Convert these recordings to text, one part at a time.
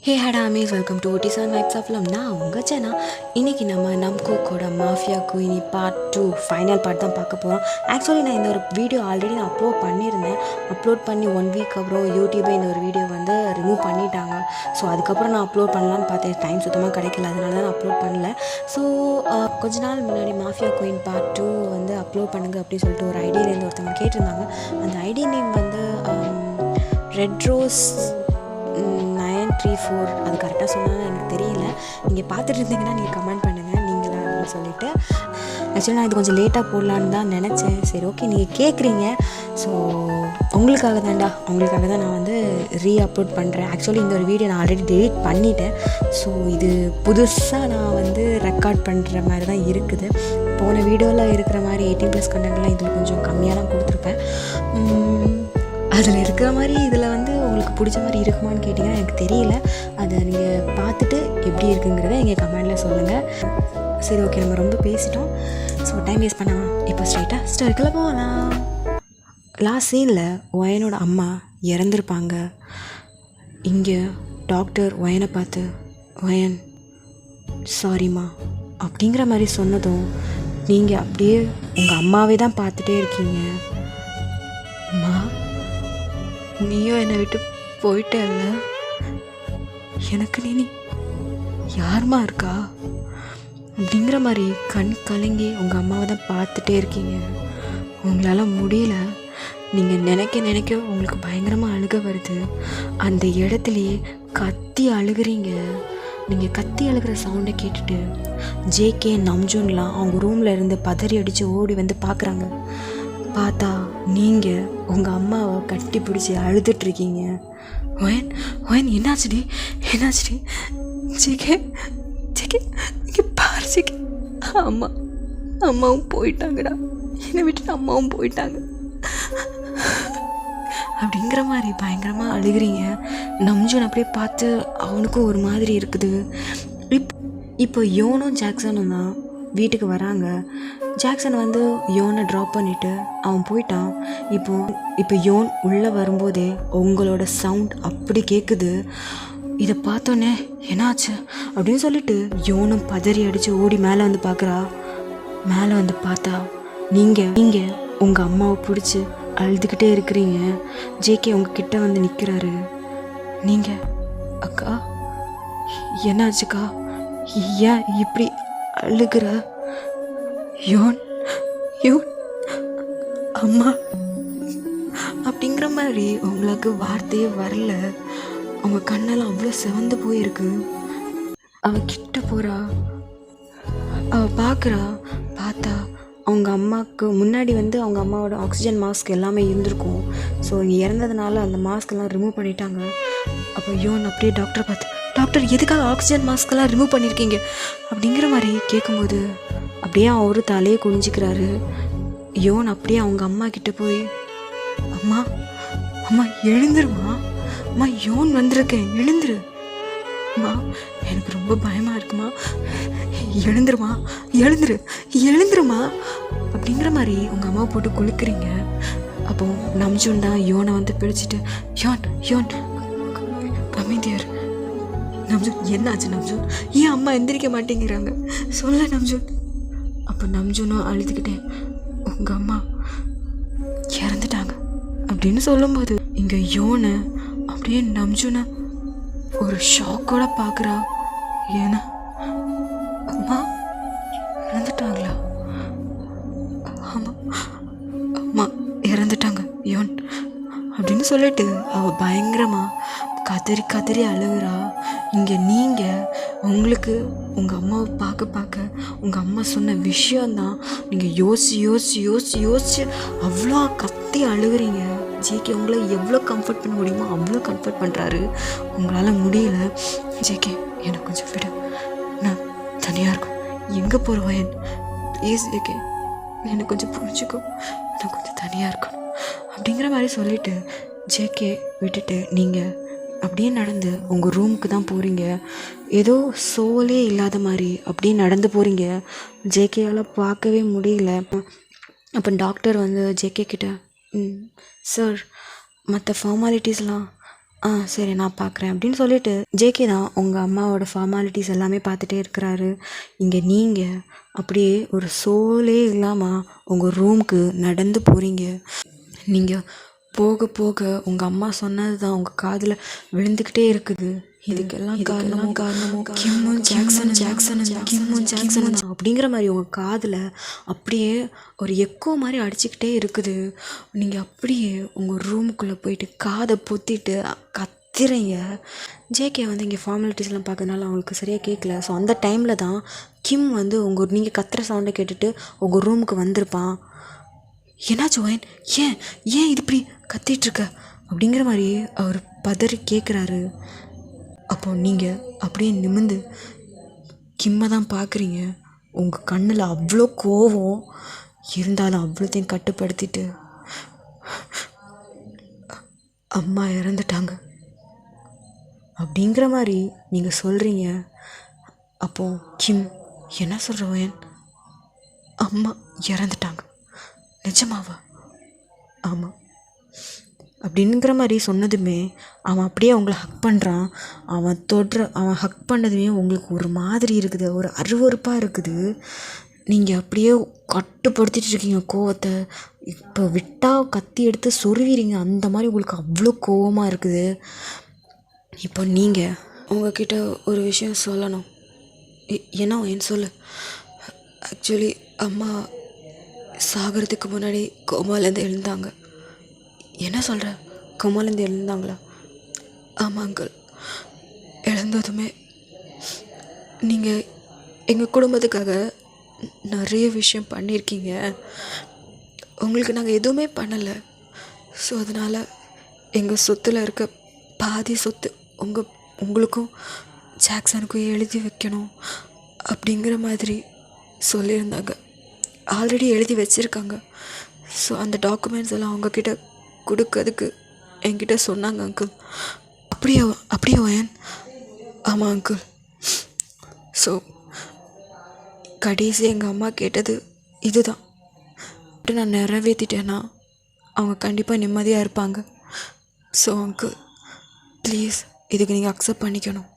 ஹே ஹேட் ARMYs welcome to OT7 Vibes of Love. நான் உங்கள் சேனா. இன்றைக்கி நம்ம நம்கோக்கோட மாஃபியா குயினி பார்ட் 2 ஃபைனல் பார்ட் தான் பார்க்க போகிறோம். ஆக்சுவலி நான் இந்த ஒரு வீடியோ ஆல்ரெடி நான் அப்லோட் பண்ணியிருந்தேன். அப்லோட் பண்ணி 1 வீக் அப்புறம் யூடியூபே இந்த ஒரு வீடியோ வந்து ரிமூவ் பண்ணிட்டாங்க. ஸோ அதுக்கப்புறம் நான் அப்லோட் பண்ணலான்னு பார்த்தேன். டைம் சுத்தமாக கிடைக்கல, அதனால தான் நான் அப்லோட் பண்ணல. ஸோ கொஞ்ச நாள் முன்னாடி மாஃபியா குயின் பார்ட் 2 வந்து அப்லோட் பண்ணுங்க அப்படின்னு சொல்லிட்டு ஒரு ஐடியிலேருந்து ஒருத்தவங்க கேட்டிருந்தாங்க. அந்த ஐடி நேம் வந்து ரெட் ரோஸ் 934. அது கரெக்டாக சொன்னால் எனக்கு தெரியல. நீங்கள் பார்த்துட்டு இருந்தீங்கன்னா நீங்கள் கமெண்ட் பண்ணுங்கள் நீங்களா அப்படின்னு சொல்லிட்டு. ஆக்சுவலி நான் இது கொஞ்சம் லேட்டாக போடலான்னு தான் நினச்சேன். சரி ஓகே, நீங்கள் கேட்குறீங்க, ஸோ உங்களுக்காக தான் நான் வந்து அப்லோட் பண்ணுறேன். ஆக்சுவலி இந்த ஒரு வீடியோ நான் ஆல்ரெடி டெலிட் பண்ணிட்டேன். ஸோ இது புதுசாக நான் வந்து ரெக்கார்ட் பண்ணுற மாதிரி தான் இருக்குது. போன வீடியோவில் இருக்கிற மாதிரி 18+ கண்டென்ட்லாம் இதில் கொஞ்சம் கம்மியாக தான் கொடுத்துருப்பேன். அதில் இருக்கிற மாதிரி இதில் வந்து உங்களுக்கு பிடிச்ச மாதிரி இருக்குமான்னு கேட்டிங்கன்னா எனக்கு தெரியல. அதை நீங்கள் பார்த்துட்டு எப்படி இருக்குங்கிறத எங்கள் கமெண்டில் சொல்லுங்கள். சரி ஓகே, நம்ம ரொம்ப பேசிட்டோம். ஸோ டைம் வேஸ்ட் பண்ணாமல் இப்போ ஸ்ட்ரைட்டாக ஸ்டோரிக்குள்ளே போகலாம். லாஸ்ட் சீனில் ஒயனோட அம்மா இறந்துருப்பாங்க. இங்கே டாக்டர் ஒயனை பார்த்து ஒயன் சாரிம்மா அப்படிங்கிற மாதிரி சொன்னதும் நீங்கள் அப்படியே உங்கள் அம்மாவே தான் பார்த்துட்டே இருக்கீங்க. அம்மா, நீயும் என்னை விட்டு போயிட்டல்ல, எனக்கு நீ யாருமா இருக்கா அப்படிங்கிற மாதிரி கண் கலங்கி உங்கள் அம்மாவை தான் பார்த்துட்டே இருக்கீங்க. உங்களால் முடியல. நீங்கள் நினைக்க உங்களுக்கு பயங்கரமாக அழுக வருது. அந்த இடத்துலையே கத்தி அழுகிறீங்க. நீங்கள் கத்தி அழுகிற சவுண்டை கேட்டுட்டு ஜேகே நம்ஜூன்லாம் அவங்க ரூமில் இருந்து பதறி அடித்து ஓடி வந்து பார்க்குறாங்க. பார்த்தா நீங்கள் உங்கள் அம்மாவை கட்டி பிடிச்சி அழுதுட்ருக்கீங்க. ஒயன் என்னாச்சுடி ஜேகே இங்கே பாரு ஜேகே, அம்மாவும் போயிட்டாங்கடா, என்னை விட்டுட்டு அம்மாவும் போயிட்டாங்க அப்படிங்கிற மாதிரி பயங்கரமாக அழுகிறீங்க. நம்ஜூன் அப்படியே பார்த்து அவனுக்கும் ஒரு மாதிரி இருக்குது. இப்போ யோனும் ஜாக்சனும் தான் வீட்டுக்கு வராங்க. ஜாக்சன் வந்து யோனை ட்ராப் பண்ணிவிட்டு அவன் போயிட்டான். இப்போ யோன் உள்ளே வரும்போதே உங்களோட சவுண்ட் அப்படி கேட்குது. இதை பார்த்தோன்னே என்னாச்சு அப்படின்னு சொல்லிட்டு யோனும் பதறி அடித்து ஓடி மேலே வந்து பார்க்குறா. மேலே வந்து பார்த்தா நீங்கள் உங்கள் அம்மாவை பிடிச்சி அழுதுகிட்டே இருக்கிறீங்க. ஜேகே உங்ககிட்ட வந்து நிற்கிறாரு. நீங்கள் அக்கா என்னாச்சுக்கா, ஏன் இப்படி அழுகிற? யோன் அம்மா அப்படிங்கிற மாதிரி உங்களுக்கு வார்த்தையே வரல. அவங்க கண்ணெல்லாம் அவ்வளோ செவந்து போயிருக்கு. அவ கிட்ட போகிறா, அவ பார்த்தா அவங்க அம்மாவுக்கு முன்னாடி வந்து அவங்க அம்மாவோட ஆக்சிஜன் மாஸ்க் எல்லாமே இருந்திருக்கும். ஸோ இங்கே இறந்ததுனால அந்த மாஸ்க்கெல்லாம் ரிமூவ் பண்ணிட்டாங்க. அப்போ யோன் அப்படியே டாக்டரை பார்த்து, டாக்டர் எதுக்காக ஆக்சிஜன் மாஸ்க்கெல்லாம் ரிமூவ் பண்ணியிருக்கீங்க அப்படிங்கிற மாதிரி கேட்கும்போது அப்படியே அவரு தலையை குனிஞ்சிக்கிறாரு. யோன் அப்படியே அவங்க அம்மா கிட்ட போய், அம்மா எழுந்துருமா, அம்மா யோன் வந்திருக்கேன், எழுந்துரு அம்மா, எனக்கு ரொம்ப பயமாக இருக்குமா, எழுந்துருமா அப்படிங்கிற மாதிரி உங்கள் அம்மாவை போட்டு குளிக்கிறீங்க. அப்போ நம்ஜூன் தான் யோனை வந்து பிடிச்சிட்டு, யோன் அமைதியார். நம்ஜூன் என்னாச்சு நம்ஜூன், ஏன் அம்மா எந்திரிக்க மாட்டேங்கிறாங்க, சொல்ல நம்ஜூன். அப்போ நம்ஜூனும் அழுதுகிட்டேன், உங்கள் அம்மா இறந்துட்டாங்க அப்படின்னு சொல்லும்போது இங்கே யோனை அப்படியே நம்ஜூனை ஒரு ஷாக்கோட பார்க்குறா. ஏன்னா அம்மா இறந்துட்டாங்களா? அம்மா இறந்துட்டாங்க யோன் அப்படின்னு சொல்லிட்டு அவள் பயங்கரமாக கதறி அழுகுறா. இங்கே நீங்கள் உங்களுக்கு உங்கள் அம்மாவை பார்க்க உங்கள் அம்மா சொன்ன விஷயந்தான் நீங்கள் யோசிச்சு அவ்வளோ கத்தி அழுகுறீங்க. ஜேகே உங்களை எவ்வளோ கம்ஃபர்ட் பண்ண முடியுமோ அவ்வளோ கம்ஃபர்ட் பண்ணுறாரு. உங்களால் முடியல. ஜேகே எனக்கு கொஞ்சம் விடு, நான் தனியாக இருக்கும், எங்கே போகிறேன் ப்ளீஸ் ஜேகே, எனக்கு கொஞ்சம் புரிஞ்சுக்கோ, நான் கொஞ்சம் தனியாக இருக்கணும் அப்படிங்கிற மாதிரி சொல்லிவிட்டு ஜேகே விட்டுட்டு நீங்கள் அப்படியே நடந்து உங்கள் ரூமுக்கு தான் போகிறீங்க. ஏதோ சோலே இல்லாத மாதிரி அப்படியே நடந்து போகிறீங்க. ஜேகேயால் பார்க்கவே முடியல. அப்போ டாக்டர் வந்து ஜேகே கிட்ட, சார் மற்ற ஃபார்மாலிட்டிஸ்லாம் சரி நான் பார்க்குறேன் அப்படின்னு சொல்லிட்டு ஜேகே தான் உங்கள் அம்மாவோட ஃபார்மாலிட்டிஸ் எல்லாமே பார்த்துட்டே இருக்கிறாரு. இங்கே நீங்கள் அப்படியே ஒரு சோலே இல்லாமல் உங்கள் ரூமுக்கு நடந்து போகிறீங்க. நீங்கள் போக போக உங்கள் அம்மா சொன்னது தான் உங்கள் காதில் விழுந்துக்கிட்டே இருக்குது. இதுக்கெல்லாம் காரணமும் கிம்மும் ஜாக்சனும் அப்படிங்கிற மாதிரி உங்கள் காதில் அப்படியே ஒரு எக்கோ மாதிரி அடிச்சுக்கிட்டே இருக்குது. நீங்கள் அப்படியே உங்கள் ரூமுக்குள்ளே போயிட்டு காதை பொத்திட்டு கத்துறீங்க. ஜேகே வந்து இங்கே ஃபார்மாலிட்டிஸ்லாம் பார்க்கறதுனால அவங்களுக்கு சரியாக கேட்கல. ஸோ அந்த டைமில் தான் கிம் வந்து நீங்கள் கத்துற சவுண்டை கேட்டுட்டு உங்கள் ரூமுக்கு வந்திருப்பான். என்னாச்சு ஒயன், ஏன் இது இப்படி கத்திகிட்ருக்க அப்படிங்கிற மாதிரி அவர் பதறி கேட்குறாரு. அப்போது நீங்கள் அப்படியே நிமிர்ந்து கிம்மை தான் பார்க்குறீங்க. உங்கள் கண்ணில் அவ்வளோ கோவம் இருந்தாலும் அவ்வளோத்தையும் கட்டுப்படுத்திட்டு அம்மா இறந்துட்டாங்க அப்படிங்கிற மாதிரி நீங்கள் சொல்கிறீங்க. அப்போது கிம் என்ன சொல்கிற ஒயன், அம்மா இறந்துட்டாங்க நிஜமாவா? ஆமாம் அப்படிங்கிற மாதிரி சொன்னதுமே அவன் அப்படியே அவங்கள ஹக் பண்ணுறான். அவன் ஹக் பண்ணதுமே உங்களுக்கு ஒரு மாதிரி இருக்குது, ஒரு அருவருப்பாக இருக்குது. நீங்கள் அப்படியே கட்டுப்படுத்திட்டு இருக்கீங்க கோவத்தை. இப்போ விட்டால் கத்தி எடுத்து சொருவிறீங்க, அந்த மாதிரி உங்களுக்கு அவ்வளோ கோவமாக இருக்குது. இப்போ நீங்கள் உங்ககிட்ட ஒரு விஷயம் சொல்லணும். என்ன ஏன் சொல்லு. ஆக்சுவலி அம்மா சாகிறதுக்கு முன்னாடி கோமாலேருந்து எழுந்தாங்க. என்ன சொல்கிற, கோமாலேருந்து எழுந்தாங்களா? ஆமாம் அங்கிள். எழுந்ததுமே நீங்கள் எங்கள் குடும்பத்துக்காக நிறைய விஷயம் பண்ணியிருக்கீங்க. உங்களுக்கு நாங்கள் எதுவுமே பண்ணலை. ஸோ அதனால் எங்கள் சொத்தில் இருக்க பாதி சொத்து உங்களுக்கும் ஜாக்சனுக்கும் எழுதி வைக்கணும் அப்படிங்கிற மாதிரி சொல்லியிருந்தாங்க. ஆல்ரெடி எழுதி வச்சுருக்காங்க. ஸோ அந்த டாக்குமெண்ட்ஸ் எல்லாம் அவங்கக்கிட்ட கொடுக்கறதுக்கு என்கிட்ட சொன்னாங்க அங்கிள். அப்படியே ஏன்? ஆமாம் அங்கிள். ஸோ கடைசி எங்கள் அம்மா கேட்டது இதுதான். நான் நிறைவேற்றிட்டேன்னா அவங்க கண்டிப்பாக நிம்மதியாக இருப்பாங்க. ஸோ அங்கிள் ப்ளீஸ் இதுக்கு நீங்கள் அக்செப்ட் பண்ணிக்கணும்.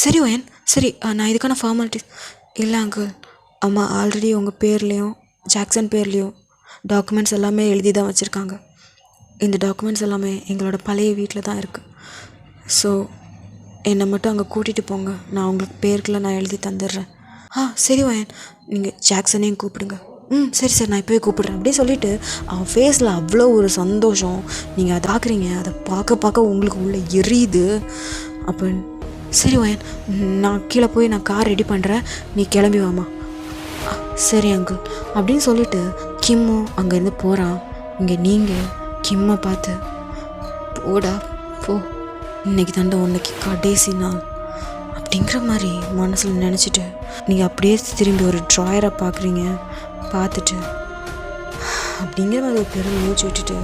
சரி ஒயன், சரி நான் இதுக்கான ஃபார்மாலிட்டிஸ் இல்லை அங்கிள். அம்மா ஆல்ரெடி உங்கள் பேர்லேயும் ஜாக்சன் பேர்லேயும் டாக்குமெண்ட்ஸ் எல்லாமே எழுதி தான் வச்சுருக்காங்க. இந்த டாக்குமெண்ட்ஸ் எல்லாமே எங்களோட பழைய வீட்டில் தான் இருக்குது. ஸோ என்னை மட்டும் அங்கே கூட்டிகிட்டு போங்க, நான் உங்களுக்கு பேருக்குலாம் நான் எழுதி தந்துடுறேன். சரி வயன், நீங்கள் ஜாக்சனையும் கூப்பிடுங்க. சரி நான் இப்போவே கூப்பிடுறேன் அப்படியே சொல்லிவிட்டு அவன் ஃபேஸில் அவ்வளோ ஒரு சந்தோஷம். நீங்கள் அதை பார்க்குறீங்க, அதை பார்க்க உங்களுக்கு உள்ளே எரியுது. அப்போ சரி வயன், நான் கீழே போய் நான் கார் ரெடி பண்ணுறேன், நீ கிளம்பி வாமா. சரி அங்கிள் அப்படின்னு சொல்லிவிட்டு கிம்மும் அங்கேருந்து போகிறான். இங்கே நீங்கள் கிம்மை பார்த்து போடா போ, இன்னைக்கு தாண்டா உன்னைக்கு கடைசி நாள் அப்படிங்கிற மாதிரி மனசில் நினச்சிட்டு நீங்கள் அப்படியே திரும்பி ஒரு ட்ராயரை பார்க்குறீங்க. பார்த்துட்டு அப்படிங்கிற மாதிரி ஒரு பெரும் மூச்சு விட்டுட்டு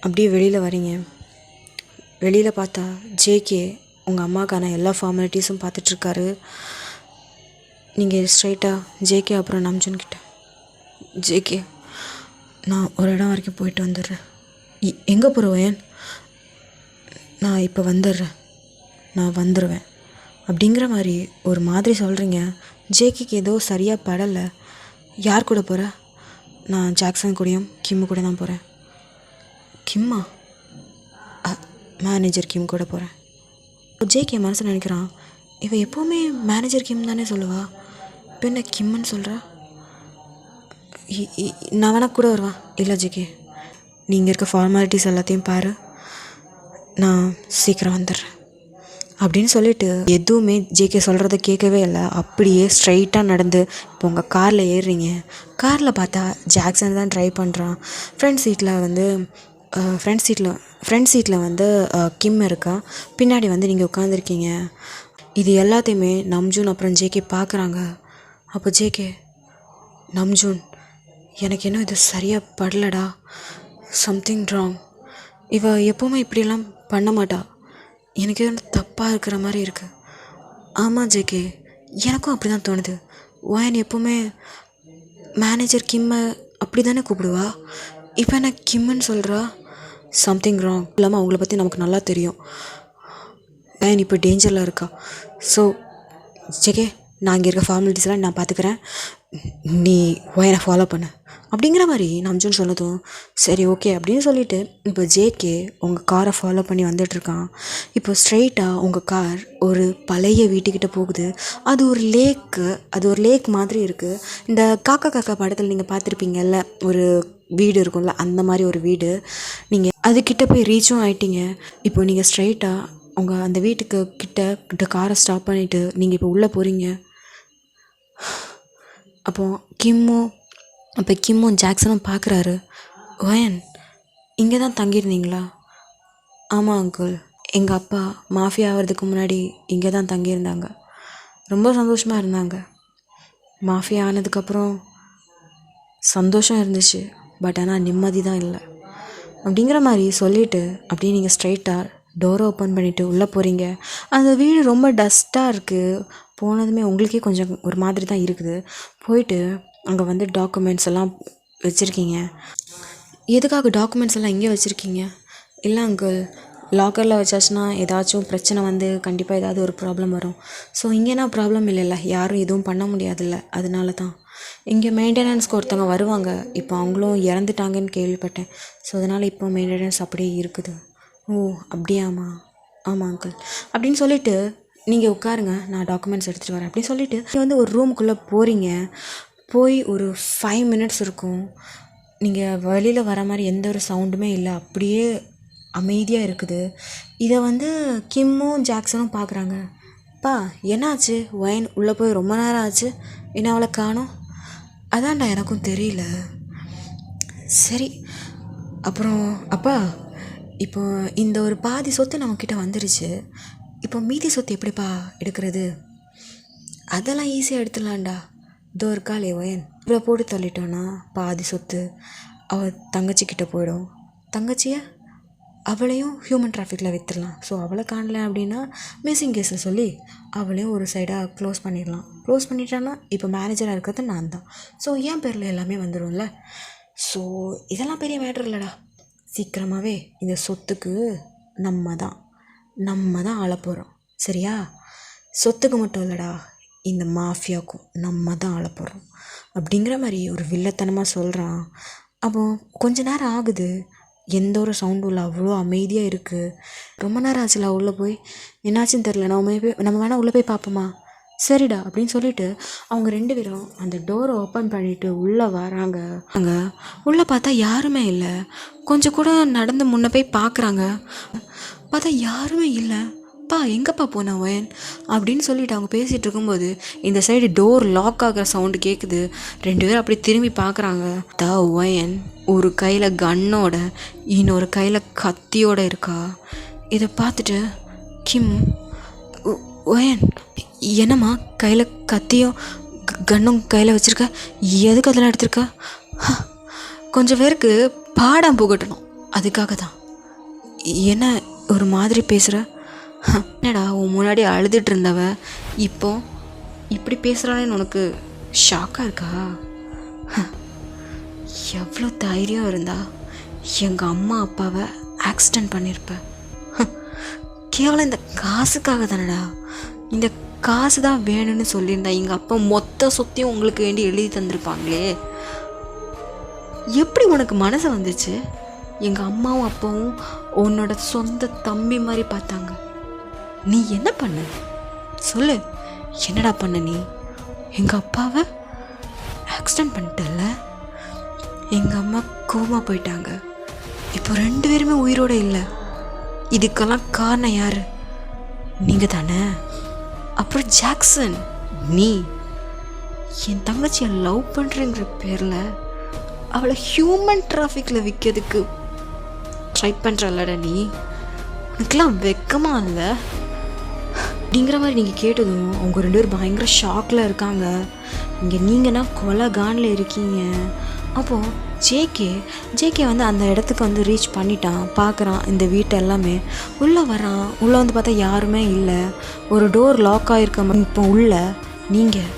அப்படியே வெளியில் வரீங்க. வெளியில் பார்த்தா ஜேகே உங்கள் அம்மாவுக்கான எல்லா ஃபார்மாலிட்டிஸும் பார்த்துட்ருக்காரு. நீங்கள் ஸ்ட்ரைட்டாக ஜேகே அப்புறம் நம்ஜன்கிட்ட, ஜேகே நான் ஒரு இடம் வரைக்கும் போயிட்டு வந்துடுறேன். எங்கே போகிறேன்? நான் இப்போ நான் வந்துடுவேன் அப்படிங்கிற மாதிரி ஒரு மாதிரி சொல்கிறீங்க. ஜேகேக்கு ஏதோ சரியாக படலை. யார் கூட போகிற? நான் ஜாக்சன் கூடயும் கிம்மு கூட தான் போகிறேன். கிம்மா? மேனேஜர் கிம் கூட போகிறேன். ஜேகே மனசில் நினைக்கிறான், இவன் எப்போவுமே மேனேஜர் கிம் தானே சொல்லுவா, இப்போ என்ன கிம்முன்னு சொல்கிறா? நான் வேணா கூட வருவேன். இல்லை ஜேகே, நீங்கள் இருக்க ஃபார்மாலிட்டிஸ் எல்லாத்தையும் பாரு, நான் சீக்கிரம் வந்துடுறேன் அப்படின்னு சொல்லிட்டு எதுவுமே ஜேகே சொல்கிறத கேட்கவே இல்லை. அப்படியே ஸ்ட்ரைட்டாக நடந்து இப்போ உங்கள் காரில் ஏறுறீங்க. காரில் பார்த்தா ஜாக்சன் தான் ட்ரைவ் பண்ணுறான். ஃப்ரண்ட் சீட்டில் வந்து கிம் இருக்கா. பின்னாடி வந்து நீங்கள் உட்காந்துருக்கீங்க. இது எல்லாத்தையுமே நம்ஜூன் அப்புறம் ஜேகே பார்க்குறாங்க. அப்போ ஜேகே, நம்ஜூன் எனக்கு இன்னும் இது சரியாக படலடா, சம்திங் ராங். இவ எப்போவுமே இப்படியெல்லாம் பண்ண மாட்டா, எனக்கு எதுவும் தப்பாக இருக்கிற மாதிரி இருக்குது. ஆமாம் ஜேகே, எனக்கும் அப்படி தான் தோணுது. ஒயன் எப்போவுமே மேனேஜர் கிம்மை அப்படி தானே கூப்பிடுவா, இப்போ என்ன கிம்முன்னு சொல்கிறா? Something wrong. இல்லாமல் அவங்கள பற்றி நமக்கு நல்லா தெரியும். ஏன் இப்போ டேஞ்சரில் இருக்கா. ஸோ ஜேகே, நான் இங்கே இருக்க ஃபார்மாலிட்டிஸ்லாம் நான் பார்த்துக்கிறேன், நீ ஒயனை ஃபாலோ பண்ணு அப்படிங்கிற மாதிரி நம்ஜுன் சொன்னதும் சரி ஓகே அப்படின்னு சொல்லிவிட்டு இப்போ ஜேகே உங்கள் காரை ஃபாலோ பண்ணி வந்துட்டுருக்கான். இப்போ ஸ்ட்ரெயிட்டாக உங்கள் கார் ஒரு பழைய வீட்டுக்கிட்ட போகுது. அது ஒரு லேக் மாதிரி இருக்குது. இந்த காக்கா காக்கா படத்தில் நீங்கள் பார்த்துருப்பீங்கல்ல, ஒரு வீடு இருக்கும்ல, அந்த மாதிரி ஒரு வீடு. நீங்கள் அதுக்கிட்ட போய் ரீச்சும் ஆகிட்டீங்க. இப்போ நீங்கள் ஸ்ட்ரெயிட்டாக உங்கள் அந்த வீட்டுக்கு கிட்ட காரை ஸ்டாப் பண்ணிவிட்டு நீங்கள் இப்போ உள்ளே போகிறீங்க. அப்போ கிம்மும் ஜாக்சனும் பார்க்குறாரு. ஒயன், இங்கே தான் தங்கியிருந்தீங்களா? ஆமாம் அங்கிள், எங்கள் அப்பா மாஃபியா ஆகிறதுக்கு முன்னாடி இங்கே தான் தங்கியிருந்தாங்க. ரொம்ப சந்தோஷமாக இருந்தாங்க. மாஃபியா ஆனதுக்கப்புறம் சந்தோஷம் இருந்துச்சு, பட் ஆனால் நிம்மதி தான் இல்லை அப்படிங்கிற மாதிரி சொல்லிவிட்டு அப்படியே நீங்கள் ஸ்ட்ரைட்டாக டோரை ஓப்பன் பண்ணிவிட்டு உள்ளே போகிறீங்க. அந்த வீடு ரொம்ப டஸ்ட்டாக இருக்குது. போனதுமே உங்களுக்கே கொஞ்சம் ஒரு மாதிரி தான் இருக்குது. போயிட்டு அங்கே வந்து டாக்குமெண்ட்ஸ் எல்லாம் வச்சுருக்கீங்க. எதுக்காக டாக்குமெண்ட்ஸ் எல்லாம் இங்கே வச்சுருக்கீங்க? இல்லை அங்கிள், லாக்கரில் வச்சாச்சுன்னா ஏதாச்சும் பிரச்சனை வந்து கண்டிப்பாக ஏதாவது ஒரு ப்ராப்ளம் வரும். ஸோ இங்கேனா ப்ராப்ளம் இல்லைல்ல, யாரும் எதுவும் பண்ண முடியாதுல்ல, அதனால தான். இங்கே மெயின்டெனன்ஸ்க்கு ஒருத்தவங்க வருவாங்க. இப்போ அவங்களும் இறந்துட்டாங்கன்னு கேள்விப்பட்டேன். ஸோ அதனால் இப்போ மெயின்டெனன்ஸ் அப்படியே இருக்குது. ஓ அப்படியாம்மா? ஆமாம் அங்கிள் அப்படின்னு சொல்லிவிட்டு நீங்கள் உட்காருங்க, நான் டாக்குமெண்ட்ஸ் எடுத்துகிட்டு வரேன் அப்படின்னு சொல்லிவிட்டு நீங்கள் வந்து ஒரு ரூமுக்குள்ளே போகிறீங்க. போய் ஒரு 5 minutes இருக்கும். நீங்கள் வெளியில் வர மாதிரி எந்த ஒரு சவுண்டுமே இல்லை, அப்படியே அமைதியாக இருக்குது. இதை வந்து கிம்மும் ஜாக்சனும் பார்க்குறாங்க. அப்பா என்னாச்சு? ஒயன் உள்ளே போய் ரொம்ப நேரம் ஆச்சு, என்ன அவளை காணோம்? அதான்டா எனக்கும் தெரியல. சரி அப்புறம் அப்பா, இப்போ இந்த ஒரு பாதி சொத்து நம்மக்கிட்ட வந்துருச்சு. இப்போ மீதி சொத்து எப்படிப்பா எடுக்கிறது? அதெல்லாம் ஈஸியாக எடுத்துடலான்டா. இதோ இருக்காளே ஒயன், இவ்வளோ போட்டு தள்ளிட்டோன்னா பாதி சொத்து அவள் தங்கச்சிக்கிட்ட போயிடும். தங்கச்சியை அவளையும் ஹியூமன் டிராஃபிக்கில் விற்றுடலாம். ஸோ அவளை காணல அப்படின்னா மிஸ்ஸிங் கேஸை சொல்லி அவளையும் ஒரு சைடாக க்ளோஸ் பண்ணிடலாம். க்ளோஸ் பண்ணிட்டான்னா இப்போ மேனேஜராக இருக்கிறது நான் தான். ஸோ என் பேரில் எல்லாமே வந்துடும்ல. ஸோ இதெல்லாம் பெரிய மேட்ரு இல்லைடா. சீக்கிரமாகவே இந்த சொத்துக்கு நம்ம தான் ஆள போகிறோம், சரியா? சொத்துக்கு மட்டும் இல்லைடா, இந்த மாஃபியாவுக்கும் நம்ம தான் ஆள போகிறோம் அப்படிங்கிற மாதிரி ஒரு வில்லத்தனமாக சொல்கிறான். அப்போ கொஞ்ச நேரம் ஆகுது, எந்த ஒரு சவுண்டும் இல்லை, அவ்வளோ அமைதியாக இருக்குது. ரொம்ப நேரம் ஆச்சுல உள்ளே போய், என்னாச்சுன்னு தெரில, நம்ம வேணால் உள்ளே போய் பார்ப்போமா? சரிடா அப்படின்னு சொல்லிட்டு அவங்க 2 பேரும் அந்த டோரை ஓப்பன் பண்ணிவிட்டு உள்ளே வராங்க. அங்கே உள்ளே பார்த்தா யாருமே இல்லை. கொஞ்சம் கூட நடந்து முன்னே போய் பார்க்குறாங்க. பார்த்தா யாருமே இல்லை. அப்பா எங்கப்பா போன ஒயன் அப்படின்னு சொல்லிட்டு அவங்க பேசிகிட்டு இருக்கும்போது இந்த சைடு டோர் லாக் ஆகிற சவுண்டு கேட்குது. 2 பேரும் அப்படி திரும்பி பார்க்குறாங்க. ஒயன் ஒரு கையில் கன்னோட இன்னொரு கையில் கத்தியோட இருக்கா. இதை பார்த்துட்டு கிம், ஒயன் என்னம்மா கையில் கத்தியும் கன்னும் கையில் வச்சுருக்க, எதுக்கு அதெல்லாம் எடுத்திருக்க? கொஞ்சம் பேருக்கு பாடம் புகட்டணும், அதுக்காக தான். என்ன ஒரு மாதிரி பேசுகிற? என்னடா உன் முன்னாடி அழுதுட்டு இருந்தவ இப்போ இப்படி பேசுகிறானேன்னு உனக்கு ஷாக்காக இருக்கா? எவ்வளோ தைரியம் இருந்தா எங்கள் அம்மா அப்பாவை ஆக்சிடெண்ட் பண்ணியிருப்பேன். கேவலம் இந்த காசுக்காக தானடா. இந்த காசு தான் வேணும்னு சொல்லியிருந்தா எங்கள் அப்பா மொத்த சொத்தையும் உங்களுக்கு வேண்டி எழுதி தந்திருப்பாங்களே. எப்படி உனக்கு மனசு வந்துச்சு? எங்கள் அம்மாவும் அப்பாவும் உன்னோட சொந்த தம்பி மாதிரி பார்த்தாங்க. நீ என்ன பண்ண சொல்லு, என்னடா பண்ண நீ? எங்கள் அப்பாவை ஆக்சிடெண்ட் பண்ணிட்டல, எங்கள் அம்மா கோமா போயிட்டாங்க, இப்போ 2 பேருமே உயிரோடு இல்லை. இதுக்கெல்லாம் காரணம் யார்? நீங்கள் தானே? அப்புறம் ஜாக்சன், நீ என் தங்கச்சியை லவ் பண்ணுறங்கிற பேரில் அவளை ஹியூமன் டிராஃபிக்கில் விற்கிறதுக்கு ட்ரை பண்ணுறல்லடா நீ. உனக்கெல்லாம் வெக்கமாக இல்லை அப்படிங்கிற மாதிரி நீங்கள் கேட்டதும் அவங்க 2 பேரும் பயங்கர ஷாக்கில் இருக்காங்க. இங்கே நீங்கன்னா கொலை கானில் இருக்கீங்க. அப்போது ஜேகே வந்து அந்த இடத்துக்கு வந்து ரீச் பண்ணிட்டான். பார்க்குறான் இந்த வீட்டை எல்லாமே. உள்ளே வரான். உள்ளே வந்து பார்த்தா யாருமே இல்லை. ஒரு டோர் லாக் ஆகிருக்க. இப்போ உள்ள நீங்கள்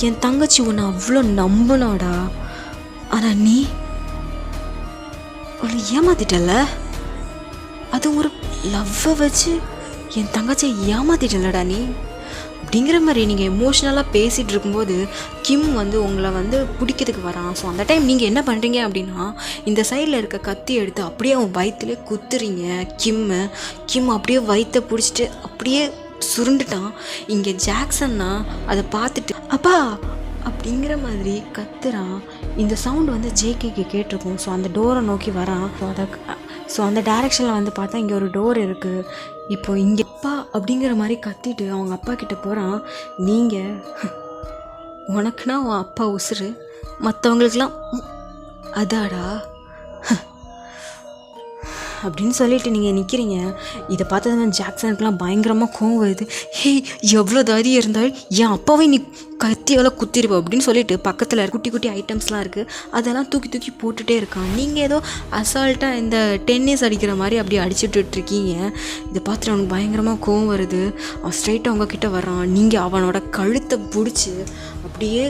என் தங்கச்சி உன்னை அவ்வளோ நம்பினாடா. ஆனால் நீ உன்னை ஏமாத்திட்டல, அது ஒரு லவ்வை வச்சு என் தங்கச்சியை ஏமாத்திட்டலடா நீ அப்படிங்கிற மாதிரி நீங்கள் எமோஷ்னலாக பேசிகிட்டு இருக்கும்போது கிம் வந்து உங்களை வந்து பிடிக்கிறதுக்கு வரான். ஸோ அந்த டைம் நீங்கள் என்ன பண்ணுறீங்க அப்படின்னா, இந்த சைடில் இருக்க கத்தி எடுத்து அப்படியே அவன் வயிற்றுலேயே குத்துறீங்க. கிம் அப்படியே வயிற்றை பிடிச்சிட்டு அப்படியே சுருண்டுட்டான். இங்கே ஜாக்சன்னா அதை பார்த்துட்டு அப்பா அப்படிங்கிற மாதிரி கத்துறான். இந்த சவுண்டு வந்து ஜேகேக்கு கேட்டிருக்கும். ஸோ அந்த டோரை நோக்கி வரான். ஸோ அந்த டைரெக்ஷனில் வந்து பார்த்தா இங்கே ஒரு டோர் இருக்குது. இப்போ இங்கே அப்பா அப்படிங்கிற மாதிரி கத்திட்டு அவங்க அப்பா கிட்ட போகிறான். நீங்கள் உனக்குன்னா உன் அப்பா உசுறு, மற்றவங்களுக்கெல்லாம் அதாடா அப்படின்னு சொல்லிட்டு நீங்கள் நிற்கிறீங்க. இதை பார்த்ததுமே ஜாக்சனுக்குலாம் பயங்கரமாக கோவம் வருது. ஹேய், எவ்வளோ தைரியம் இருந்தாலும் என் அப்பாவை நீ கத்தியால் குத்திருப்ப அப்படின்னு சொல்லிட்டு பக்கத்தில் குட்டி குட்டி ஐட்டம்ஸ்லாம் இருக்குது, அதெல்லாம் தூக்கி தூக்கி போட்டுகிட்டே இருக்கான். நீங்கள் ஏதோ அசால்ட்டாக இந்த டென்னிஸ் அடிக்கிற மாதிரி அப்படி அடிச்சுட்டுருக்கீங்க. இதை பார்த்துட்டு அவனுக்கு பயங்கரமாக கோவம் வருது. அவன் ஸ்ட்ரைட்டாக அவங்கக்கிட்ட வர்றான். நீங்கள் அவனோட கழுத்தை பிடிச்சி அப்படியே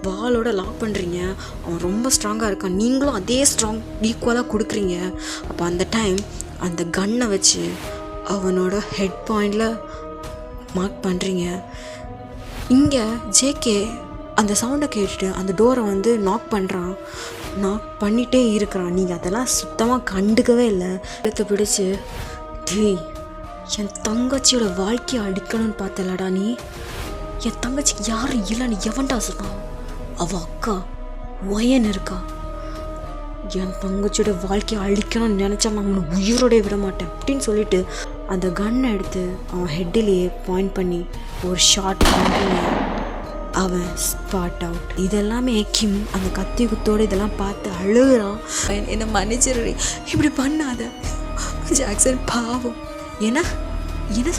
வாலோட லாக் பண்ணுறீங்க. அவன் ரொம்ப ஸ்ட்ராங்காக இருக்கான், நீங்களும் அதே ஸ்ட்ராங் ஈக்குவலாக கொடுக்குறீங்க. அப்போ அந்த டைம் அந்த கன்னை வச்சு அவனோட ஹெட் பாயிண்டில் மார்க் பண்ணுறீங்க. இங்கே ஜேகே அந்த சவுண்டை கேட்டுட்டு அந்த டோரை வந்து நாக் பண்ணுறான். நாக் பண்ணிகிட்டே இருக்கிறான். நீங்கள் அதெல்லாம் சுத்தமாக கண்டுக்கவே இல்லை. எடுத்து பிடிச்சி, டேய், என் தங்கச்சியோட வாழ்க்கையை அடிக்கணும்னு பார்த்தலடா நீ. என் தங்கச்சிக்கு யாரும் இல்லைன்னு எவன்டா சொன்னான்? அவள் அக்கா ஒயன் இருக்கா. என் தங்கச்சியோட வாழ்க்கையை அழிக்கணும்னு நினச்சா நான் அவனை உயிரோட விட மாட்டேன் அப்படின்னு சொல்லிட்டு அந்த கன்னை எடுத்து அவன் ஹெட்டிலேயே பாயிண்ட் பண்ணி ஒரு ஷார்ட் பண்ணி அவன் ஸ்பாட் அவுட். இதெல்லாமே கிம் அந்த கத்தி குத்தோடு இதெல்லாம் பார்த்து அழுகுறான். என்னை மன்னிச்சிடுறேன், இப்படி பண்ணாத ஜாக்சன், பாவம். என்ன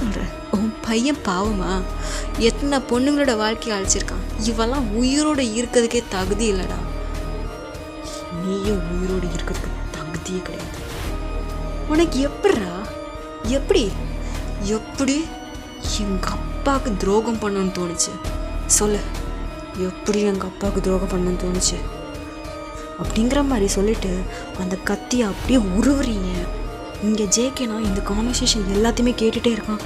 சொல்கிற? உன் பையன் பாவமா? எத்தனை பொண்ணுங்களோட வாழ்க்கையை அழிச்சிருக்கான். இவெல்லாம் உயிரோடு இருக்கிறதுக்கே தகுதி இல்லைடா. நீயும் உயிரோடு இருக்கிறதுக்கு தகுதியே கிடையாது. உனக்கு எப்படி எங்கள் அப்பாவுக்கு துரோகம் பண்ணணும்னு தோணுச்சு? சொல்லு, எப்படி எங்கள் அப்பாவுக்கு துரோகம் பண்ணணும்னு தோணுச்சு அப்படிங்கிற மாதிரி சொல்லிட்டு அந்த கத்தியை அப்படியே உருவுறீங்க. இங்கே ஜேகேனா இந்த கான்வர்சேஷன் எல்லாத்தையுமே கேட்டுகிட்டே இருக்கான்.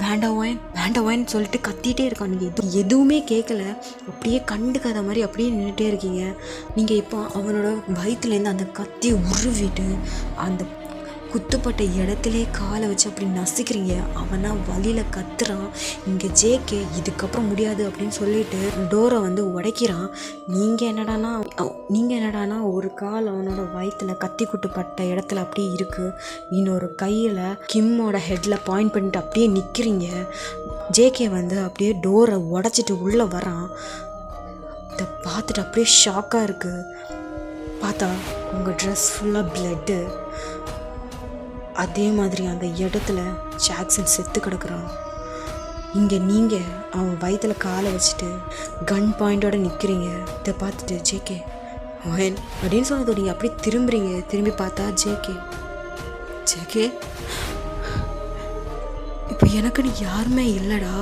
வேண்டாம் சொல்லிட்டு கத்திகிட்டே இருக்கான். நீங்கள் எதுவுமே கேட்கல, அப்படியே கண்டுக்காத மாதிரி அப்படியே நின்றுட்டே இருக்கீங்க. நீங்கள் இப்போ அவனோட வயிற்றுலேருந்து அந்த கத்தியை உருவிட்டு அந்த குத்துப்பட்ட இடத்துலே காலை வச்சு அப்படி நசிக்கிறீங்க. அவனா வழியில் கத்துறான். இங்கே ஜேகே இதுக்கப்புறம் முடியாது அப்படின்னு சொல்லிட்டு டோரை வந்து உடைக்கிறான். நீங்கள் என்னடானா ஒரு கால் அவனோட வயிற்றில் கத்தி குட்டுப்பட்ட இடத்துல அப்படியே இருக்குது, இன்னொரு கையில் கிம்மோட ஹெட்டில் பாயிண்ட் பண்ணிட்டு அப்படியே நிற்கிறீங்க. ஜேகே வந்து அப்படியே டோரை உடைச்சிட்டு உள்ளே வரான். இதை பார்த்துட்டு அப்படியே ஷாக்காக இருக்குது. பார்த்தா உங்கள் ட்ரெஸ் ஃபுல்லாக பிளட்டு. அதே மாதிரி அந்த இடத்துல ஜாக்சன் செத்து கிடக்குறான். இங்கே நீங்கள் அவன் வயிற்றில் காலை வச்சுட்டு கன் பாயிண்டோட நிற்கிறீங்க. இதை பார்த்துட்டு ஜேகே ஒயன் அப்படின்னு சொன்னது நீங்கள் அப்படியே திரும்புறீங்க. திரும்பி பார்த்தா ஜேகே இப்போ எனக்குன்னு யாருமே இல்லைடா.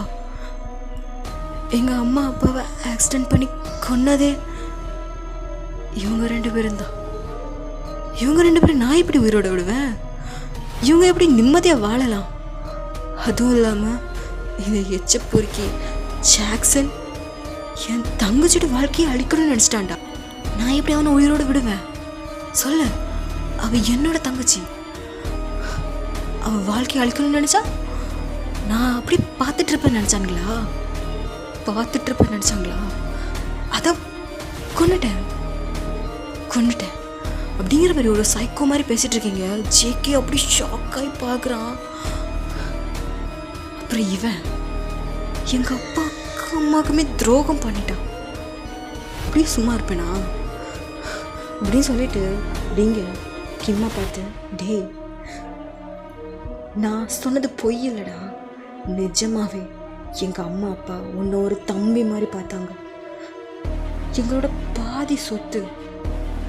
எங்கள் அம்மா அப்பாவை ஆக்சிடென்ட் பண்ணி கொன்னதே இவங்க 2 பேரும் தான். இவங்க 2 பேரும் நான் எப்படி உயிரோட விடுவேன்? இவங்க எப்படி நிம்மதியாக வாழலாம்? அதுவும் இல்லாமல் இதை எச்ச பொறுக்கி ஜாக்சன் என் தங்கச்சியோட வாழ்க்கையை அழிக்கணும்னு நினச்சிட்டான்டா. நான் எப்படி அவனை உயிரோடு விடுவேன்? சொல்ல, அவள் என்னோட தங்கச்சி. அவள் வாழ்க்கையை அழிக்கணும்னு நினச்சா நான் அப்படி பார்த்துட்ருப்பேன் நினச்சாங்களா? அதான் கொன்னுட்டேன் அப்படிங்கிற மாதிரி ஒரு சைக்கோ மாதிரி பேசிட்டு இருக்கீங்க. ஜேகே அப்படி ஷாக்காகி பார்க்குறான். அப்புறம் இவன் எங்கள் அம்மாவுக்குமே துரோகம் பண்ணிட்டான், அப்படியே சும்மா இருப்பேனா அப்படின்னு சொல்லிட்டு அப்படிங்க கிம்மா பார்த்து, டேய், நான் சொன்னது பொய் இல்லைடா, நிஜமாவே எங்கள் அம்மா அப்பா உன்னை ஒரு தம்பி மாதிரி பார்த்தாங்க. எங்களோட பாதி சொத்து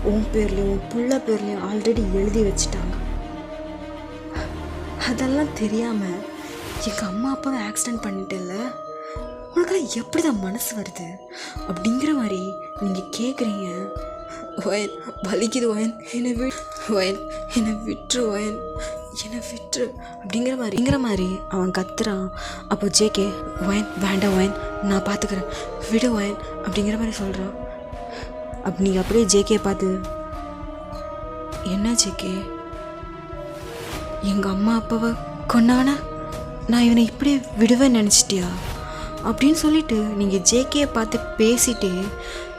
உன் பேர்லேயும் உன் புள்ள பேர்லேயும் ஆல்ரெடி எழுதி வச்சுட்டாங்க. அதெல்லாம் தெரியாமல் எங்கள் அம்மா அப்பாவை ஆக்சிடென்ட் பண்ணிட்டேல்ல, உனக்கெல்லாம் எப்படி தான் மனசு வருது அப்படிங்கிற மாதிரி நீங்கள் கேட்குறீங்க. ஒயன் வலிக்குது, ஒயன் என்ன ஒயன் என்னை விட்டுரு, ஒயன் என்னை விட்டுரு அப்படிங்கிற மாதிரி அவன் கத்துறான். அப்போ ஜேகே ஒயன் வேண்டாம் ஒயன் நான் பார்த்துக்கிறேன் விடு ஒயன் அப்படிங்கிற மாதிரி சொல்கிறான். அப்போ நீங்கள் அப்படியே ஜேகே பார்த்து, என்ன ஜேகே எங்கள் அம்மா அப்பாவை கொன்னவனா நான் இவனை இப்படியே விடுவேன்னு நினச்சிட்டியா அப்படின்னு சொல்லிட்டு நீங்கள் ஜேகேயை பார்த்து பேசிட்டு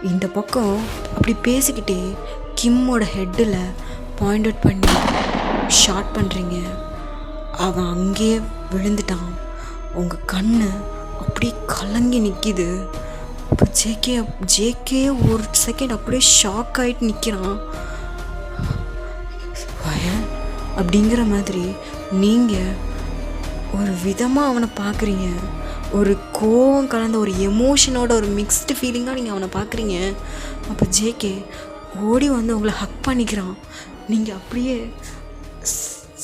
இந்த பக்கம் அப்படி பேசிக்கிட்டே கிம்மோட ஹெட்டில் பாயிண்ட் அவுட் பண்ணி ஷார்ட் பண்ணுறீங்க. அவன் அங்கேயே விழுந்துட்டான். உங்கள் கண்ணு அப்படியே கலங்கி நிற்கிது. அப்போ ஜேகே ஒரு செகண்ட் அப்படியே ஷாக் ஆகிட்டு நிற்கிறான். அப்படிங்கிற மாதிரி நீங்கள் ஒரு விதமாக அவனை பார்க்குறீங்க. ஒரு கோவம் கலந்த ஒரு எமோஷனோட ஒரு மிக்ஸ்டு ஃபீலிங்காக நீங்கள் அவனை பார்க்குறீங்க. அப்போ ஜேகே ஓடி வந்து உங்களை ஹக் பண்ணிக்கிறான். நீங்கள் அப்படியே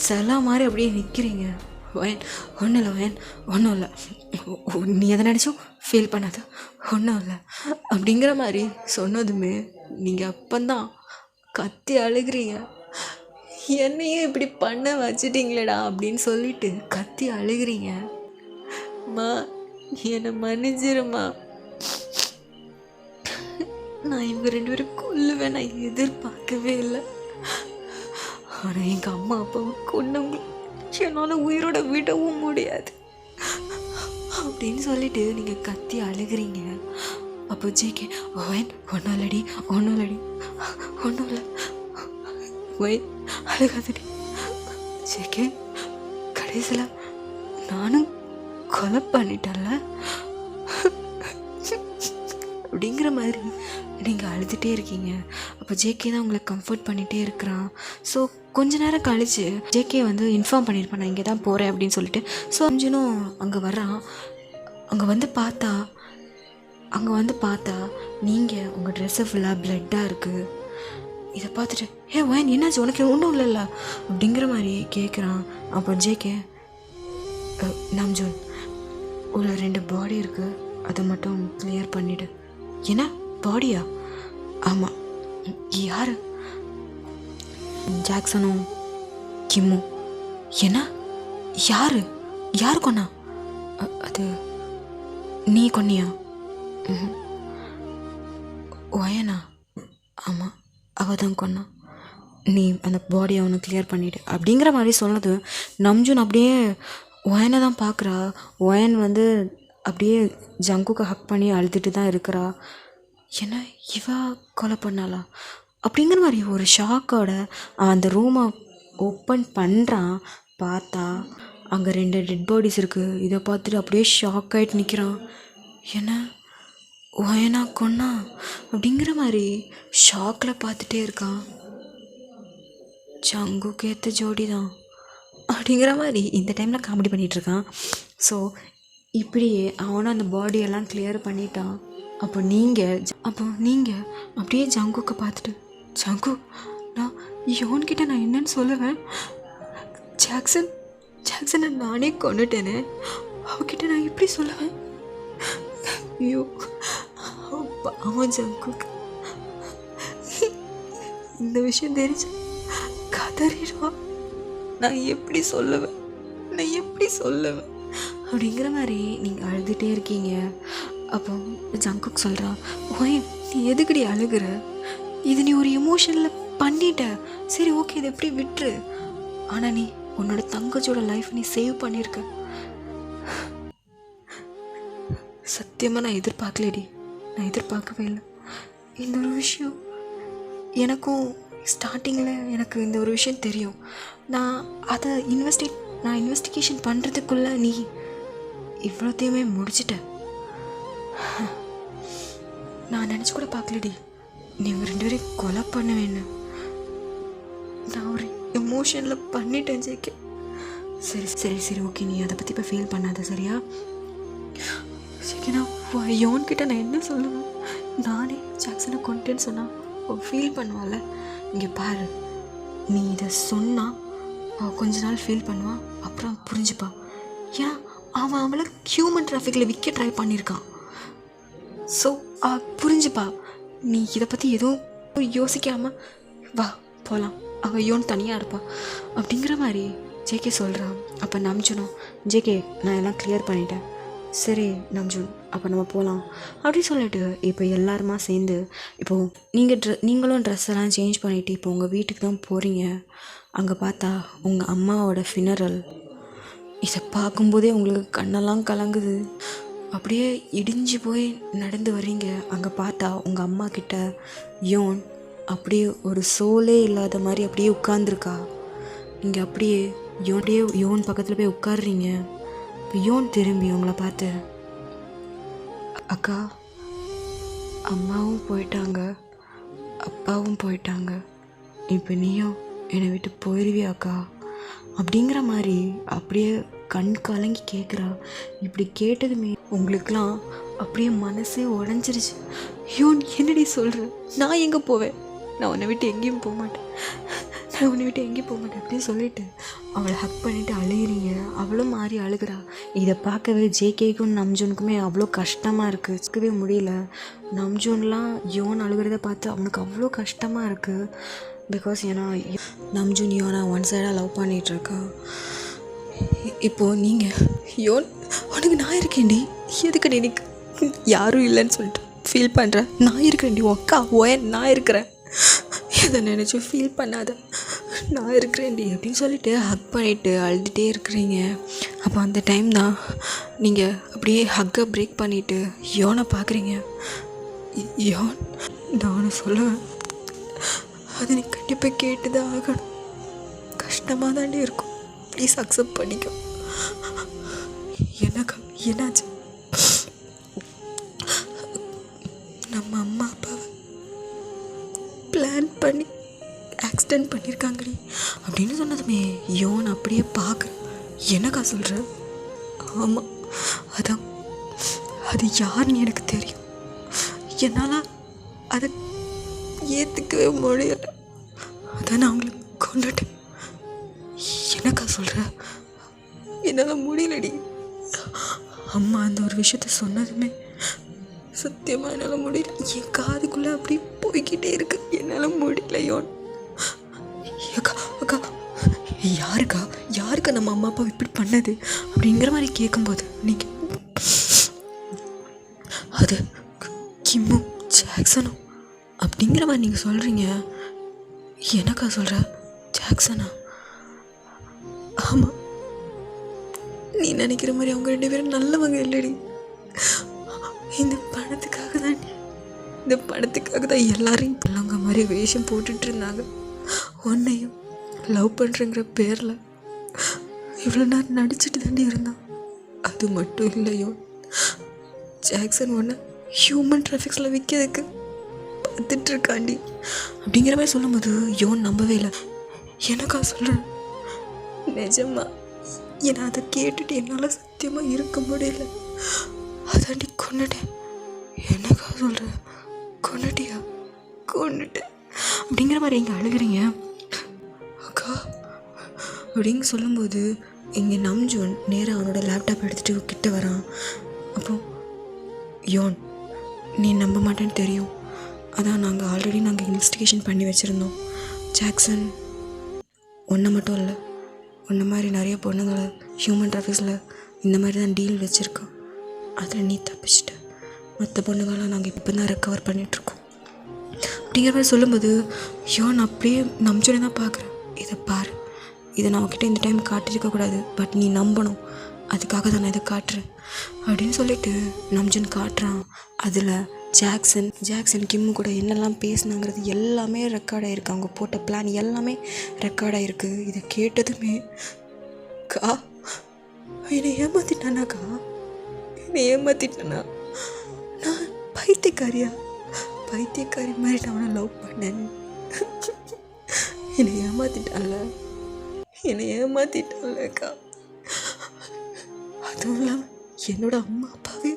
சில மாதிரி அப்படியே நிற்கிறீங்க. வயன் ஒன்றும் இல்லை வயன் ஒன்றும் இல்லை, நீ எதை நினச்சும் ஃபீல் பண்ணாத, ஒன்றும் இல்லை அப்படிங்கிற மாதிரி சொன்னதுமே நீங்கள் அப்போந்தான் கத்தி அழுகிறீங்க. என்னையும் இப்படி பண்ண வச்சுட்டிங்களேடா அப்படின்னு சொல்லிட்டு கத்தி அழுகிறீங்க. மா என்னை மன்னிச்சிருமா, நான் இவங்க 2 பேரும் கொல்லுவேன் நான் எதிர்பார்க்கவே இல்லை. ஆனால் எங்கள் அம்மா அப்பாவை கொன்னவங்க என்னால் உயிரோட விடவும் முடியாது அப்படின்னு சொல்லிட்டு நீங்கள் கத்தி அழுகிறீங்க. அப்போ ஜேகே ஒயன் ஒன்றும் இல்லடி ஒயன் அழுகாதடி ஜேகே, கடைசியில் நானும் கொலை பண்ணிட்டேன்ல அப்படிங்கிற மாதிரி நீங்கள் அழுதுகிட்டே இருக்கீங்க. அப்போ ஜேகே தான் உங்களை கம்ஃபர்ட் பண்ணிகிட்டே இருக்கிறான். ஸோ கொஞ்ச நேரம் கழித்து ஜேகே வந்து இன்ஃபார்ம் பண்ணியிருப்பேன் நான் இங்கே தான் போகிறேன் அப்படின்னு சொல்லிட்டு. ஸோ அஞ்சனும் அங்கே வர்றான். அங்கே வந்து பார்த்தா நீங்கள் உங்கள் ட்ரெஸ்ஸு ஃபுல்லாக ப்ளட்டாக இருக்குது. இதை பார்த்துட்டு ஒயன் என்னாச்சு உனக்கு ஒன்றும் இல்லைல்ல அப்படிங்கிற மாதிரி கேட்குறான். அப்போ ஜேகே நம்ஜூன் உள்ள 2 பாடி இருக்குது, அதை மட்டும் கிளியர் பண்ணிவிடு. என்ன பாடியா? ஆமாம். யார்? ஜாக்சனும் கிம்மும். என்ன யார் கொன்னா? அது நீ கொன்னியா? ஒயனா? ஆமாம் அவள் தான் கொன்னா. நீ அந்த பாடியை அவனை கிளியர் பண்ணிவிடு அப்படிங்கிற மாதிரி சொன்னது. நம்ஜூன் அப்படியே ஒயனை தான் பார்க்குறா. ஒயன் வந்து அப்படியே ஜங்குக்கு ஹக் பண்ணி அழுதுட்டு தான் இருக்கிறா. ஏன்னா இவா கொலை பண்ணாளா அப்படிங்கிற மாதிரி ஒரு ஷாக்கோட அந்த ரூமை ஓப்பன் பண்ணுறான். பார்த்தா அங்கே 2 டெட் பாடிஸ் இருக்குது. இதை பார்த்துட்டு அப்படியே ஷாக் ஆகிட்டு நிற்கிறான். ஏன்னா ஒயனா கொன்னா அப்படிங்கிற மாதிரி ஷாக்கில் பார்த்துட்டே இருக்கான். ஜங்குக்கு ஏற்ற ஜோடி தான் அப்படிங்கிற மாதிரி இந்த டைமில் காமெடி பண்ணிகிட்ருக்கான். ஸோ இப்படியே அவனும் அந்த பாடியெல்லாம் கிளியர் பண்ணிட்டான். அப்போ நீங்கள் அப்படியே ஜங்குக்கு பார்த்துட்டு, ஜங்கு நான் யோன்கிட்ட நான் என்னன்னு சொல்லுவேன்? ஜாக்சனை நானே கொண்டுட்டேனே, அவகிட்ட நான் எப்படி சொல்லுவேன்? ஐயோ பாவம் ஜங்குக்கு இந்த விஷயம் தெரிஞ்சு கதறிடுவான். நான் எப்படி சொல்லுவேன் அப்படிங்கிற மாதிரி நீங்கள் அழுதுகிட்டே இருக்கீங்க. அப்போ ஜங்குக் சொல்கிறான், ஒயன் நீ எதுக்கடி அழுகிற? இது நீ ஒரு எமோஷனில் பண்ணிட்ட, சரி ஓகே இதை எப்படி விட்டுரு. ஆனால் நீ உன்னோட தங்கச்சியோட லைஃப் நீ சேவ் பண்ணியிருக்க. சத்தியமாக நான் எதிர்பார்க்கவே இல்லை இந்த ஒரு விஷயம். எனக்கும் ஸ்டார்டிங்கில் எனக்கு இந்த ஒரு விஷயம் தெரியும். நான் அதை இன்வெஸ்டிகேஷன் பண்ணுறதுக்குள்ளே நீ இவ்வளோத்தையுமே முடிச்சிட்ட. நான் நினச்சி கூட பார்க்கலடி நீ இவங்க 2 பேரையும் கொலை பண்ணுவேன்னு. நான் ஒரு எமோஷனில் பண்ணிட்டேன் ஜேகே. சரி ஓகே நீ அதை பற்றி இப்போ ஃபீல் பண்ணாத சரியா? ஜேகே நான் யோன்கிட்ட நான் என்ன சொல்லுவேன்? நானே ஜாக்சனை கொண்டுட்டேன்னு சொன்னால் அவள் ஃபீல் பண்ணுவாள். இங்கே பாரு, நீ இதை சொன்னால் அவள் கொஞ்ச நாள் ஃபீல் பண்ணுவான், அப்புறம் புரிஞ்சுப்பா. ஏன் அவன் அவளை ஹியூமன் டிராஃபிக்கில் விற்க ட்ரை பண்ணியிருக்கான். ஸோ புரிஞ்சுப்பா. நீ இதை பற்றி எதுவும் யோசிக்காமல் வா போகலாம் அவள் யோன் தனியாக இருப்பாள் அப்படிங்கிற மாதிரி ஜேகே சொல்கிறான். அப்போ நம்ஜுனும், ஜேகே நான் எல்லாம் கிளியர் பண்ணிட்டேன், சரி நம்ஜுன் அப்போ நம்ம போகலாம் அப்படின்னு சொல்லிட்டு இப்போ எல்லாருமா சேர்ந்து இப்போது நீங்களும் ட்ரெஸ் எல்லாம் சேஞ்ச் பண்ணிவிட்டு இப்போ உங்கள் வீட்டுக்கு தான் போகிறீங்க. அங்கே பார்த்தா உங்கள் அம்மாவோட ஃபினரல். இதை பார்க்கும்போதே உங்களுக்கு கண்ணெல்லாம் கலங்குது. அப்படியே இடிஞ்சு போய் நடந்து வர்றீங்க. அங்கே பார்த்தா உங்கள் அம்மா கிட்ட யோன் அப்படியே ஒரு சோலே இல்லாத மாதிரி அப்படியே உட்கார்ந்துருக்கா. இங்கே அப்படியே யோன் பக்கத்தில் போய் உட்காடுறீங்க. இப்போ யோன் திரும்பி உங்களை பார்த்து, அக்கா அம்மாவும் போயிட்டாங்க, அப்பாவும் போயிட்டாங்க, இப்போ நீயும் என்னை விட்டு போயிடுவியா அக்கா அப்படிங்கிற மாதிரி அப்படியே கண் கலங்கி கேட்குறா. இப்படி கேட்டதுமே உங்களுக்கெலாம் அப்படியே மனசே உடஞ்சிருச்சு. யோன் என்னடி சொல்கிற, நான் எங்கே போவேன், நான் உன்னை விட்டு எங்கேயும் போக மாட்டேன், நான் உன்னை விட்டு எங்கேயும் போக மாட்டேன் அப்படின்னு சொல்லிட்டு அவளை ஹக் பண்ணிவிட்டு அழுகிறீங்க. அவளும் மாறி அழுகிறா. இதை பார்க்கவே ஜேகேக்கும் நம்ஜூனுக்குமே அவ்வளோ கஷ்டமாக இருக்குது. இருக்கவே முடியல. நம்ஜூன்லாம் யோன் அழுகிறத பார்த்து அவனுக்கு அவ்வளோ கஷ்டமாக இருக்குது. பிகாஸ் ஏன்னா நம்ஜூன் யோனை ஒன் சைடாக லவ் பண்ணிகிட்ருக்கா. இப்போது நீங்கள் யோன் உனக்கு நான் இருக்கேன்டி, எதுக்கு நீ யாரும் இல்லைன்னு சொல்லிட்டு ஃபீல் பண்ணுறேன், நான் இருக்கிறேன்டி அக்கா ஓயன், நான் இருக்கிறேன், இதை நினச்சி ஃபீல் பண்ணாத, நான் இருக்கிறேன்டி அப்படின்னு சொல்லிட்டு ஹக் பண்ணிவிட்டு அழுதுகிட்டே இருக்கிறீங்க. அப்போ அந்த டைம் தான் நீங்கள் அப்படியே ஹக்கை பிரேக் பண்ணிவிட்டு யோனை பார்க்குறீங்க. யோன் நான் சொல்லுவேன், அது நீ கண்டிப்பாக கேட்டு தான் ஆகணும், கஷ்டமாக தாண்டி இருக்கும், ப்ளீஸ் அக்செப்ட் பண்ணிக்கோ. என்னக்கா என்னாச்சு? நம்ம அம்மா அப்பாவை பிளான் பண்ணி ஆக்சிடெண்ட் பண்ணியிருக்காங்கடி அப்படின்னு சொன்னதுமே யோன் அப்படியே பார்க்குறேன். என்னக்கா சொல்கிற? ஆமாம், அதான் அது யாருன்னு எனக்கு தெரியும், என்னால் அதை ஏற்றுக்கவே முடியலை, அதான் நான் அவங்களை கொண்டுட்டேன். என்னக்கா சொல்கிற? என்னால் முடியலடி. அம்மா அந்த ஒரு விஷயத்த சொன்னதுமே சத்தியமாக என்னால் முடியல. என் காதுக்குள்ளே அப்படி போய்கிட்டே இருக்கு, என்னால் முடியல யோன். அக்கா அக்கா யாருக்கா நம்ம அம்மா அப்பா இப்படி பண்ணது அப்படிங்கிற மாதிரி கேட்கும்போது நீங்கள் அது கிம்மும் ஜாக்சனும் அப்படிங்கிற மாதிரி நீங்கள் சொல்கிறீங்க. எனக்கா சொல்கிற? ஜாக்சனா? ஆமாம், நீ நினைக்கிற மாதிரி அவங்க 2 பேரும் நல்லவங்க இல்லடி. இந்த பணத்துக்காக தான் எல்லாரையும் பிள்ளைங்க மாதிரி வேஷம் போட்டுட்டு இருந்தாங்க. உன்னையும் லவ் பண்ணுறங்கிற பேரில் இவ்வளோ நேரம் நடிச்சிட்டு தாண்டி இருந்தான். அது மட்டும் இல்லையோ, ஜாக்சன் ஒன்று ஹியூமன் டிராஃபிக்ஸில் விற்கிறதுக்கு பார்த்துட்ருக்காண்டி அப்படிங்கிற மாதிரி சொல்லும்போது யோன் நம்பவே இல்லை. எனக்கா சொல்கிறேன்? நிஜமா என்னை அதை கேட்டுட்டு என்னால் சத்தியமாக இருக்க முடியல, அதாண்டி கொண்டுட்டேன். என்னக்கா சொல்கிற? கொண்டுட்டியா? கொண்டுட்டேன் அப்படிங்கிற மாதிரி இங்கே அழுகிறீங்க. அக்கா அப்படின்னு சொல்லும்போது இங்கே நம்ஜூன் நேராக அவனோட லேப்டாப் எடுத்துகிட்டு கிட்ட வரான். அப்போ யோன் நீ நம்ப மாட்டேன்னு தெரியும், அதான் நாங்கள் இன்வெஸ்டிகேஷன் பண்ணி வச்சுருந்தோம். ஜாக்சன் ஒன்றை மட்டும் இல்லை, ஒன்றை மாதிரி நிறைய பொண்ணுங்களை ஹியூமன் டிராஃபிக்ஸில் இந்த மாதிரி தான் டீல் வச்சுருக்கோம். அதில் நீ தப்பிச்சிட்ட, மற்ற பொண்ணுங்களாம் நாங்கள் இப்போ தான் ரெக்கவர் பண்ணிகிட்ருக்கோம் அப்படிங்கிற மாதிரி சொல்லும்போது யோன் அப்படியே நம்ஜூனை தான் பார்க்குறேன். இதை பாரு, இதை நான் அவகிட்ட இந்த டைம் காட்டியிருக்கக்கூடாது, பட் நீ நம்பணும், அதுக்காக தான் நான் இதை காட்டுறேன் அப்படின்னு சொல்லிட்டு நம்ஜூன் காட்டுறான். அதில் ஜாக்சன் கிம்மு கூட என்னெல்லாம் பேசினாங்கிறது எல்லாமே ரெக்கார்ட் ஆகிருக்கு. அவங்க போட்ட பிளான் எல்லாமே ரெக்கார்ட் ஆகிருக்கு. இதை கேட்டதுமே கா என்னை ஏமாத்திட்டானாக்கா, என்னை ஏமாத்திட்டானா? நான் பைத்தியக்காரி மாதிரி நான் அவனை லவ் பண்ணேன், என்னை ஏமாத்திட்டான்லக்கா. அதுவும் இல்லாமல் என்னோட அம்மா அப்பாவே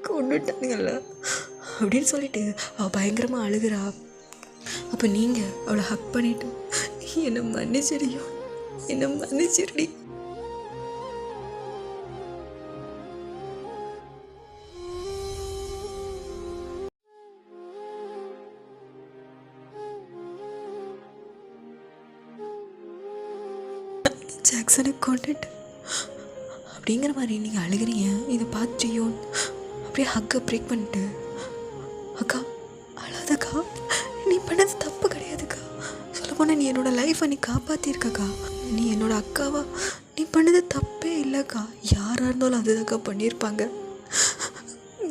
கொண்டுட்டானுங்கல்ல அப்படின்னு சொல்லிட்டு அவள் பயங்கரமாக அழுகிறா. அப்போ நீங்கள் அவளை ஹக் பண்ணிவிட்டு என்னை மன்னிச்சிடி. ஜாக்சனை கொண்டுட்டு அப்படிங்கிற மாதிரி நீங்கள் அழுகிறீங்க. இதை பார்த்து யோன் அப்படியே ஹக்கை பிரேக் பண்ணிட்டு, அக்கா அழாதக்கா, நீ பண்ணது தப்பு கிடையாதுக்கா. சொல்லப்போனால் நீ என்னோடய லைஃப்பை நீ காப்பாற்றிருக்கக்கா. நீ என்னோட அக்காவா, நீ பண்ணது தப்பே இல்லைக்கா. யாராக இருந்தாலும் அதுதாக்கா பண்ணியிருப்பாங்க.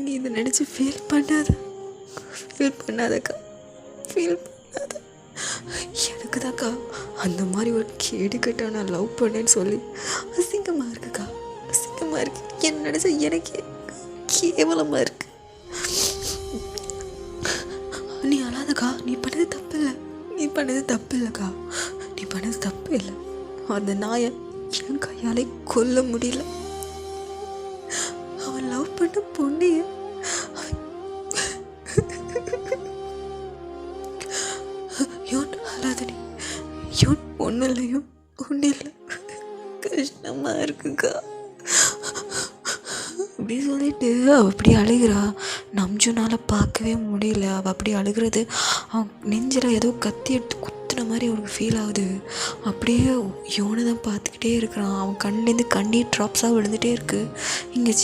நீ இதை நினச்சி ஃபீல் பண்ணாதக்கா, ஃபீல் பண்ணாத. எனக்கு தாக்கா அந்த மாதிரி ஒரு கேடுக்கட்ட நான் லவ் பண்ணேன்னு சொல்லி அசிங்கமாக இருக்குக்கா, அசிங்கமாக இருக்கு. என்ன நினச்சா எனக்கே கேவலமாக இருக்கு. நீ அழாதக்கா, நீ பண்ணது தப்பு இல்லை, நீ பண்ணது தப்பு இல்லைக்கா, நீ பண்ணது தப்பு இல்லை. அந்த நாயை என் கையாலே கொல்ல முடியல. அவன் லவ் பண்ண பொண்ணைய யோன் அழாதடி, யோன் ஒன்றும் இல்லையோ, ஒன்றும் இல்லை, கஷ்டமாக இருக்குக்கா அப்படி சொல்லிட்டு அவள் அப்படி அழுகிறா. நம்ஜுனால் பார்க்கவே முடியல. அவள் அப்படி அழுகிறது அவன் நெஞ்சில் ஏதோ கத்தி எடுத்து குத்துன மாதிரி அவனுக்கு ஃபீல் ஆகுது. அப்படியே யோனை தான் பார்த்துக்கிட்டே இருக்கிறான். அவன் கண்லேருந்து கண்ணீர் ட்ராப்ஸாக விழுந்துகிட்டே இருக்குது. இங்கே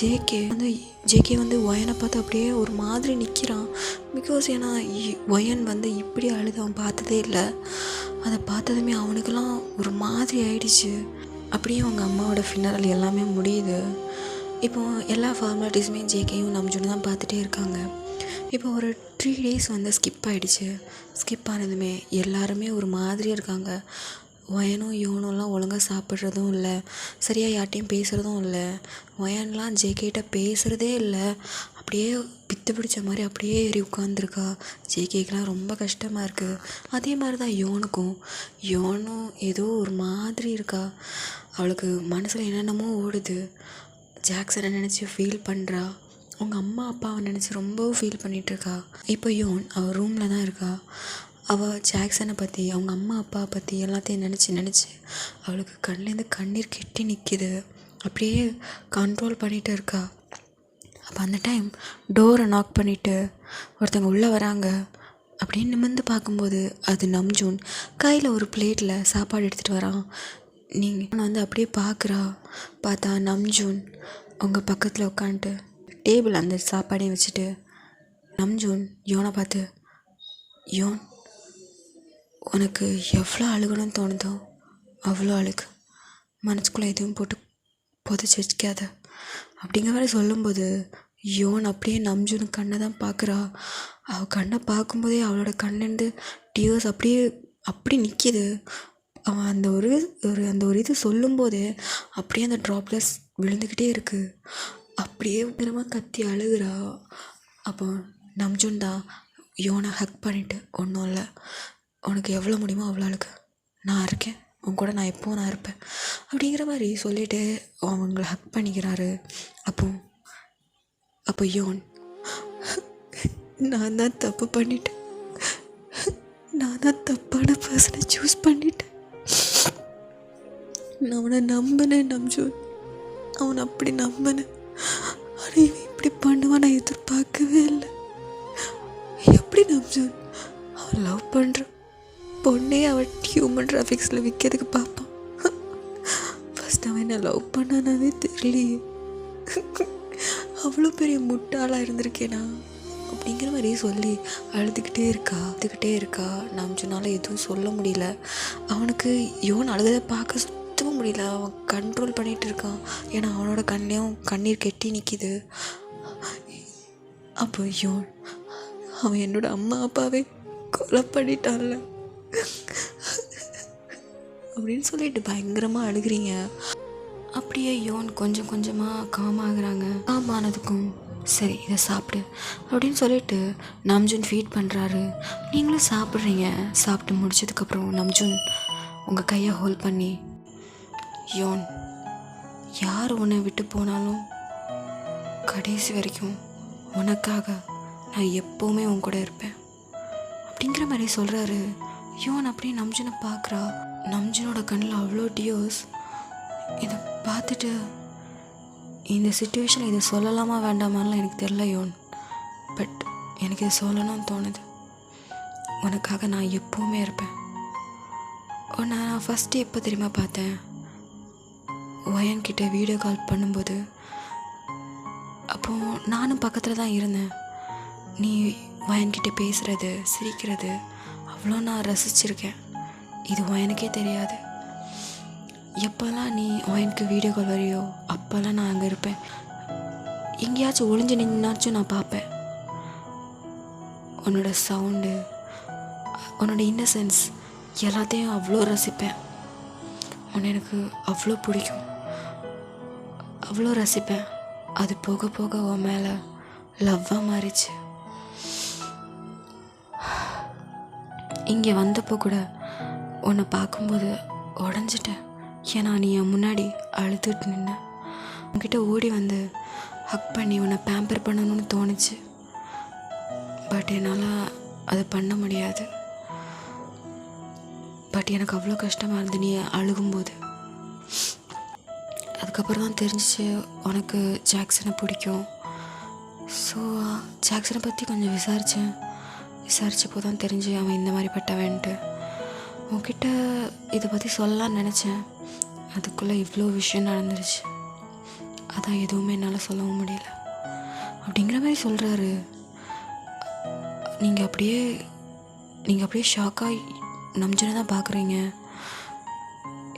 ஜேகே வந்து ஒயனை பார்த்து அப்படியே ஒரு மாதிரி நிற்கிறான். பிகாஸ் ஏன்னா ஒயன் வந்து இப்படி அழுது அவன் பார்த்ததே இல்லை. அதை பார்த்ததுமே அவனுக்கெல்லாம் ஒரு மாதிரி ஆயிடுச்சு. அப்படியே அவங்க அம்மாவோட ஃபினரல் எல்லாமே முடியுது. இப்போது எல்லா ஃபார்மாலிட்டிஸுமே ஜேகேயும் நம்ஜுன்னு தான் பார்த்துட்டே இருக்காங்க. இப்போ ஒரு 3 days வந்து ஸ்கிப் ஆகிடுச்சு. ஸ்கிப் ஆனதுமே எல்லாருமே ஒரு மாதிரியாக இருக்காங்க. ஒயனும் யோனும்லாம் ஒழுங்காக சாப்பிட்றதும் இல்லை, சரியாக யார்ட்டையும் பேசுகிறதும் இல்லை. ஒயன்லாம் ஜேகேட்ட பேசுகிறதே இல்லை. அப்படியே பித்து பிடிச்ச மாதிரி அப்படியே ஏறி உட்காந்துருக்கா. ஜேகேக்கெலாம் ரொம்ப கஷ்டமாக இருக்குது. அதே மாதிரி தான் யோனும் ஏதோ ஒரு மாதிரி இருக்கா. அவளுக்கு மனசில் என்னென்னமோ ஓடுது. ஜாக்சனை நினச்சி ஃபீல் பண்ணுறா. அவங்க அம்மா அப்பாவை நினச்சி ரொம்பவும் ஃபீல் பண்ணிகிட்ருக்கா. இப்போ யோன் அவள் ரூமில் தான் இருக்கா. அவள் ஜாக்சனை பற்றி, அவங்க அம்மா அப்பாவை பற்றி எல்லாத்தையும் நினச்சி அவளுக்கு கண்லேருந்து கண்ணீர் கெட்டி நிற்கிது. அப்படியே கண்ட்ரோல் பண்ணிகிட்டு இருக்கா. அப்போ அந்த டைம் டோரை நாக் பண்ணிவிட்டு ஒருத்தவங்க உள்ளே வராங்க. அப்படின்னு நிமிர்ந்து பார்க்கும்போது அது நம்ஜூன் கையில் ஒரு பிளேட்டில் சாப்பாடு எடுத்துகிட்டு வரான். நீங்கள் வந்து அப்படியே பார்த்தா நம்ஜூன் அவங்க பக்கத்தில் உட்காந்துட்டு டேபிள் அந்த சாப்பாடையும் வச்சுட்டு நம்ஜூன் யோனை பார்த்து, யோன் உனக்கு எவ்வளோ அழுகணும்னு தோணுதோ அவ்வளோ அழுகு, மனசுக்குள்ளே எதுவும் போட்டு புதைச்சி வச்சுக்காத அப்படிங்கிற மாதிரி சொல்லும்போது யோன் அப்படியே நம்ஜூன் கண்ணை தான் பார்க்குறா. அவள் கண்ணை பார்க்கும்போதே அவளோட கண்ணிலேருந்து டியர்ஸ் அப்படி நிற்கிது. அவன் அந்த ஒரு இது சொல்லும்போதே அப்படியே அந்த ட்ராப்லெஸ் விழுந்துக்கிட்டே இருக்குது. அப்படியே நேரமாக கத்தி அழுகிறா. அப்போ நம்ஜூன் தான் யோனை ஹக் பண்ணிவிட்டு, ஒன்றும் இல்லை, உனக்கு எவ்வளோ முடியுமோ அவ்வளோ அழுகு, நான் இருக்கேன், உன் கூட நான் எப்போவும் நான் இருப்பேன் அப்படிங்கிற மாதிரி சொல்லிவிட்டு அவங்கள ஹக் பண்ணிக்கிறாரு. அப்போ யோன், நான் தான் தப்பு பண்ணிட்டேன், நான் தான் தப்பான பர்சனை சூஸ் பண்ணிட்டேன், நான் அவனை நம்பினேன் நம்ஜூன், அவனை அப்படி நம்பினேன், ஆனால் இவன் இப்படி பண்ணுவான் நான் எதிர்பார்க்கவே இல்லை. எப்படி நம்ஜூன், அவன் லவ் பண்ணுறான் பொண்ணே அவன் ஹியூமன் டிராஃபிக்ஸில் விற்கிறதுக்கு பார்ப்பான். ஃபஸ்ட் அவன் என்ன லவ் பண்ணானாவே தெரியலையே, அவ்வளோ பெரிய முட்டாளாக இருந்திருக்கேனா அப்படிங்கிற மாதிரி சொல்லி அழுதுகிட்டே இருக்கா. நம்ஜூனால் எதுவும் சொல்ல முடியல. அவனுக்கு யோன் அழுததை பார்க்க சுத்தமாக முடியல. அவன் கண்ட்ரோல் பண்ணிகிட்டு இருக்கான். ஏன்னா அவனோட கண்லேயும் கண்ணீர் கெட்டி நிற்கிது. அப்போ யோன், அவன் என்னோட அம்மா அப்பாவே கொலை பண்ணிட்டான்ல அப்படின்னு சொல்லிட்டு பயங்கரமாக அழுகிறீங்க. அப்படியே யோன் கொஞ்சம் கொஞ்சமாக காமாகுறாங்க. காமானதுக்கும் சரி இதை சாப்பிடு அப்படின்னு சொல்லிட்டு நம்ஜூன் ஃபீட் பண்ணுறாரு. நீங்களும் சாப்பிட்றீங்க. சாப்பிட்டு முடிச்சதுக்கப்புறம் நம்ஜூன் உங்கள் கையை ஹோல்ட் பண்ணி, யோன், யார் உன்னை விட்டு போனாலும் கடைசி வரைக்கும் உனக்காக நான் எப்போவுமே உன் கூட இருப்பேன் அப்படிங்கிற மாதிரி சொல்கிறாரு. யோன் அப்படியே நம்ஜூனை பார்க்குறா. நம்ஜூனோட கண்ணில் அவ்வளோ டியோஸ். இதை பார்த்துட்டு இந்த சுச்சுவேஷனில் இதை சொல்லலாமா வேண்டாமான்லாம் எனக்கு தெரியல யோன், பட் எனக்கு இதை சொல்லணும்னு தோணுது. உனக்காக நான் எப்போவுமே இருப்பேன். நான் ஃபஸ்ட்டு எப்போ தெரியுமா பார்த்தேன், ஒயன்கிட்ட வீடியோ கால் பண்ணும்போது அப்போது நானும் பக்கத்தில் தான் இருந்தேன். நீ ஒயன்கிட்ட பேசுகிறது சிரிக்கிறது அவ்வளோ நான் ரசிச்சிருக்கேன். இது ஒயனுக்கே தெரியாது. எப்போல்லாம் நீ ஒயனுக்கு வீடியோ கால் வரையோ அப்போல்லாம் நான் அங்கே இருப்பேன். எங்கேயாச்சும் ஒளிஞ்சு நின்னாச்சும் நான் பார்ப்பேன். உன்னோட சவுண்டு, உன்னோட இன்னசென்ஸ் எல்லாத்தையும் அவ்வளோ ரசிப்பேன். உன்னை எனக்கு அவ்வளோ பிடிக்கும், அவ்வளோ ரசிப்பேன். அது போக போக உன் மேலே லவ்வாக மாறிச்சு. இங்கே வந்தப்போ கூட உன்னை பார்க்கும்போது உடஞ்சிட்டேன். ஏன்னா நீ என் முன்னாடி அழுதுட்டு நின்ன. உன்கிட்ட ஓடி வந்து ஹக் பண்ணி உன்னை பேம்பர் பண்ணணும்னு தோணுச்சு. பட் என்னால் அதை பண்ண முடியாது. பட் எனக்கு அவ்வளோ கஷ்டமாக இருந்து நீ அழுகும்போது. அதுக்கப்புறம் தான் தெரிஞ்சிச்சு உனக்கு ஜாக்சனை பிடிக்கும். ஸோ ஜாக்சனை பற்றி கொஞ்சம் விசாரிச்சப்போ தான் தெரிஞ்சு அவன் இந்த மாதிரி பட்டவன்ட்டு. உன்கிட்ட இதை பற்றி சொல்லலான்னு நினச்சேன். அதுக்குள்ளே இவ்வளோ விஷயம் நடந்துருச்சு. அதான் எதுவுமே என்னால் சொல்லவும் முடியல அப்படிங்கிற மாதிரி சொல்கிறாரு. நீங்கள் அப்படியே ஷாக்காக நம்ஜனை தான் பார்க்குறீங்க.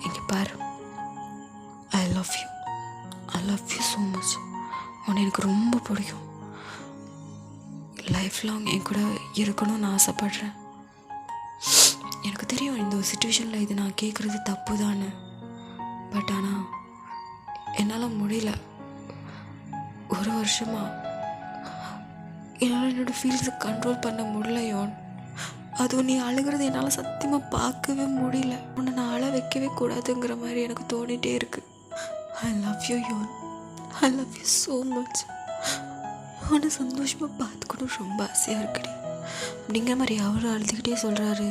இங்கே பாரு, ஐ லவ் யூ ஸோ மச். உன்னை எனக்கு ரொம்ப பிடிக்கும். லைஃப் லாங் என் கூட இருக்கணும்னு ஆசைப்படுறேன். எனக்கு தெரியும் இந்த ஒரு சுச்சுவேஷனில் இது நான் கேட்குறது தப்பு தானே. பட் ஆனால் என்னால் முடியல. ஒரு வருஷமாக என்னால் என்னோடய ஃபீல்ஸை கண்ட்ரோல் பண்ண முடியல யோன். அதுவும் நீ அழுகிறது என்னால் சத்தியமாக பார்க்கவே முடியல. உன்னை நான் அழ வைக்கவே கூடாதுங்கிற மாதிரி எனக்கு தோணிகிட்டே இருக்குது. I love you Yeon, I love you so much. உன்னை சந்தோஷமாக பார்த்துக்கணும் ரொம்ப ஆசையாக இருக்குடி அப்படிங்கிற மாதிரி அவரும் அழுதுகிட்டே சொல்கிறாரு.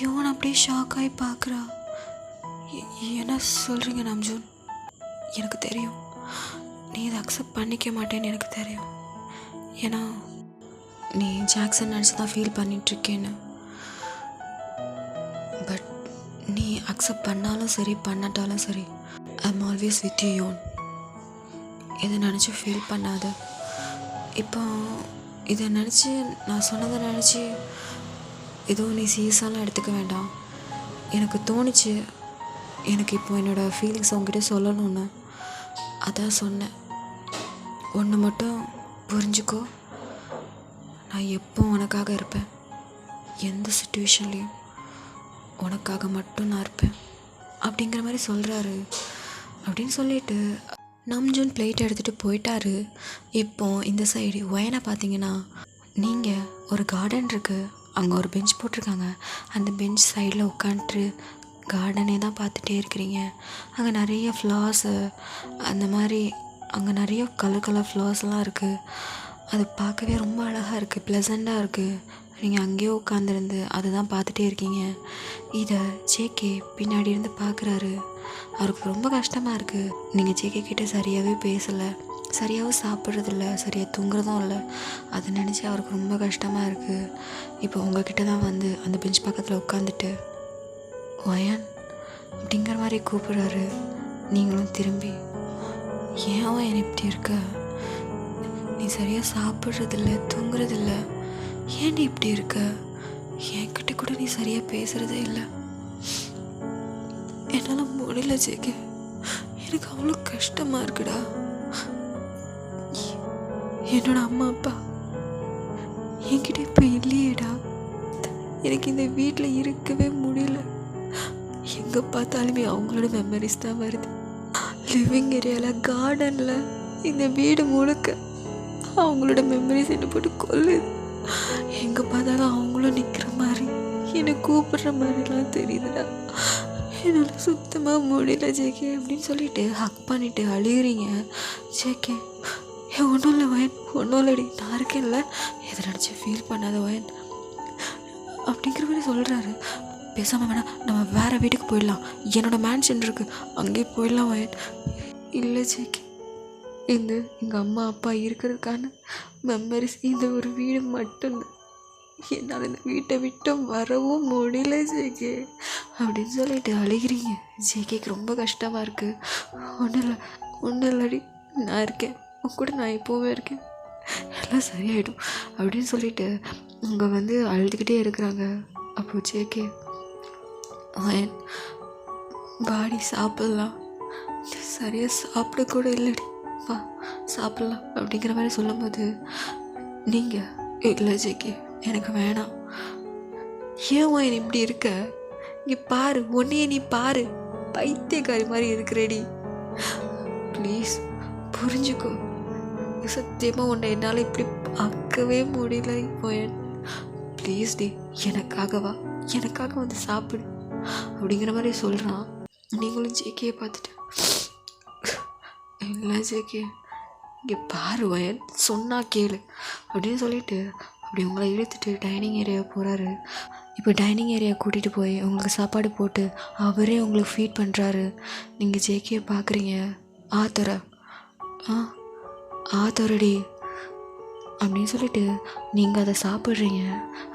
யோன் அப்படியே ஷாக்காகி பார்க்குறா. என்ன சொல்கிறீங்க நம்ஜூன்? எனக்கு தெரியும் நீ இதை அக்செப்ட் பண்ணிக்க மாட்டேன்னு எனக்கு தெரியும். ஏன்னா நீ ஜாக்சன் நினச்சி தான் ஃபீல் பண்ணிகிட்ருக்கேன்னு. பட் நீ அக்செப்ட் பண்ணாலும் சரி பண்ணட்டாலும் சரி, I am always with you Yeon. இதை நினச்சி ஃபீல் பண்ணாத. இப்போ இதை நினச்சி நான் சொன்னதை நினச்சி எதுவும் நீ சீரியஸாலாம் எடுத்துக்க வேண்டாம். எனக்கு தோணுச்சு எனக்கு இப்போ என்னோடய ஃபீலிங்ஸ் உங்ககிட்ட சொல்லணும்னு, அதான் சொன்னேன். ஒன்று மட்டும் புரிஞ்சுக்கோ, நான் எப்போ உனக்காக இருப்பேன். எந்த சுச்சுவேஷன்லேயும் உனக்காக மட்டும் நான் இருப்பேன் அப்படிங்கிற மாதிரி சொல்கிறாரு. அப்படின்னு சொல்லிட்டு நம்ஜூன் பிளேட் எடுத்துகிட்டு போயிட்டாரு. இப்போ இந்த சைடு ஒயனை பார்த்தீங்கன்னா, நீங்கள் ஒரு கார்டன் இருக்குது, அங்கே ஒரு பெஞ்ச் போட்டிருக்காங்க. அந்த பெஞ்ச் சைடில் உட்காந்துட்டு கார்டனே தான் பார்த்துட்டே இருக்கிறீங்க. அங்கே நிறைய ஃப்ளவர்ஸு அந்த மாதிரி அங்கே நிறைய கலர் ஃப்ளவர்ஸ்லாம் இருக்குது. அது பார்க்கவே ரொம்ப அழகாக இருக்குது, ப்ளசண்ட்டாக இருக்குது. நீங்கள் அங்கேயே உட்காந்துருந்து அதை தான் பார்த்துட்டே இருக்கீங்க. இதை ஜேகே பின்னாடி இருந்து பார்க்குறாரு. அவருக்கு ரொம்ப கஷ்டமாக இருக்குது. நீங்கள் ஜேகே கிட்டே சரியாகவே பேசலை, சரியாகவும் சாப்பிட்றதில்ல, சரியாக தூங்குறதும் இல்லை. அதை நினச்சி அவருக்கு ரொம்ப கஷ்டமாக இருக்குது. இப்போ உங்ககிட்ட தான் வந்து அந்த பெஞ்ச் பக்கத்தில் உட்காந்துட்டு ஒயன் அப்படிங்கிற மாதிரி கூப்பிட்றாரு. நீங்களும் திரும்பி, ஏன் ஒயன் இப்படி இருக்க? நீ சரியாக சாப்பிட்றதில்ல, தூங்குறதில்ல, ஏன் நீ இப்படி இருக்க? என்கிட்ட கூட நீ சரியாக பேசுகிறதே இல்லை. என்னால் முடியல ஜேகே, எனக்கு அவ்வளோ கஷ்டமாக இருக்குடா. என்னோட அம்மா அப்பா என்கிட்ட இப்போ இல்லையேடா. எனக்கு இந்த வீட்டில் இருக்கவே முடியல. எங்கே பார்த்தாலுமே அவங்களோட மெமரிஸ் தான் வருது. லிவிங் ஏரியாவில், கார்டனில், இந்த வீடு முழுக்க அவங்களோட மெமரிஸ் என்னை போட்டு கொல்லுது. எங்கே பார்த்தாலும் அவங்களும் நிற்கிற மாதிரி, என்னை கூப்பிடுற மாதிரிலாம் தெரியுதுடா. என்னால் சுத்தமாக முடியல ஜேகே அப்படின்னு சொல்லிட்டு ஹக் பண்ணிவிட்டு அழுகிறீங்க. ஜேகே, ஒன்றும் இல்லை வயன், ஒன்றும் இல்லடி, நான் இருக்கேன்ல, எதை நினச்சி ஃபீல் பண்ணாத வயன் அப்படிங்கிற மாதிரி சொல்கிறாரு. பேசாமல் வேணா நம்ம வேறு வீட்டுக்கு போயிடலாம், என்னோடய மேன்ஷன் இருக்குது, அங்கேயே போயிடலாம் வயன். இல்லை ஜேகே, எங்கள் அம்மா அப்பா இருக்கிறதுக்கான மெமரிஸ் இந்த ஒரு வீடு மட்டும்தான். என்னால் இந்த வீட்டை விட்டு வரவும் முடியல ஜேகே அப்படின்னு சொல்லிட்டு அழுகிறீங்க. ஜேகேக்கு ரொம்ப கஷ்டமாக இருக்குது. ஒன்றும் இல்லடி, நான் இருக்கேன், உன் கூட நான் எப்போவுமே இருக்கேன், எல்லாம் சரியாயிடும் அப்படின்னு சொல்லிட்டு அவங்க வந்து அழுதுகிட்டே இருக்கிறாங்க. அப்போது ஜேகே, வயன் பாடி சாப்பிட்லாம், சரியாக சாப்பிட கூட இல்லடி, வா சாப்பிட்லாம் அப்படிங்கிற மாதிரி சொல்லும்போது நீங்கள், இல்லை ஜேகே எனக்கு வேணாம், ஏன் வயன் இப்படி இருக்க, இங்கே பாரு, உன்னையே நீ பாரு, பைத்தியக்காரி மாதிரி இருக்கிறேடி, ப்ளீஸ் புரிஞ்சுக்கோ, சத்தியமாக உன்னை என்னால் இப்படி பார்க்கவே முடியல வயன், ப்ளீஸ் டி, எனக்காக வந்து சாப்பிடு அப்படிங்கிற மாதிரி சொல்கிறான். நீங்களும் ஜேகேயை பார்த்துட்டு, இல்லை ஜேகே இங்கே பாரு வயன், சொன்னா கேளு அப்படின்னு சொல்லிட்டு அப்படி உங்களை இழுத்துட்டு டைனிங் ஏரியா போகிறாரு. இப்போ டைனிங் ஏரியா கூட்டிகிட்டு போய் உங்களுக்கு சாப்பாடு போட்டு அவரே உங்களுக்கு ஃபீட் பண்ணுறாரு. நீங்கள் ஜேகேயை பார்க்குறீங்க. ஆத்தரடி அப்படின்னு சொல்லிட்டு நீங்கள் அதை சாப்பிட்றீங்க.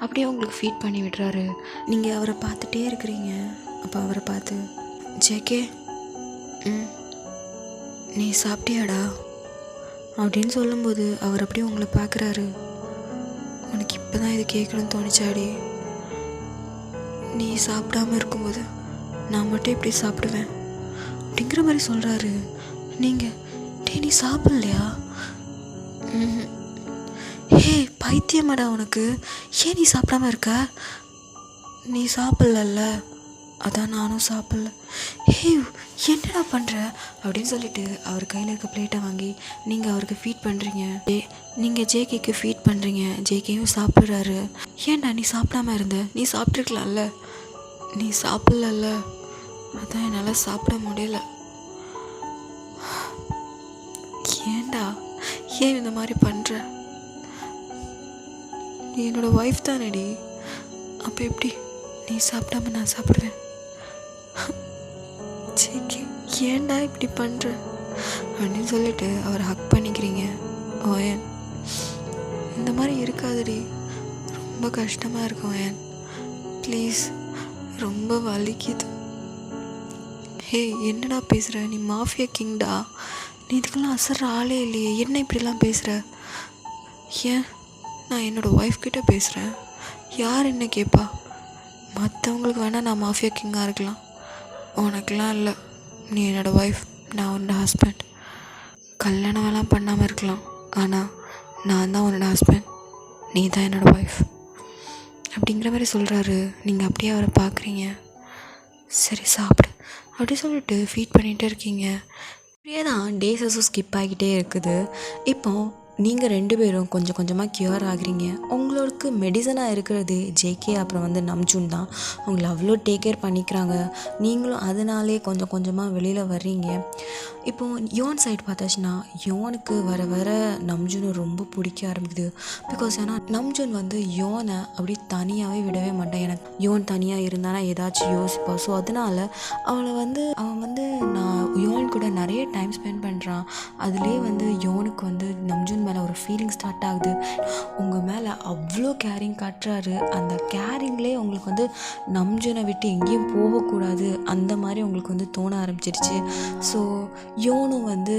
அப்படியே உங்களுக்கு ஃபீட் பண்ணி விடுறாரு. நீங்கள் அவரை பார்த்துட்டே இருக்கிறீங்க. அப்போ அவரை பார்த்து, ஜேகே நீ சாப்பிட்டியாடா அப்படின்னு சொல்லும்போது அவர் அப்படியே உங்களை பார்க்குறாரு. உனக்கு இப்போ தான் இது கேட்கணும்னு தோணிச்சாடி, நீ சாப்பிடாமல் இருக்கும்போது நான் மட்டும் எப்படி சாப்பிடுவேன் அப்படிங்கிற மாதிரி சொல்கிறாரு. நீங்கள், நீ சாப்பிட்லையா? ஹே பைத்தியமாடா உனக்கு, ஏன் நீ சாப்பிடாம இருக்க? நீ சாப்பிட்லல்ல, அதான் நானும் சாப்பிட்ல. ஹே என்னடா பண்ணுற அப்படின்னு சொல்லிட்டு அவர் கையில் இருக்க பிளேட்டை வாங்கி நீங்கள் அவருக்கு ஃபீட் பண்ணுறீங்க. நீங்கள் ஜேகேக்கு ஃபீட் பண்ணுறீங்க. ஜேகேயும் சாப்பிட்றாரு. ஏன்டா நீ சாப்பிடாம இருந்த? நீ சாப்பிட்ருக்கலாம்ல. நீ சாப்பிட்லல்ல, அதான் என்னால் சாப்பிட முடியல. ஏன்டா ஏன் இந்த மாதிரி பண்ணுற? நீ என்னோடய ஒய்ஃப் தானேடி, அப்போ எப்படி நீ சாப்பிடாம நான் சாப்பிடுவேன்? ஜேகே ஏன்டா இப்படி பண்ணுற அப்படின்னு சொல்லிட்டு அவர் ஹக் பண்ணிக்கிறீங்க. ஓயன் இந்த மாதிரி இருக்காதுடி, ரொம்ப கஷ்டமாக இருக்கும் ஓயன், ப்ளீஸ், ரொம்ப வலிக்குது. ஹே என்னடா பேசுகிற? நீ மாஃபியா கிங்டா, நீ இதுக்கெல்லாம் அசர்ற ஆளே இல்லையே, என்ன இப்படிலாம் பேசுகிற? ஏன் நான் என்னோடய ஒய்ஃப் கிட்டே பேசுகிறேன், யார் என்ன கேட்பா? மற்றவங்களுக்கு வேணால் நான் மாஃபியா கிங்காக இருக்கலாம், உனக்கெலாம் இல்லை. நீ என்னோடய ஒய்ஃப், நான் உன்னோட ஹஸ்பண்ட். கல்யாணம் எல்லாம் பண்ணாமல் இருக்கலாம், ஆனால் நான் தான் உன்னோட ஹஸ்பண்ட், நீ தான் என்னோடய ஒய்ஃப் அப்படிங்கிற மாதிரி சொல்கிறாரு. நீங்கள் அப்படியே அவரை பார்க்குறீங்க. சரி சாப்பிடு அப்படி சொல்லிட்டு ஃபீட் பண்ணிகிட்டே இருக்கீங்க. இப்படியே தான் டேஸஸும் ஸ்கிப் ஆகிட்டே இருக்குது. இப்போது நீங்கள் 2 பேரும் கொஞ்சம் கொஞ்சமாக க்யூர் ஆகுறீங்க. உங்களுக்கு மெடிசனாக இருக்கிறது ஜேகே அப்புறம் வந்து நம்ஜூன் தான். அவங்கள அவ்வளோ டேக் கேர் பண்ணிக்கிறாங்க. நீங்களும் அதனாலே கொஞ்சம் கொஞ்சமாக வெளியில் வர்றீங்க. இப்போது யோன் சைடு பார்த்தாச்சுன்னா யோனுக்கு வர வர நம்ஜூனை ரொம்ப பிடிக்க ஆரம்பிக்குது. பிகாஸ் ஏன்னா நம்ஜூன் வந்து யோனை அப்படி தனியாகவே விடவே மாட்டேன். எனக்கு யோன் தனியாக இருந்தானா ஏதாச்சும் யோசிப்பாள். ஸோ அதனால் அவன் வந்து நான் யோன் கூட நிறைய டைம் ஸ்பெண்ட் பண்ணுறான். அதுலேயே வந்து யோனுக்கு வந்து நம்ஜூன் மேலே ஒரு ஃபீலிங் ஸ்டார்ட் ஆகுது. உங்கள் மேலே அவ்வளோ கேரிங் காட்டுறாரு. அந்த கேரிங்லேயே உங்களுக்கு வந்து நம்ஜூனை விட்டு எங்கேயும் போகக்கூடாது அந்த மாதிரி உங்களுக்கு வந்து தோண ஆரம்பிச்சிருச்சு. ஸோ யோனும் வந்து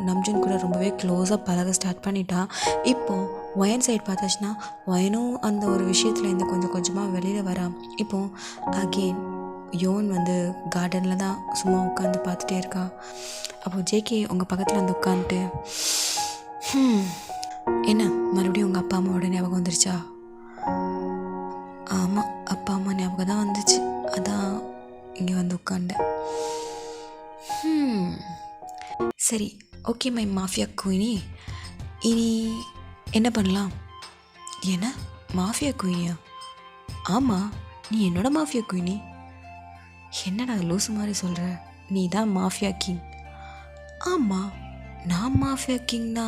நம்ஜூன் கூட ரொம்பவே க்ளோஸாக பழக ஸ்டார்ட் பண்ணிட்டான். இப்போது வயன் சைடு பார்த்தாச்சுன்னா வயனும் அந்த ஒரு விஷயத்துலேருந்து கொஞ்சம் கொஞ்சமாக வெளியில் வரான். இப்போது அகெயின் யோன் வந்து கார்டனில் தான் சும்மா உட்காந்து பார்த்துட்டே இருக்கா. அப்போது ஜேகே உங்கள் பக்கத்தில் வந்து உட்காந்துட்டு, என்ன மறுபடியும் உங்கள் அப்பா அம்மாவோட ஞாபகம் வந்துருச்சா? ஆமாம், அப்பா அம்மா ஞாபகம் தான் வந்துச்சு, அதான் இங்கே வந்து உட்காண்டேன். சரி, ஓகே மை மாஃபியா குயினி, இனி என்ன பண்ணலாம்? என்ன மாஃபியா குயினியா? ஆமாம், நீ என்னோட மாஃபியா குயினி. என்னடா லூசு மாதிரி சொல்கிற? நீ தான் மாஃபியா கிங். ஆமாம், நான் மாஃபியா கிங்னா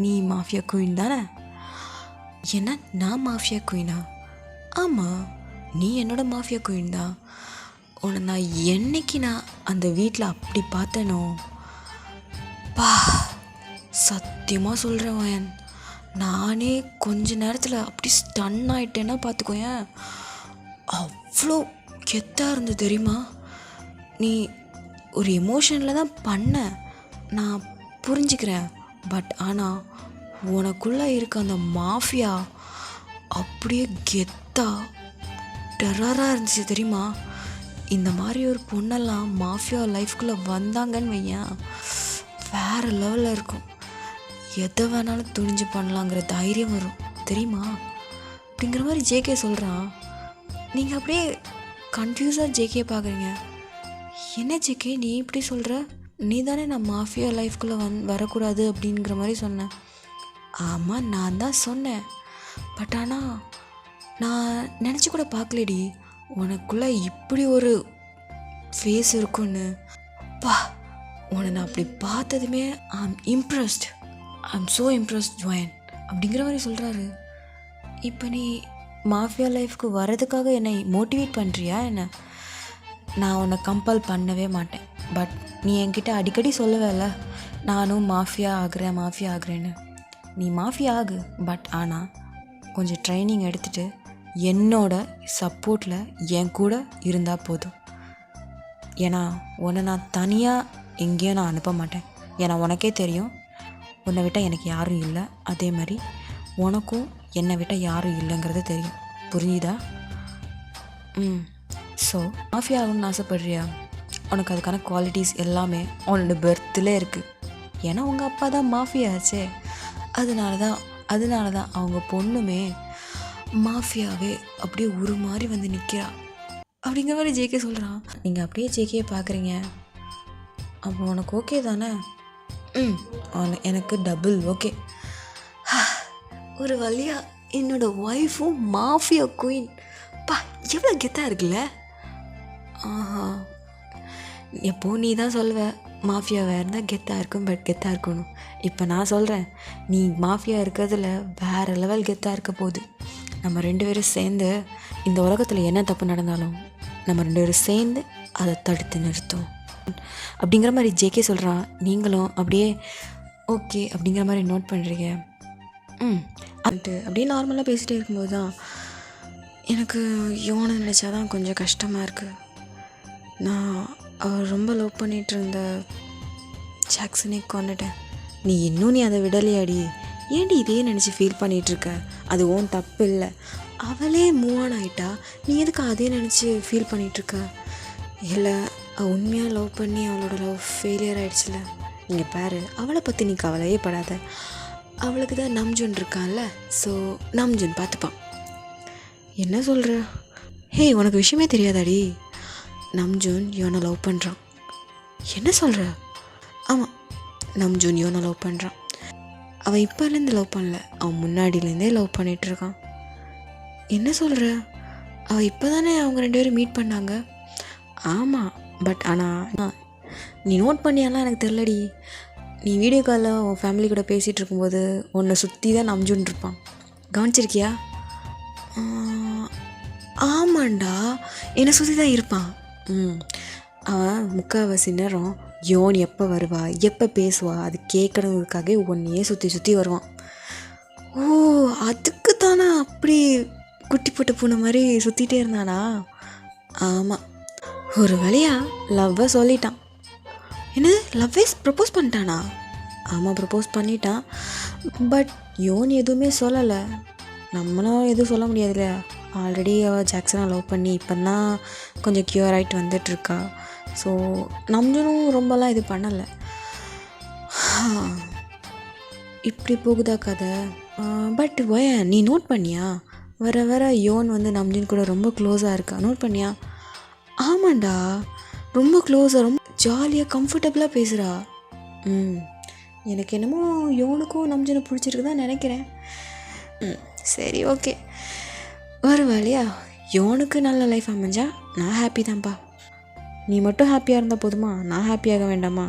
நீ மாஃபியா குயின் தானே? என்ன நான் மாஃபியா குயினா? ஆமாம், நீ என்னோட மாஃபியா குயின் தான். உன்னை நான் என்னைக்கு நான் அந்த வீட்டில் அப்படி பார்த்தேனோ, பா சத்தியமாக சொல்கிறேன் வயன், நானே கொஞ்ச நேரத்தில் அப்படி ஸ்டன் ஆகிட்டேன்னா பார்த்துக்கோயேன். அவ்வளோ கெத்தாக இருந்து தெரியுமா? நீ ஒரு எமோஷனில் தான் பண்ண, நான் புரிஞ்சுக்கிறேன். பட் ஆனால் உனக்குள்ளே இருக்க அந்த மாஃபியா அப்படியே கெத்தா டெரராக இருந்துச்சு தெரியுமா? இந்த மாதிரி ஒரு பொண்ணெல்லாம் மாஃபியா லைஃப்குள்ளே வந்தாங்கன்னு வையன், வேறு லெவலில் இருக்கும். எதை வேணாலும் துணிஞ்சு பண்ணலாங்கிற தைரியம் வரும் தெரியுமா? அப்படிங்கிற மாதிரி ஜேகே சொல்கிறான். நீங்கள் அப்படியே கன்ஃபியூஸாக ஜேகே பார்க்குறீங்க. என்ன ஜேகே நீ இப்படி சொல்கிற? நீ தானே நான் மாஃபியா லைஃப்குள்ளே வரக்கூடாது அப்படிங்கிற மாதிரி சொன்னேன். ஆமாம், நான் தான் சொன்னேன். பட் ஆனால் நான் நினச்சி கூட பார்க்கலடி உனக்குள்ளே இப்படி ஒரு ஃபேஸ் இருக்குன்னு. பா, உன்னை நான் அப்படி பார்த்ததுமே I'm impressed, I'm so impressed ஜோயன் அப்படிங்கிற மாதிரி சொல்கிறாரு. இப்போ நீ மாஃபியா லைஃப்க்கு வர்றதுக்காக என்னை மோட்டிவேட் பண்ணுறியா என்ன? நான் உன்னை கம்பல் பண்ணவே மாட்டேன். பட் நீ என்கிட்ட அடிக்கடி சொல்லவேல, நானும் மாஃபியா ஆகுறேன்னு. நீ மாஃபியா ஆகு, பட் ஆனால் கொஞ்சம் ட்ரைனிங் எடுத்துகிட்டு என்னோட சப்போர்ட்டில் என் கூட இருந்தால் போதும். ஏன்னா உன்னை நான் தனியாக எங்கேயும் நான் அனுப்ப மாட்டேன். ஏன்னா உனக்கே தெரியும் உன்னை விட்டால் எனக்கு யாரும் இல்லை, அதே மாதிரி உனக்கும் என்னை விட்டால் யாரும் இல்லைங்கிறது தெரியும். புரிஞ்சுதா? ஸோ மாஃபியா ஆகணும்னு ஆசைப்படுறியா? உனக்கு அதுக்கான குவாலிட்டிஸ் எல்லாமே உன்னோட பர்த்தில் இருக்குது. ஏன்னா உங்கள் அப்பா தான் மாஃபியா ஆச்சே. அதனால தான் அவங்க பொண்ணுமே மாஃபியாவே அப்படியே உருமாறி வந்து நிற்கிறா அப்படிங்கிற மாதிரி ஜேகே சொல்கிறான். நீங்கள் அப்படியே ஜேகேயை பார்க்குறீங்க. அப்போ உனக்கு ஓகே தானே? எனக்கு டபுள் ஓகே. ஒரு வழியா என்னோட ஒய்ஃபும் மாஃபியா குயின். பா, எவ்வளோ கெத்தாக இருக்குல்ல? எப்போது நீ தான் சொல்லுவ மாஃபியாவாக இருந்தால் கெத்தாக இருக்கும், பட் கெத்தாக இருக்கணும். இப்போ நான் சொல்கிறேன், நீ மாஃபியா இருக்கிறதுல வேறு லெவல் கெத்தாக இருக்க போகுது. நம்ம 2 பேரும் சேர்ந்து இந்த உலகத்தில் என்ன தப்பு நடந்தாலும் நம்ம 2 பேரும் சேர்ந்து அதை தடுத்து நிறுத்தும் அப்படிங்கிற மாதிரி ஜேகே சொல்கிறான். நீங்களும் அப்படியே ஓகே அப்படிங்கிற மாதிரி நோட் பண்ணுறீங்க. அப்படியே நார்மலாக பேசிகிட்டே இருக்கும்போது தான் எனக்கு யோனை நினச்சாதான் கொஞ்சம் கஷ்டமாக இருக்குது. நான் அவர் ரொம்ப லவ் பண்ணிகிட்டு இருந்த ஜாக்சனே கொண்டுட்டேன். நீ அதை விடலையாடி? ஏன்டி இதே நினச்சி ஃபீல் பண்ணிகிட்ருக்க? அது ஓன் தப்பு இல்லை. அவளே மூவ் ஆன் ஆகிட்டா, நீ எதுக்கு அதே நினச்சி ஃபீல் பண்ணிகிட்ருக்க? இல்லை, உண்மையாக லவ் பண்ணி அவளோட லவ் ஃபெயிலியர் ஆகிடுச்சுல. நீங்கள் பாரு, அவளை பற்றி நீ கவலையே படாத. அவளுக்கு தான் நம்ஜுன் இருக்கான்ல, ஸோ நம்ஜுன் பார்த்துப்பான். என்ன சொல்கிற? ஹே, உனக்கு விஷயமே தெரியாதாடி? நம்ஜுன் யோனை லவ் பண்ணுறான். என்ன சொல்கிற? ஆமாம், நம்ஜுன் யோனை லவ் பண்ணுறான். அவன் இப்போலேருந்து லவ் பண்ணல, அவன் முன்னாடியிலேருந்தே லவ் பண்ணிகிட்ருக்கான். என்ன சொல்கிற? அவள் இப்போ தானே அவங்க 2 பேரும் மீட் பண்ணாங்க. ஆமாம், பட் ஆனால் நீ நோட் பண்ணியாலாம் எனக்கு தெரிலடி. நீ வீடியோ காலில் உன் ஃபேமிலி கூட பேசிகிட்டு இருக்கும்போது உன்னை சுற்றி தான் நம்ஜுன் இருப்பான். கவனிச்சிருக்கியா? ஆமாண்டா, என்னை சுற்றி தான் இருப்பான். அவன் முக்கால்வாசி நேரம் யோன் எப்போ வருவா, எப்போ பேசுவா, அது கேட்கறதுக்காக ஒன்றையே சுற்றி வருவான். ஓ, அதுக்கு தானே அப்படி குட்டி போட்ட பூனை மாதிரி சுற்றிட்டே இருந்தானா? ஆமாம், ஒரு வழியாக லவ்வை சொல்லிட்டான். என்னது, லவ்வே ப்ரப்போஸ் பண்ணிட்டானா? ஆமாம், ப்ரப்போஸ் பண்ணிட்டான். பட் யோன் எதுவுமே சொல்லலை. நம்மளும் எதுவும் சொல்ல முடியாது இல்லையா? ஆல்ரெடி அவள் ஜாக்சனை லவ் பண்ணி இப்போ தான் கொஞ்சம் க்யூர் ஆகிட்டு வந்துட்டுருக்கா. ஸோ நம்மளும் ரொம்பலாம் இது பண்ணலை. இப்படி போகுதா கதை. பட் நீ நோட் பண்ணியா? வர யோன் வந்து நம்ஜுன் கூட ரொம்ப க்ளோஸாக இருக்கா. நோட் பண்ணியா? ஆமாண்டா, ரொம்ப க்ளோஸாக, ரொம்ப ஜாலியாக கம்ஃபர்டபுளாக பேசுகிறா. எனக்கு என்னமோ யோனுக்கும் நம்ஜுனை பிடிச்சிருக்கு தான் நினைக்கிறேன். சரி, ஓகே. ஒரு வழியா யோனுக்கு நல்ல லைஃப் அமைஞ்சா நான் ஹாப்பி தான்ப்பா. நீ மட்டும் ஹாப்பியாக இருந்தால் போதுமா? நான் ஹாப்பியாக வேண்டாமா?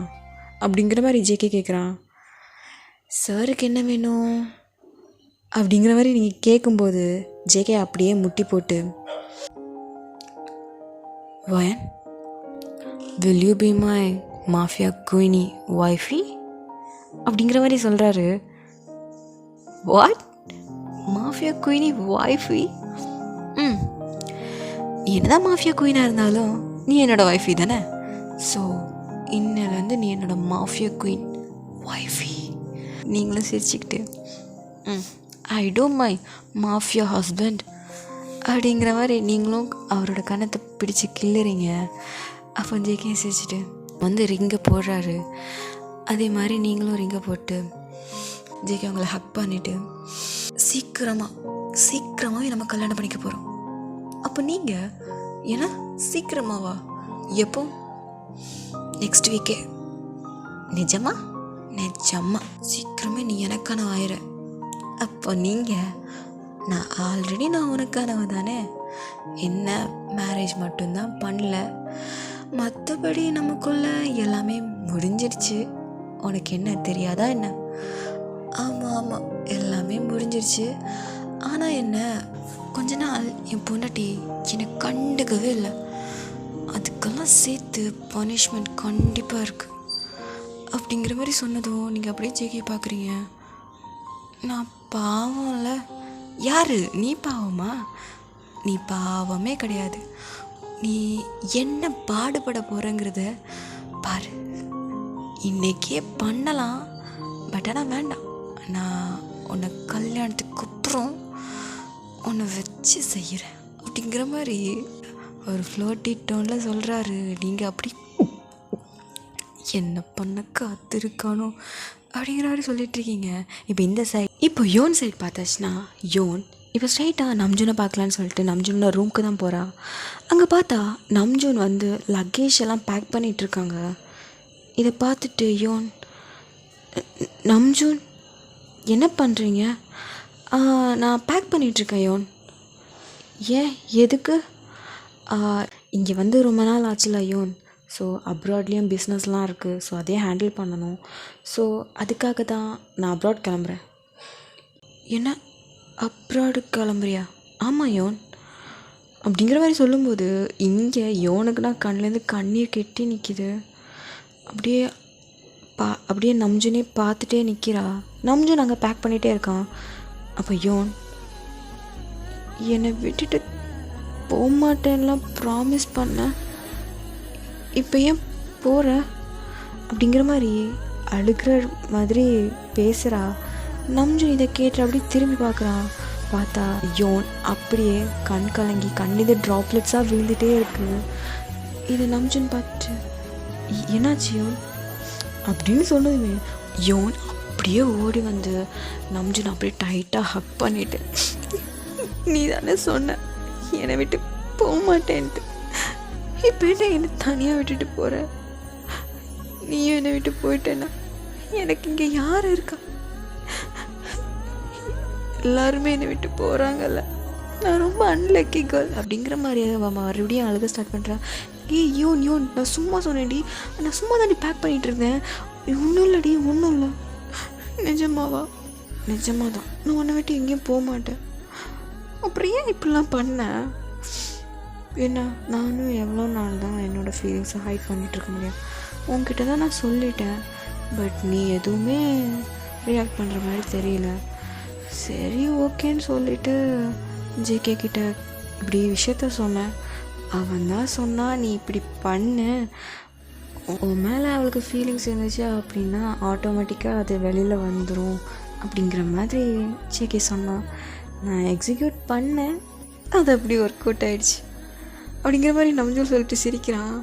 அப்படிங்கிற மாதிரி ஜேகே கேட்குறான். சாருக்கு என்ன வேணும் அப்படிங்கிற மாதிரி நீங்கள் கேட்கும்போது ஜேகே அப்படியே முட்டி போட்டு, வயன், will you be my mafia queenie wifey அப்படிங்கிற மாதிரி சொல்கிறாரு. வாட்? மாஃபியா குயினி வைஃபி? என்னதான் மாஃபியா குயினாக இருந்தாலும் நீ என்னோடய ஒய்ஃபி தானே. ஸோ இன்னிலேருந்து நீ என்னோடய மாஃபியா குயின் ஒய்ஃபி. நீங்களும் சிரிச்சுக்கிட்டு I don't my mafia husband அப்படிங்கிற மாதிரி நீங்களும் அவரோட கன்னத்தை பிடிச்சி கிள்ளுறீங்க. அப்போ ஜேகே சிரிச்சுட்டு வந்து ரிங்கை போடுறாரு. அதே மாதிரி நீங்களும் ரிங்கை போட்டு ஜேகே அவங்கள ஹக் பண்ணிவிட்டு சீக்கிரமாகவே நம்ம கல்யாணம் பண்ணிக்க போகிறோம். அப்போ நீங்கள் ஏன்னா சீக்கிரமாவா? எப்போ? நெக்ஸ்ட் வீக்கே. நிஜமா சீக்கிரமே நீ எனக்கான ஆயிர. அப்போ நீங்கள் நான் உனக்கானவ தானே, என்ன மேரேஜ் மட்டும்தான் பண்ணல, மற்றபடி நமக்குள்ள எல்லாமே முடிஞ்சிடுச்சு. உனக்கு என்ன தெரியாதா என்ன? ஆமாம் எல்லாமே முடிஞ்சிடுச்சு. ஆனால் என்ன கொஞ்ச நாள் என் பொண்டாட்டி என்னை கண்டுக்கவே இல்லை. அதுக்கெல்லாம் சேர்த்து பனிஷ்மெண்ட் கண்டிப்பாக இருக்குது அப்படிங்கிற மாதிரி சொன்னதும் நீங்கள் அப்படியே ஜேகே பார்க்குறீங்க. நான் பாவம்ல. யார் நீ? பாவமா? நீ பாவமே கிடையாது. நீ என்ன பாடுபட போகிறங்கிறத பாரு. இன்றைக்கே பண்ணலாம், பட் ஆனால் வேண்டாம். நான் உன்னை கல்யாணத்துக்கு அப்புறம் உன்னை வச்சு செய்கிறேன் அப்படிங்கிற மாதிரி ஒரு ஃப்ளோட்டி டோனில் சொல்கிறாரு. நீங்கள் அப்படி என்ன பண்ண காத்திருக்கானோ அப்படிங்கிற மாதிரி சொல்லிகிட்ருக்கீங்க. இப்போ இந்த சைட், இப்போ யோன் சைட் பார்த்தாச்சுன்னா யோன் இப்போ ஸ்ட்ரைட்டாக நம்ஜூனை பார்க்கலான்னு சொல்லிட்டு நம்ஜூனோட ரூமுக்கு தான் போகிறா. அங்கே பார்த்தா நம்ஜூன் வந்து லக்கேஜ் எல்லாம் பேக் பண்ணிகிட்ருக்காங்க. இதை பார்த்துட்டு யோன், நம்ஜூன் என்ன பண்ணுறீங்க? நான் பேக் பண்ணிகிட்ருக்கேன் யோன். ஏன் எதுக்கு? இங்கே வந்து ரொம்ப நாள் ஆச்சுல யோன். ஸோ அப்ராட்லேயும் பிஸ்னஸ்லாம் இருக்குது, ஸோ அதே ஹேண்டில் பண்ணணும். ஸோ அதுக்காக தான் நான் அப்ராட் கிளம்புறேன். என்ன அப்ராடு கிளம்புறியா? ஆமாம் யோன் அப்படிங்கிற மாதிரி சொல்லும்போது இங்கே யோனுக்குனா கண்ணிலேருந்து கண்ணீர் கெட்டி நிற்கிது. அப்படியே நம்ஜூனே பார்த்துட்டே நிற்கிறா. நம்ஜூன் அங்கே பேக் பண்ணிகிட்டே இருக்கான். அப்போ யோன், என்னை விட்டுட்டு போகமாட்டேன்லாம் ப்ராமிஸ் பண்ண, இப்போ ஏன் போகிற அப்படிங்கிற மாதிரி அழுகிற மாதிரி பேசுகிறா. நம்ஜூன் இதை கேட்டு அப்படியே திரும்பி பார்க்குறான். பார்த்தா யோன் அப்படியே கண் கலங்கி கண்ணிது ட்ராப்லெட்ஸாக விழுந்துகிட்டே இருக்குது. இதை நம்ஜூன் பார்த்துட்டு என்னாச்சு யோன் அப்படின்னு சொன்னதுமே யோன் அப்படியே ஓடி வந்து நம்ஜூன் அப்படியே டைட்டாக ஹக் பண்ணிட்டு, நீ தானே சொன்ன என்னை விட்டு போக மாட்டேன்ட்டு, இப்போ என்னை தனியாக விட்டுட்டு போகிற? நீயும் என்னை விட்டு போயிட்டேன்னா எனக்கு இங்கே யார் இருக்கா? எல்லாருமே என்னை விட்டு போகிறாங்கல்ல, நான் ரொம்ப அன்லக்கி கேர்ள் அப்படிங்கிற மாதிரி மறுபடியும் அழுக ஸ்டார்ட் பண்ணுறேன். யோன் நான் சும்மா சொன்னேன்டி, நான் சும்மா தாண்டி பேக் பண்ணிகிட்டு இருந்தேன். ஒன்றும் இல்லடி, ஒன்றும் இல்லை. நிஜமாவா? நிஜமாக தான், நான் உன்னை விட்டு எங்கேயும் போக மாட்டேன். அப்புறம் ஏன் இப்படிலாம் பண்ணேன்? என்ன நானும் எவ்வளோ நாள் தான் என்னோடய ஃபீலிங்ஸை ஹைட் பண்ணிகிட்ருக்க முடியும்? உன்கிட்ட தான் நான் சொல்லிட்டேன், பட் நீ எதுவுமே ரியாக்ட் பண்ணுற மாதிரி தெரியல. சரி ஓகேன்னு சொல்லிவிட்டு ஜேகே கிட்ட இப்படி விஷயத்த சொன்னேன். அவன் தான் சொன்னான், நீ இப்படி பண்ணு, உன் மேலே அவளுக்கு ஃபீலிங்ஸ் இருந்துச்சு அப்படின்னா ஆட்டோமேட்டிக்காக அது வெளியில் வந்துடும் அப்படிங்கிற மாதிரி ஜேகே சொன்னான். நான் எக்ஸிக்யூட் பண்ணேன், அது அப்படி ஒர்க் அவுட் ஆகிடுச்சு அப்படிங்கிற மாதிரி நம்ஜூன் சொல்லிட்டு சிரிக்கிறான்.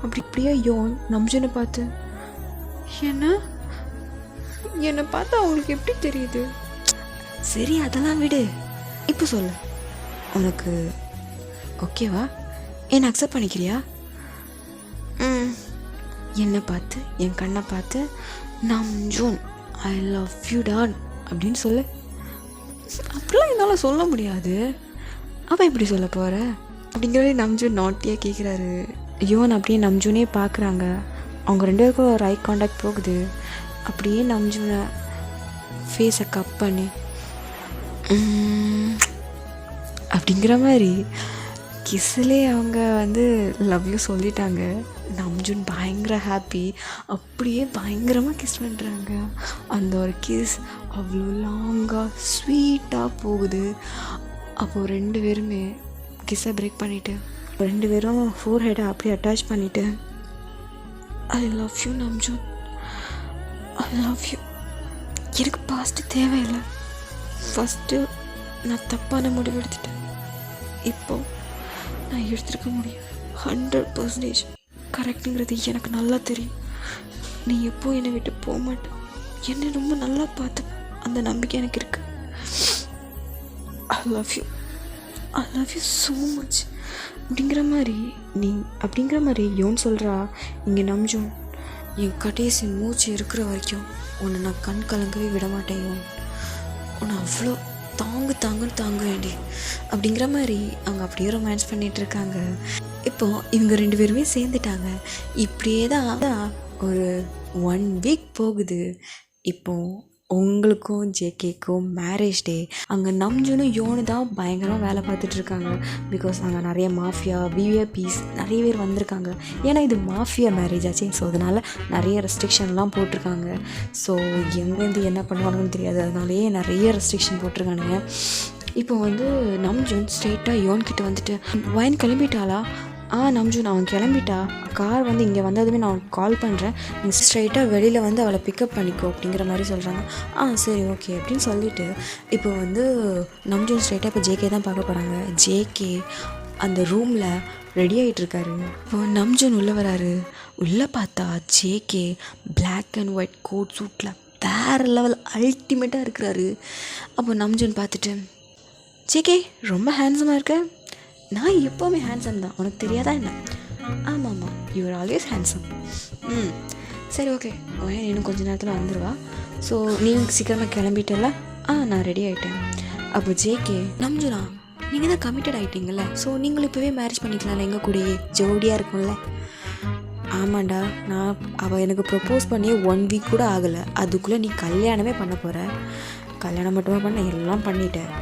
அப்படியே யோன் நம்ஜூனை பார்த்து, என்னை பார்த்தா அவங்களுக்கு எப்படி தெரியுது? சரி அதெல்லாம் விடு, இப்போ சொல்லு, உனக்கு ஓகேவா? என்னை அக்செப்ட் பண்ணிக்கிறியா? என்னை பார்த்து, என் கண்ணை பார்த்து, நம்ஜூன் ஐ லவ் யூ டான் அப்படின்னு சொல்லு. அப்படிலாம் என்னால் சொல்ல முடியாது, அவள் எப்படி சொல்ல போகிற அப்படிங்கிறத நம்ஜூன் நாட்டியாக கேட்குறாரு. யோன் அப்படியே நம்ஜூனே பார்க்குறாங்க. அவங்க ரெண்டு பேருக்கும் ஒரு ஐ கான்டாக்ட் போகுது. அப்படியே நம்ஜூனை ஃபேஸை கப் பண்ணி அப்படிங்கிற மாதிரி கிஸ்ஸிலே அவங்க வந்து லவ் யூ சொல்லிட்டாங்க. நம்ஜூன் பயங்கர ஹாப்பி, அப்படியே பயங்கரமாக கிஸ் பண்ணுறாங்க. அந்த ஒரு கிஸ் அவ்வளோ லாங்காக ஸ்வீட்டாக போகுது. அப்போது ரெண்டு பேருமே கிஸ்ஸை பிரேக் பண்ணிவிட்டு 2 பேரும் ஃபோர் ஹெட்டை அப்படியே அட்டாச் பண்ணிவிட்டு I love you Namjoon, I love you. எனக்கு பாஸ்ட்டு தேவையில்லை. ஃபஸ்ட்டு நான் தப்பான முடிவு எடுத்துட்டேன். இப்போது நான் எடுத்துருக்க முடியும் 100% கரெக்டுங்கிறது எனக்கு நல்லா தெரியும். நீ எப்போ என்னை விட்டு போக மாட்டேன், என்னை ரொம்ப நல்லா பார்த்து, அந்த நம்பிக்கை எனக்கு இருக்குது. I love you, I love you so much அப்படிங்கிற மாதிரி யோன் சொல்கிறா. இங்கே நம்ஜூன், என் கடைசி மூச்சு இருக்கிற வரைக்கும் உன்னை நான் கண் கலங்கவே விட மாட்டேன் யோன். உன்னை அவ்வளோ தாங்க வேண்டி அப்படிங்கிற மாதிரி அவங்க அப்படியே ரொமான்ஸ் பண்ணிகிட்ருக்காங்க. இப்போது இவங்க 2 பேருமே சேர்ந்துட்டாங்க. இப்படியே தான் ஒரு 1 வீக் போகுது. இப்போது உங்களுக்கும் ஜேகேக்கும் மேரேஜ் டே. அங்கே நம்ஜூனும் யோனு தான் பயங்கரமாக வேலை பார்த்துட்ருக்காங்க. பிகாஸ் அங்கே நிறைய மாஃபியா விவிஐபிஸ் நிறைய பேர் வந்திருக்காங்க. ஏன்னா இது மாஃபியா மேரேஜ் ஆச்சு. ஸோ அதனால் நிறைய ரெஸ்ட்ரிக்ஷன்லாம் போட்டிருக்காங்க. ஸோ எங்கேருந்து என்ன பண்ணுவாங்கன்னு தெரியாது, அதனாலேயே நிறைய ரெஸ்ட்ரிக்ஷன் போட்டிருக்கானுங்க. இப்போ நம்ஜூன் ஸ்ட்ரெயிட்டாக யோன்கிட்ட வந்துட்டு, வயன் கிளம்பிட்டாளா? நம்ஜூன் அவன் கிளம்பிட்டா, கார் இங்கே வந்ததுமே நான் அவனுக்கு கால் பண்ணுறேன், நீ ஸ்ட்ரைட்டாக வெளியில் அவளை பிக்கப் பண்ணிக்கோ அப்படிங்கிற மாதிரி சொல்கிறாங்க. சரி ஓகே அப்படின்னு சொல்லிவிட்டு இப்போ நம்ஜூன் ஸ்ட்ரைட்டாக இப்போ ஜேகே தான் பார்க்க போகிறாங்க. ஜேகே அந்த ரூமில் ரெடி ஆகிட்டுருக்காரு. இப்போ நம்ஜூன் உள்ளே வராரு. உள்ளே பார்த்தா JK black and white coat சூட்டில் வேறு லெவல் அல்டிமேட்டாக இருக்கிறாரு. அப்போ நம்ஜூன் பார்த்துட்டு, ஜேகே ரொம்ப ஹேண்ட்ஸமாக இருக்க. நான் எப்போவுமே ஹேண்ட்ஸம் தான், உனக்கு தெரியாதா என்ன? ஆமாம், யூஆர் ஆல்வேஸ் ஹேண்ட்ஸம். சரி ஓகே, இன்னும் கொஞ்சம் நேரத்தில் வந்துடுவா. ஸோ நீங்கள் சீக்கிரமாக கிளம்பிட்டல? நான் ரெடி ஆகிட்டேன். அப்போ ஜேகே, நம்ஜூனா நீங்கள் தான் கமிட்டட் ஆகிட்டீங்கல்ல, ஸோ நீங்களும் இப்போவே மேரேஜ் பண்ணிக்கலாம்ல, எங்கள் கூடயே ஜோடியாக இருக்கும்ல. ஆமாண்டா, அவள் எனக்கு ப்ரப்போஸ் பண்ணி 1 வீக் கூட ஆகலை, அதுக்குள்ளே நீ கல்யாணமே பண்ண போகிற. கல்யாணம் மட்டுமே பண்ண எல்லாம் பண்ணிட்டேன்.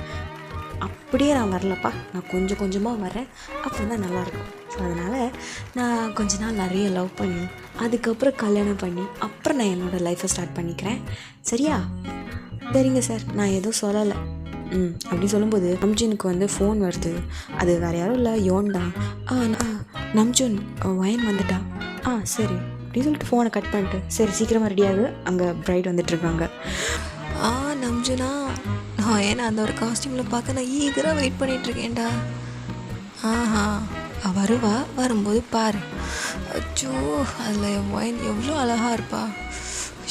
அப்படியே நான் வரலப்பா, நான் கொஞ்சம் கொஞ்சமாக வரேன், அப்போ தான் நல்லாயிருக்கும். ஸோ அதனால் நான் கொஞ்ச நாள் நிறைய லவ் பண்ணி அதுக்கப்புறம் கல்யாணம் பண்ணி அப்புறம் நான் என்னோடய லைஃப்பை ஸ்டார்ட் பண்ணிக்கிறேன், சரியா? சரிங்க சார், நான் எதுவும் சொல்லலை. அப்படின்னு சொல்லும்போது நம்ஜூனுக்கு ஃபோன் வருது. அது வேறு யாரும் இல்லை, யோன் தான். நம்ஜூன் வயன் வந்துட்டா. சரி அப்படின்னு சொல்லிட்டு ஃபோனை கட் பண்ணிட்டு, சரி சீக்கிரமாக ரெடியாகு, அங்கே பிரைட் வந்துட்டுருக்காங்க. நம்ஜூனா, ஏன்னா அந்த ஒரு காஸ்டியூமில் பார்க்க நான் ஈகராக வெயிட் பண்ணிகிட்ருக்கேன்டா. வருவா, வரும்போது பாரு. அச்சோ, அதில் ஒயின் எவ்வளோ அழகாக இருப்பா.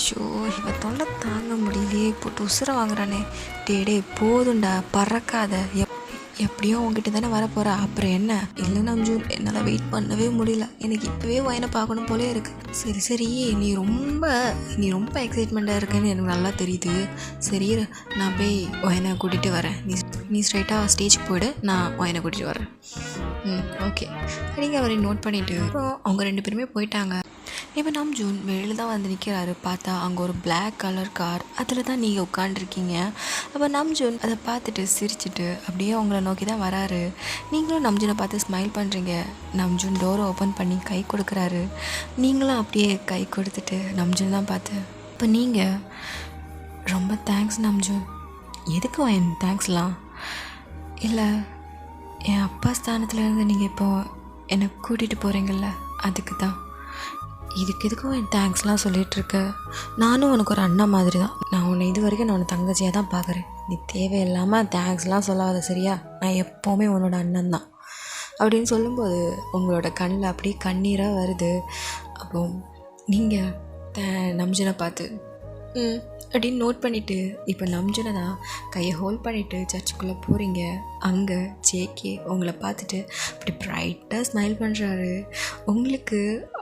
ஷோ, இவன் தொல்லை தாங்க முடியலையே, போட்டு உசுரை வாங்குறானே. டே போதுண்டா, பறக்காத. எப்படியும் உங்ககிட்ட தானே வரப்போகிறா, அப்புறம் என்ன? இல்லை நம்ஜூன், என்னால் வெயிட் பண்ணவே முடியல, எனக்கு இப்போவே வயனை பார்க்கணும் போலே இருக்குது. சரி நீ ரொம்ப எக்ஸைட்மெண்ட்டாக இருக்குன்னு எனக்கு நல்லா தெரியுது. சரி நான் போய் வயனை கூட்டிகிட்டு வரேன். நீ ஸ்ட்ரைட்டாக ஸ்டேஜுக்கு போய்டு, நான் வயனை கூட்டிகிட்டு வரேன். ஓகே. நீங்கள் அவரை நோட் பண்ணிவிட்டு அப்புறம் அவங்க 2 பேருமே போயிட்டாங்க. இப்போ நம்ஜூன் வெளியில் தான் நிற்கிறாரு. பார்த்தா அங்கே ஒரு பிளாக் கலர் கார், அதில் தான் நீங்கள் உட்காண்டிருக்கீங்க. அப்போ நம்ஜூன் அதை பார்த்துட்டு சிரிச்சுட்டு அப்படியே உங்களை நோக்கி தான் வராரு. நீங்களும் நம்ஜூனை பார்த்து ஸ்மைல் பண்ணுறீங்க. நம்ஜூன் டோரை ஓப்பன் பண்ணி கை கொடுக்குறாரு. நீங்களும் அப்படியே கை கொடுத்துட்டு நம்ஜூன் தான் பார்த்து, இப்போ நீங்கள் ரொம்ப தேங்க்ஸ் நம்ஜூன். எதுக்கு என் தேங்க்ஸ்லாம் இல்லை, என் அப்பா ஸ்தானத்துலேருந்து நீங்கள் இப்போ என்னை கூட்டிகிட்டு போகிறீங்கள்ல, அதுக்கு தான். இதுக்கு எதுக்கும் என் தேங்க்ஸ்லாம் சொல்லிகிட்ருக்க. நானும் உனக்கு ஒரு அண்ணா மாதிரி தான். நான் உன்னை இது வரைக்கும் நான் உன்னை தங்கச்சியாக தான் பார்க்குறேன். நீ தேவையில்லாமல் தேங்க்ஸ்லாம் சொல்லாத, சரியா? நான் எப்போவுமே உன்னோட அண்ணன் தான் அப்படின்னு சொல்லும்போது உங்களோட கண்ணில் அப்படியே கண்ணீராக வருது. அப்போ நீங்கள் நம்ஜூனை பார்த்து அப்படின்னு நோட் பண்ணிவிட்டு இப்போ நம்ஜூனை தான் கையை ஹோல்ட் பண்ணிவிட்டு சர்ச்சுக்குள்ளே போகிறீங்க. அங்கே ஜேகே உங்களை பார்த்துட்டு அப்படி ப்ரைட்டாக ஸ்மைல் பண்ணுறாரு. உங்களுக்கு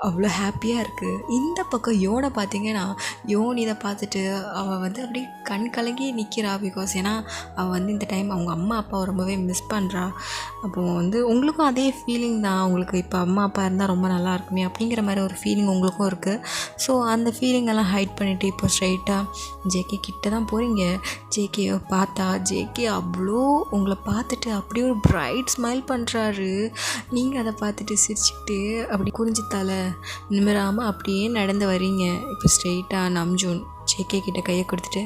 அவ்வளோ ஹாப்பியாக இருக்குது. இந்த பக்கம் யோனை பார்த்தீங்கன்னா, யோன் இதை பார்த்துட்டு அவள் அப்படி கண் கலங்கி நிற்கிறா. பிகாஸ் ஏன்னா அவள் இந்த டைம் அவங்க அம்மா அப்பாவை ரொம்பவே மிஸ் பண்ணுறா. அப்போது உங்களுக்கும் அதே ஃபீலிங் தான். உங்களுக்கு இப்போ அம்மா அப்பா இருந்தால் ரொம்ப நல்லா இருக்குமே அப்படிங்கிற மாதிரி ஒரு ஃபீலிங் உங்களுக்கும் இருக்குது. ஸோ அந்த ஃபீலிங்கெல்லாம் ஹைட் பண்ணிவிட்டு இப்போ ஸ்ட்ரைட்டாக ஜேகே கிட்ட தான் போகிறீங்க. ஜேகேவை பார்த்தா ஜேகே அவ்வளோ உங்களை பார்த்துட்டு அப்படியே ஒரு பிரைட் ஸ்மைல் பண்ணுறாரு. நீங்கள் அதை பார்த்துட்டு சிரிச்சுக்கிட்டு அப்படி குறிஞ்சி தலை நிமிராமல் அப்படியே நடந்து வரீங்க. இப்போ ஸ்ட்ரெயிட்டாக நம்ஜூன் ஜேகே கிட்ட கையை கொடுத்துட்டு,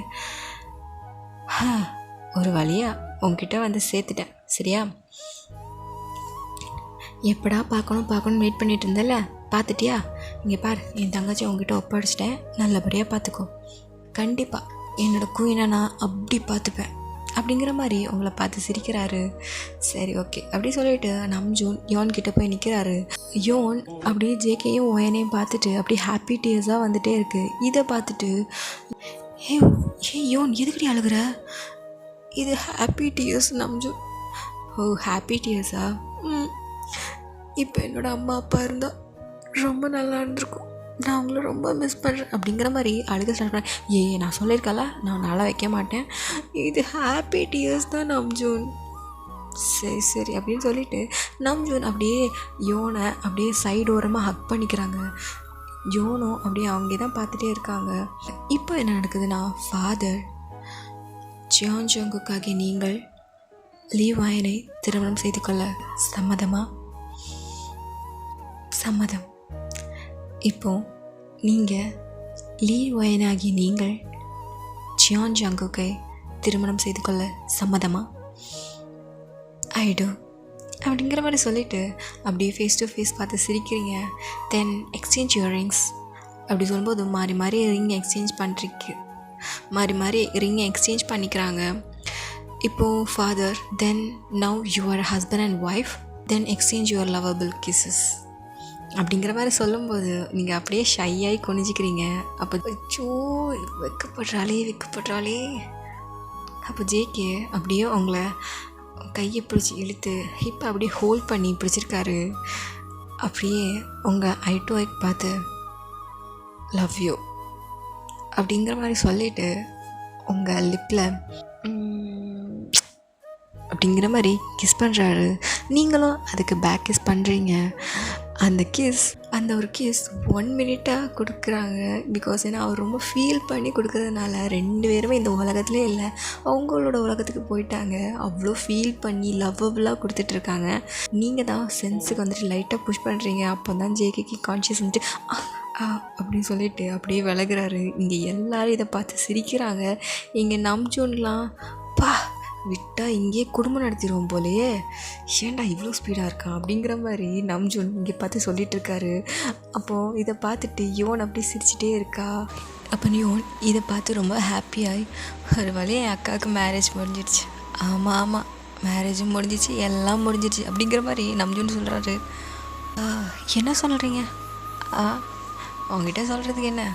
ஒரு வழியாக உங்ககிட்ட சேர்த்துட்டேன், சரியா? எப்படா பார்க்கணும் வெயிட் பண்ணிட்டு இருந்தல, பார்த்துட்டியா? இங்கே பார், என் தங்கச்சி உங்ககிட்ட ஒப்படைச்சிட்டேன், நல்லபடியாக பார்த்துக்கோ. கண்டிப்பாக என்னோடய குயினை நான் அப்படி பார்த்துப்பேன் அப்படிங்கிற மாதிரி உங்களை பார்த்து சிரிக்கிறாரு. சரி ஓகே அப்படி சொல்லிட்டு நம்ஜூன் யோன் கிட்டே போய் நிற்கிறாரு. யோன் அப்படியே ஜேகேயும் ஒயனையும் பார்த்துட்டு அப்படியே ஹாப்பி டியர்ஸாக வந்துகிட்டே இருக்குது. இதை பார்த்துட்டு ஏ யோன் எதுக்கடி அழுகிற? இது ஹாப்பி டியர்ஸ் நம்ஜூன். ஓ ஹாப்பி டியர்ஸா? இப்போ என்னோடய அம்மா அப்பா இருந்தால் ரொம்ப நல்லா இருந்திருக்கும், நான் அவங்கள ரொம்ப மிஸ் பண்ணுறேன் அப்படிங்கிற மாதிரி அழுக ஸ்டார்ட் பண்ணேன். நான் சொல்லியிருக்கல, நான் நல்லா வைக்க மாட்டேன், இது ஹாப்பி டியர்ஸ் தான் நம்ஜூன். சரி அப்படின்னு சொல்லிட்டு நம்ஜூன் அப்படியே யோனை அப்படியே சைடு ஓரமாக ஹக் பண்ணிக்கிறாங்க. யோனும் அப்படியே அவங்க தான் பார்த்துட்டே இருக்காங்க. இப்போ என்ன நடக்குதுன்னா, ஃபாதர் ஜியான் ஜங்குக்காக நீங்கள் லீ வயனை திருமணம் செய்து கொள்ள சம்மதமா? சம்மதம். இப்போ நீங்கள் லீ வயனாகி நீங்கள் ஜியான் ஜங்குக்கை திருமணம் செய்து கொள்ள சம்மதமா? ஐடு அப்படிங்கிற மாதிரி சொல்லிவிட்டு அப்படியே ஃபேஸ் டு ஃபேஸ் பார்த்து சிரிக்கிறீங்க. தென் எக்ஸ்சேஞ்ச் இயரிங்ஸ் அப்படி சொல்லும்போது மாறி ரிங் எக்ஸ்சேஞ்ச் மாறி ரிங்கை எக்ஸ்சேஞ்ச் பண்ணிக்கிறாங்க. இப்போது father, then now your husband and wife, then exchange your lovable kisses அப்படிங்கிற மாதிரி சொல்லும்போது நீங்கள் அப்படியே ஷையாகி குனிஞ்சிக்கிறீங்க. அப்போ அச்சோ வெக்கப்படுறாளே. அப்போ ஜேகே அப்படியே உங்களை கையை பிடிச்சி இழுத்து ஹிப்பை அப்படியே ஹோல்ட் பண்ணி பிடிச்சிருக்காரு. அப்படியே உங்கள் ஐ டு ஐ பார்த்து லவ் யூ அப்படிங்கிற மாதிரி சொல்லிவிட்டு உங்கள் லிப்பில் அப்படிங்கிற மாதிரி கிஸ் பண்ணுறாரு. நீங்களும் அதுக்கு பேக் கிஸ் பண்ணுறீங்க. அந்த ஒரு கிஸ் 1 மினிட்டாக கொடுக்குறாங்க. பிகாஸ் ஏன்னா அவர் ரொம்ப ஃபீல் பண்ணி கொடுக்குறதுனால 2 பேருமே இந்த உலகத்துலேயே இல்லை, அவங்களோட உலகத்துக்கு போயிட்டாங்க. அவ்வளோ ஃபீல் பண்ணி லவ்வபுளாக கொடுத்துட்ருக்காங்க. நீங்கள் தான் சென்ஸுக்கு வந்துட்டு லைட்டாக புஷ் பண்ணுறீங்க. அப்போ தான் ஜேகேக்கு கான்ஷியஸ் வந்துட்டு அப்படின்னு சொல்லிட்டு அப்படியே விலகுறாரு. இங்கே எல்லோரும் இதை பார்த்து சிரிக்கிறாங்க. இங்கே நம்ஜூன்லாம் விட்டால் இங்கேயே குடும்பம் நடத்திடுவோம் போலையே, ஏன்டா இவ்வளோ ஸ்பீடாக இருக்கான் அப்படிங்கிற மாதிரி நம்ஜூன் இங்கே பார்த்து சொல்லிகிட்ருக்காரு. அப்போது இதை பார்த்துட்டு யோன் அப்படி சிரிச்சிட்டே இருக்கா. அப்போ யோன் இதை பார்த்து ரொம்ப ஹாப்பியாகி, ஒரு வழியாக என் அக்காவுக்கு மேரேஜ் முடிஞ்சிடுச்சு, ஆமாம் மேரேஜும் முடிஞ்சிச்சு, எல்லாம் முடிஞ்சிடுச்சு அப்படிங்கிற மாதிரி நம்ஜூன் சொல்கிறாரு. என்ன சொல்கிறீங்க? அவங்ககிட்ட சொல்கிறதுக்கு என்ன,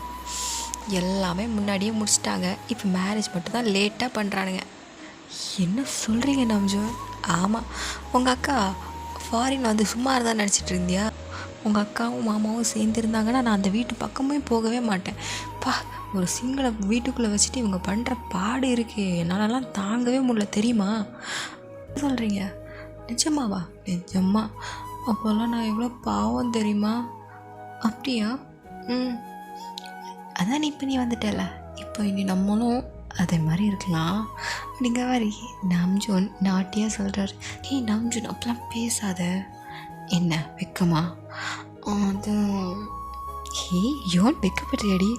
எல்லாமே முன்னாடியே முடிச்சிட்டாங்க, இப்போ மேரேஜ் மட்டும் தான் லேட்டாக பண்ணுறானுங்க. என்ன சொல்கிறீங்க நம்ஜூன்? ஆமாம், உங்கள் அக்கா ஃபாரின் வந்து சும்மா தான் நினச்சிட்டு இருந்தியா? உங்கள் அக்காவும் மாமாவும் சேர்ந்துருந்தாங்கன்னா நான் அந்த வீட்டு பக்கமே போகவே மாட்டேன். ஒரு சிங்களை வீட்டுக்குள்ளே வச்சுட்டு இவங்க பண்ணுற பாடு இருக்கே, என்னாலலாம் தாங்கவே முடியல தெரியுமா? சொல்கிறீங்க? நிஜமாவா? நிஜமா. அப்போல்லாம் நான் எவ்வளோ பாவம் தெரியுமா? அப்படியா? அதான் இப்போ நீ வந்துட்டல, இப்போ இனி நம்மளும் அதே மாதிரி இருக்கலாம் அப்படிங்கிற மாதிரி நம்ஜூன் நாட்டியாக சொல்கிறார். நம்ஜூன் அப்பெல்லாம் பேசாத, என்ன வெக்கமா? அது யோன் வெக்கப்படுறியாடி?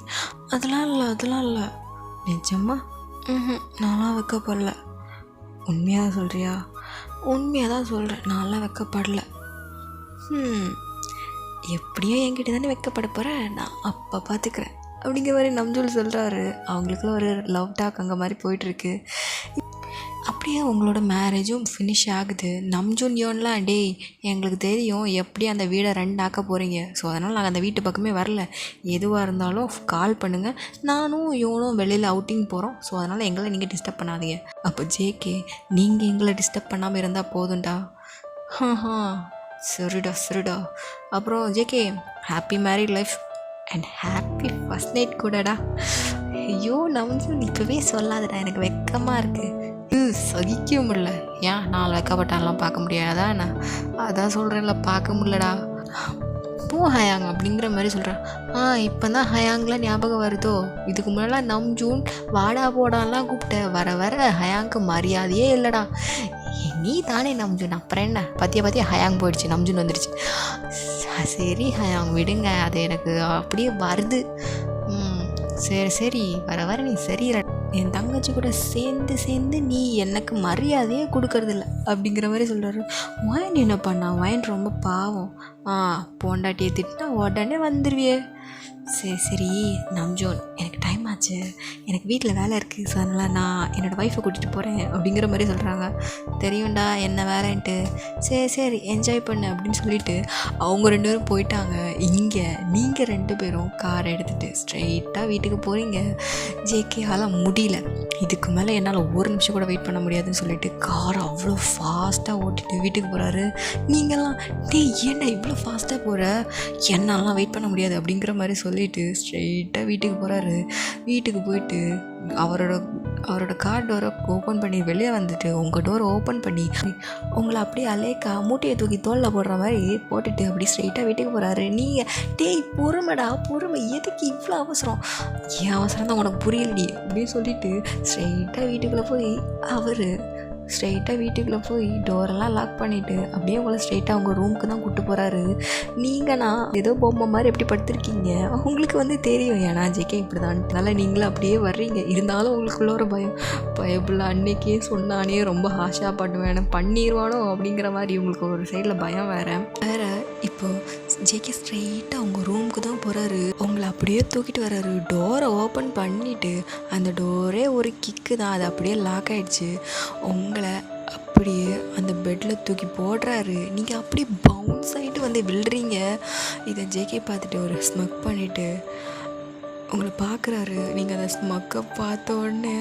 அதெல்லாம் இல்லை நிஜமா. நான்லாம் வெக்கப்படல. உண்மையாக தான் சொல்கிறியா? உண்மையாக தான் சொல்கிறேன், நான்லாம் வெக்கப்படல. எப்படியோ என்கிட்ட தானே வெக்கப்பட போகிறேன், நான் அப்போ பார்த்துக்கிறேன் அப்படிங்கிற மாதிரி நம்ஜூன் சொல்கிறாரு. அவங்களுக்குள்ள ஒரு லவ் டாக் அங்கே மாதிரி போயிட்டுருக்கு. அப்படியே உங்களோட மேரேஜும் ஃபினிஷ் ஆகுது. நம்ஜூன் யோன்லாம் டேய் எங்களுக்கு தெரியும் எப்படி அந்த வீடை 2 ஆக்க போகிறீங்க, ஸோ அதனால் நாங்கள் அந்த வீட்டு பக்கமே வரல, எதுவாக இருந்தாலும் கால் பண்ணுங்கள், நானும் யோனும் வெளியில் அவுட்டிங் போகிறோம், ஸோ அதனால் எங்களை நீங்கள் டிஸ்டர்ப் பண்ணாதீங்க. அப்போ ஜேகே, நீங்கள் எங்களை டிஸ்டர்ப் பண்ணாமல் இருந்தால் போதும்டா. சரிடா. அப்புறம் JK, happy married life and happy first night கூடடா. ஐயோ நம்ஜூன் இப்போவே சொல்லாதடா, எனக்கு வெக்கமாக இருக்குது, சகிக்க முடியல. ஏன் நான் வெக்கப்பட்டாலாம் பார்க்க முடியாதா? நான் அதான் சொல்கிறேன்ல, பார்க்க முடியலடா. போ ஹயாங் அப்படிங்கிற மாதிரி சொல்கிறேன். இப்போ தான் ஹயாங்லாம் ஞாபகம் வருதோ? இதுக்கு முன்னாடி நம்ஜூன் வாடா போடாலாம் கூப்பிட்ட, வர ஹயாங்க்கு மரியாதையே இல்லைடா. நீ தானே நம்ஜூன், அப்புறம் என்ன? பார்த்தியா ஹயாங் போயிடுச்சு, நம்ஜூன் வந்துடுச்சு. சரி ஹயாங் விடுங்க, அது எனக்கு அப்படியே வருது. சரி வர நீ சரி என் தங்கச்சி கூட சேர்ந்து சேர்ந்து நீ எனக்கு மரியாதையே கொடுக்கறதில்ல அப்படிங்கிற மாதிரி சொல்கிறாரு. வயன் என்ன பண்ணா? வயன் ரொம்ப பாவம். பொண்டாட்டியை திட்டினா உடனே வந்துடுவியே. சரி நம்ஜோன், எனக்கு டைம் ஆச்சு, எனக்கு வீட்டில் வேலை இருக்குது, ஸோ அதனால் நான் என்னோடய ஒய்ஃபை கூட்டிகிட்டு போகிறேன் அப்படிங்கிற மாதிரி சொல்கிறாங்க. தெரியும்டா என்ன வேலைன்ட்டு. சரி என்ஜாய் பண்ணு அப்படின்னு சொல்லிட்டு அவங்க 2 பேரும் போயிட்டாங்க. இங்கே நீங்கள் 2 பேரும் காரை எடுத்துகிட்டு ஸ்ட்ரெயிட்டாக வீட்டுக்கு போகிறீங்க. ஜேகேயால் முடியல, இதுக்கு மேலே என்னால் ஒரு நிமிஷம் கூட வெயிட் பண்ண முடியாதுன்னு சொல்லிட்டு காரை அவ்வளோ ஃபாஸ்ட்டாக ஓட்டிட்டு வீட்டுக்கு போகிறாரு. நீங்கள்லாம் ஏன்டா இவ்வளோ ஃபாஸ்ட்டாக போகிற, என்னாலாம் வெயிட் பண்ண முடியாது அப்படிங்கிற மாதிரி சொல்லிட்டு ஸ்ட்ரெயிட்டாக வீட்டுக்கு போகிறாரு. வீட்டுக்கு போயிட்டு அவரோட கார் டோரை ஓப்பன் பண்ணி வெளியே வந்துட்டு உங்கள் டோரை ஓப்பன் பண்ணி உங்களை அப்படியே அலேக்கா மூட்டையை தூக்கி தோளில் போடுற மாதிரி போட்டுட்டு அப்படி ஸ்ட்ரெயிட்டாக வீட்டுக்கு போகிறாரு. நீங்கள் பொறுமைடா பொறுமை, எதுக்கு இவ்வளோ அவசரம், ஏன் அவசரம் தான் உனக்கு புரியலடி அப்படின்னு சொல்லிட்டு ஸ்ட்ரெயிட்டாக வீட்டுக்குள்ளே போய் டோரெல்லாம் லாக் பண்ணிவிட்டு அப்படியே உங்களை ஸ்ட்ரெயிட்டாக அவங்க ரூமுக்கு தான் கூப்பிட்டு போகிறாரு. நீங்கள்னா ஏதோ பொம்மை மாதிரி எப்படி படுத்திருக்கீங்க, உங்களுக்கு தெரியும் ஏன்னா ஜேகே இப்படி தான், அதனால் நீங்களும் அப்படியே வர்றீங்க. இருந்தாலும் உங்களுக்குள்ள ஒரு பயப்புள்ள அன்னைக்கே சொன்னானே ரொம்ப ஹாஷாக பண்ணுவேன், பண்ணிடுவானோ அப்படிங்கிற மாதிரி உங்களுக்கு ஒரு சைடில் பயம் வேறு. இப்போது ஜேகே ஸ்ட்ரெயிட்டாக அவங்க ரூமுக்கு தான் போகிறாரு. அவங்கள அப்படியே தூக்கிட்டு வர்றாரு. டோரை ஓப்பன் பண்ணிவிட்டு அந்த டோரே ஒரு கிக்கு தான், அது அப்படியே லாக் ஆகிடுச்சு. உங்களை அப்படியே அந்த பெட்டில் தூக்கி போடுறாரு. நீங்கள் அப்படியே பவுன்ஸ் ஆகிட்டு வந்து விழுறீங்க. இதை ஜேகே பார்த்துட்டு ஒரு ஸ்மக் பண்ணிவிட்டு உங்களை பார்க்குறாரு. நீங்கள் அந்த ஸ்மக்கை பார்த்த உடனே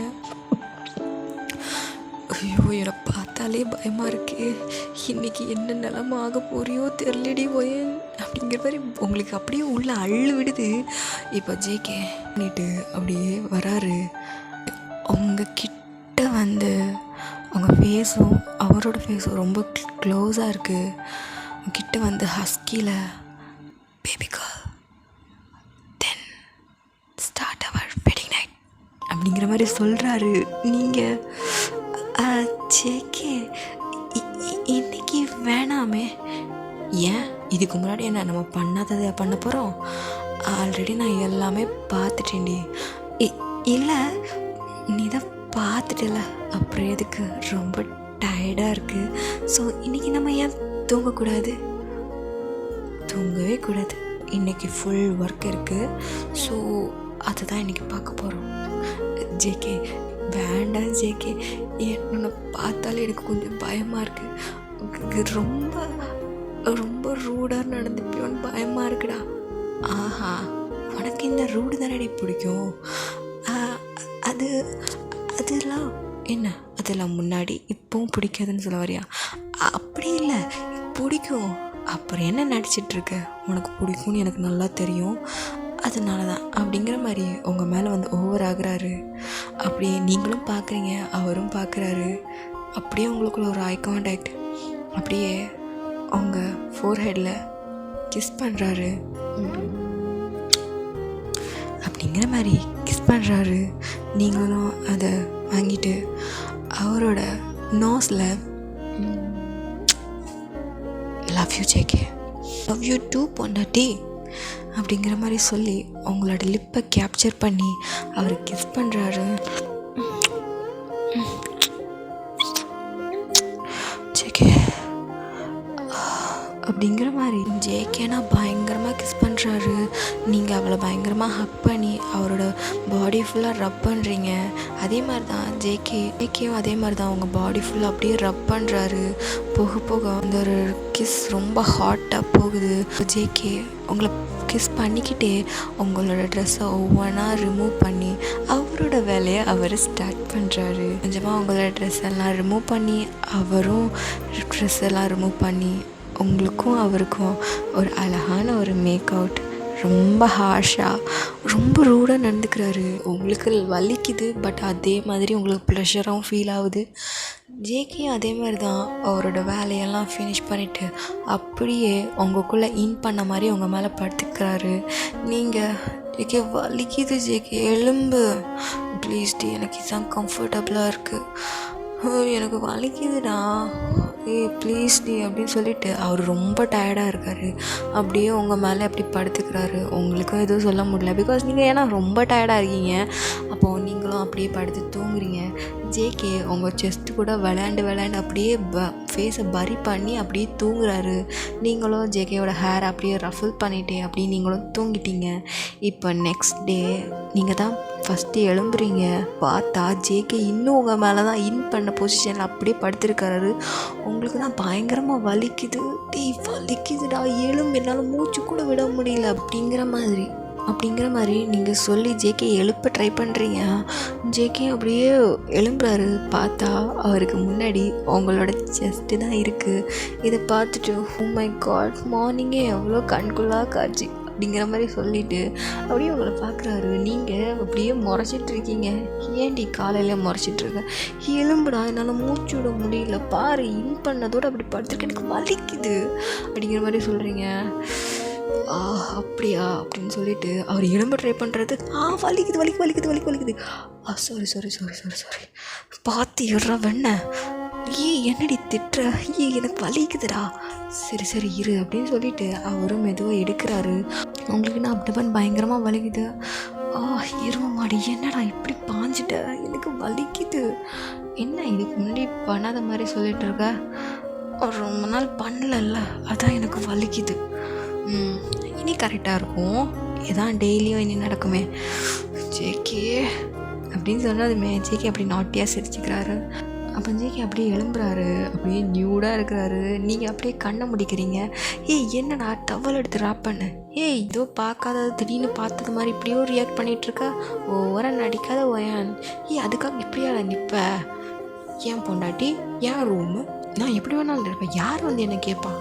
ஐயோ எனக்கு பார்த்தாலே பயமாக இருக்கே, இன்றைக்கி என்ன நிலமை ஆக போறியோ தெரியலடி போயேன் அப்படிங்கிற மாதிரி உங்களுக்கு அப்படியே உள்ள அள்ளு விடுது. இப்போ ஜேகே பண்ணிட்டு அப்படியே வராரு. அவங்க கிட்ட வந்து அவங்க ஃபேஸும் அவரோட ஃபேஸும் ரொம்ப க்ளோஸாக இருக்குது. கிட்ட வந்து ஹஸ்கியில் baby girl then start our wedding night அப்படிங்கிற மாதிரி சொல்கிறாரு. நீங்கள் ஜேகே இன்னைக்கு வேணாமே, ஏன் இதுக்கு முன்னாடி என்ன நம்ம பண்ணாததை பண்ண போகிறோம், ஆல்ரெடி நான் எல்லாமே பார்த்துட்டேன்டி. இல்லை நீ தான் பார்த்துட்டல, அப்புறம் எதுக்கு, ரொம்ப டயர்டாக இருக்குது. ஸோ இன்றைக்கி நம்ம ஏன் தூங்கவே கூடாது, இன்றைக்கி ஃபுல் ஒர்க் இருக்குது. ஸோ அதை தான் இன்றைக்கி பார்க்க போகிறோம். ஜேகே வேண்டாம் ஜேகே, என்னை பார்த்தாலே எனக்கு கொஞ்சம் பயமாக இருக்குது, ரொம்ப ரொம்ப ரூடாக நடந்துப்பியோன்னு பயமாக இருக்குடா. ஆஹா, உனக்கு இந்த ரூடு தானே பிடிக்கும், அதெல்லாம் முன்னாடி இப்போவும் பிடிக்காதுன்னு சொல்ல வரியா? அப்படி இல்லை, பிடிக்கும். அப்புறம் என்ன நடிச்சிட்ருக்க, உனக்கு பிடிக்கும்னு எனக்கு நல்லா தெரியும், அதனால தான் அப்படிங்கிற மாதிரி உங்கள் மேலே வந்து ஓவர் ஆகுறாரு. அப்படியே நீங்களும் பார்க்குறீங்க, அவரும் பார்க்குறாரு. அப்படியே உங்களுக்குள்ள ஒரு ஐ கான்டாக்ட், அப்படியே அவங்க ஃபோர்ஹெட்டில் கிஸ் பண்ணுறாரு. அப்படிங்கிற மாதிரி கிஸ் பண்ணுறாரு. நீங்களும் அதை வாங்கிட்டு அவரோட நோஸில் love you JK, love you too பொண்டாட்டி அப்படிங்கிற மாதிரி சொல்லி அவங்களோட லிப்பை கேப்சர் பண்ணி அவர் கிஸ் பண்ணுறாரு. ஜேகே அப்படிங்கிற மாதிரி ஜேகேனா பயங்கரமாக கிஸ் பண்ணுறாரு. நீங்கள் அவளை பயங்கரமாக ஹக் பண்ணி அவரோட பாடி ஃபுல்லாக ரப் பண்ணுறீங்க. அதே மாதிரி தான் ஜேகேவும் அதே மாதிரி தான் அவங்க பாடி ஃபுல்லாக அப்படியே ரப் பண்ணுறாரு. போக அந்த ஒரு கிஸ் ரொம்ப ஹாட்டாக போகுது. ஜேகே உங்களை கிஸ் பண்ணிக்கிட்டே உங்களோட ட்ரெஸ்ஸை ஒவ்வொன்றா ரிமூவ் பண்ணி அவரோட வேலையை அவர் ஸ்டார்ட் பண்ணுறாரு. கொஞ்சமாக உங்களோட ட்ரெஸ் எல்லாம் ரிமூவ் பண்ணி அவரும் ட்ரெஸ் எல்லாம் ரிமூவ் பண்ணி உங்களுக்கும் அவருக்கும் ஒரு அழகான ஒரு மேக் அவுட், ரொம்ப ஹார்ஷாக ரொம்ப ரூடாக நடந்துக்கிறாரு. உங்களுக்கு வலிக்குது, பட் அதே மாதிரி உங்களுக்கு ப்ளஷராகவும் ஃபீல் ஆகுது. ஜேகேயும் அதே மாதிரி தான் அவரோட வேலையெல்லாம் ஃபினிஷ் பண்ணிவிட்டு அப்படியே உங்களுக்குள்ளே இன் பண்ண மாதிரி உங்கள் மேலே படுத்துக்கிறாரு. நீங்கள் ஜேகே வலிக்குது, ஜேகே எலும்பு ப்ளீஸ் டி, எனக்கு இதுதான் கம்ஃபர்டபுளாக இருக்குது, எனக்கு வலிக்குதுடா, ப்ளீஸ் டி அப்படின்னு சொல்லிட்டு அவர் ரொம்ப டயர்டாக இருக்கார். அப்படியே உங்கள் மேலே அப்படி படுத்துக்கிறாரு. உங்களுக்கும் எதுவும் சொல்ல முடியல, பிகாஸ் நீங்கள் ஏன்னா ரொம்ப டயர்டாக இருக்கீங்க. அப்போது நீங்களும் அப்படியே படுத்து தூங்குறீங்க. ஜேகே உங்கள் செஸ்ட்டு கூட விளையாண்டு அப்படியே ஃபேஸை பரி பண்ணி அப்படியே தூங்குறாரு. நீங்களும் ஜேகேயோட ஹேர் அப்படியே ரஃபில் பண்ணிவிட்டு அப்படியே நீங்களும் தூங்கிட்டீங்க. இப்போ நெக்ஸ்ட் டே நீங்கள் தான் ஃபஸ்ட்டு எழும்புறீங்க. பார்த்தா ஜேகே இன்னும் உங்கள் மேலே தான் இன் பண்ண பொசிஷனில் அப்படியே படுத்துருக்காரு. உங்களுக்கு தான் பயங்கரமாக வலிக்குது. வலிக்குதுடா, எலும்பு என்னால் மூச்சு கூட விட முடியல அப்படிங்கிற மாதிரி நீங்கள் சொல்லி ஜேகே எழுப்ப ட்ரை பண்ணுறீங்க. ஜேகே அப்படியே எழும்புறாரு. பார்த்தா அவருக்கு முன்னாடி அவங்களோட செஸ்ட்டு தான் இருக்குது. இதை பார்த்துட்டு ஓ மை காட், மார்னிங்கே எவ்வளோ கண்குள்ளா காட்சி அப்படிங்கிற மாதிரி சொல்லிவிட்டு அப்படியே உங்களை பார்க்குறாரு. நீங்கள் அப்படியே முறைச்சிட்ருக்கீங்க. ஏன்டி காலையில் முறைச்சிட்ருக்க, எலும்புடா, என்னால் மூச்சு விட முடியல, பாரு இன் பண்ணதோடு அப்படி படுத்துருக்கு, எனக்கு வலிக்குது அப்படிங்கிற மாதிரி சொல்கிறீங்க. அப்படியா அப்படின்னு சொல்லிட்டு அவர் எலும்பு ட்ரை பண்ணுறது. வலிக்குது. சாரி பார்த்து எடுறா வெண்ண, என்னடி திட்டுற, எனக்கு வலிக்குதுடா. சரி இரு அப்படின்னு சொல்லிட்டு அவரும் மெதுவாக எடுக்கிறாரு. உங்களுக்கு நான் அப்படி பயங்கரமாக வலிக்குது. இருமாடி, என்னடா இப்படி பாஞ்சிட்ட, எனக்கு வலிக்குது. என்ன இதுக்கு முன்னாடி பண்ணாத மாதிரி சொல்லிட்டு இருக்க, ரொம்ப நாள் பண்ணலல்ல, அதான் எனக்கு வலிக்குது. இனி கரெக்டாக இருக்கும், இதான் டெய்லியும் இனி நடக்குமே. ஜேகே அப்படின்னு சொன்னதுமே ஜேகே அப்படி நாட்டியாக சிரிச்சுக்கிறாரு. அப்போ ஜேகே அப்படியே எழும்புறாரு. அப்படியே நியூடாக இருக்கிறாரு. நீங்கள் அப்படியே கண்ணை முடிக்கிறீங்க. என்னடா டவல் எடுத்து ராப் பண்ணு. இதோ பார்க்காதது திடீர்னு பார்த்தது மாதிரி இப்படியோ ரியாக்ட் பண்ணிகிட்ருக்கா. ஓவராக நடிக்காத ஓயான். அதுக்காக இப்படியா நிற்ப? ஏன் பொண்டாட்டி, ஏன் ரூமு, நான் எப்படி வேணாலும் இருப்பேன், யார் வந்து என்ன கேட்பான்?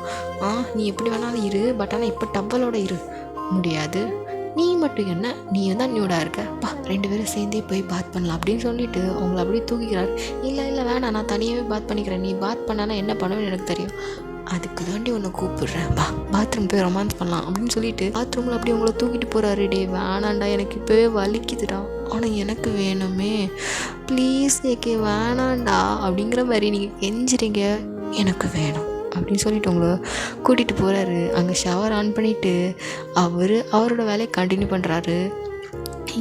நீ எப்படி வேணாலும் இரு, பட் ஆனால் இப்போ டவலோட இரு. முடியாது, நீ மட்டும் என்ன, நீ தான் நியூடாக இருக்க, 2 பேரும் சேர்ந்தே போய் பாத் பண்ணலாம் அப்படின்னு சொல்லிட்டு அவங்கள அப்படியே தூக்கிக்கிறாரு. இல்லை வேணாம், நான் தனியாகவே பாத் பண்ணிக்கிறேன், நீ பாத் பண்ணானா என்ன பண்ணுவேன்னு எனக்கு தெரியும், அதுக்கு தாண்டி உன்னை கூப்பிடுறேன், பாத்ரூம் போய் ரொமான்ஸ் பண்ணலாம் அப்படின்னு சொல்லிட்டு பாத்ரூமில் அப்படியே உங்களை தூக்கிட்டு போகிறாரு. வேணாண்டா, எனக்கு இப்போவே வலிக்குதுடா, ஆனால் எனக்கு வேணுமே, ப்ளீஸ் ஏகே வேணாண்டா அப்படிங்கிற மாதிரி நீங்கள் கெஞ்சுறீங்க. எனக்கு வேணும் அப்படின்னு சொல்லிட்டு உங்களை கூட்டிகிட்டு போகிறாரு. அங்கே ஷவர் ஆன் பண்ணிவிட்டு அவரோட வேலையை கண்டினியூ பண்ணுறாரு.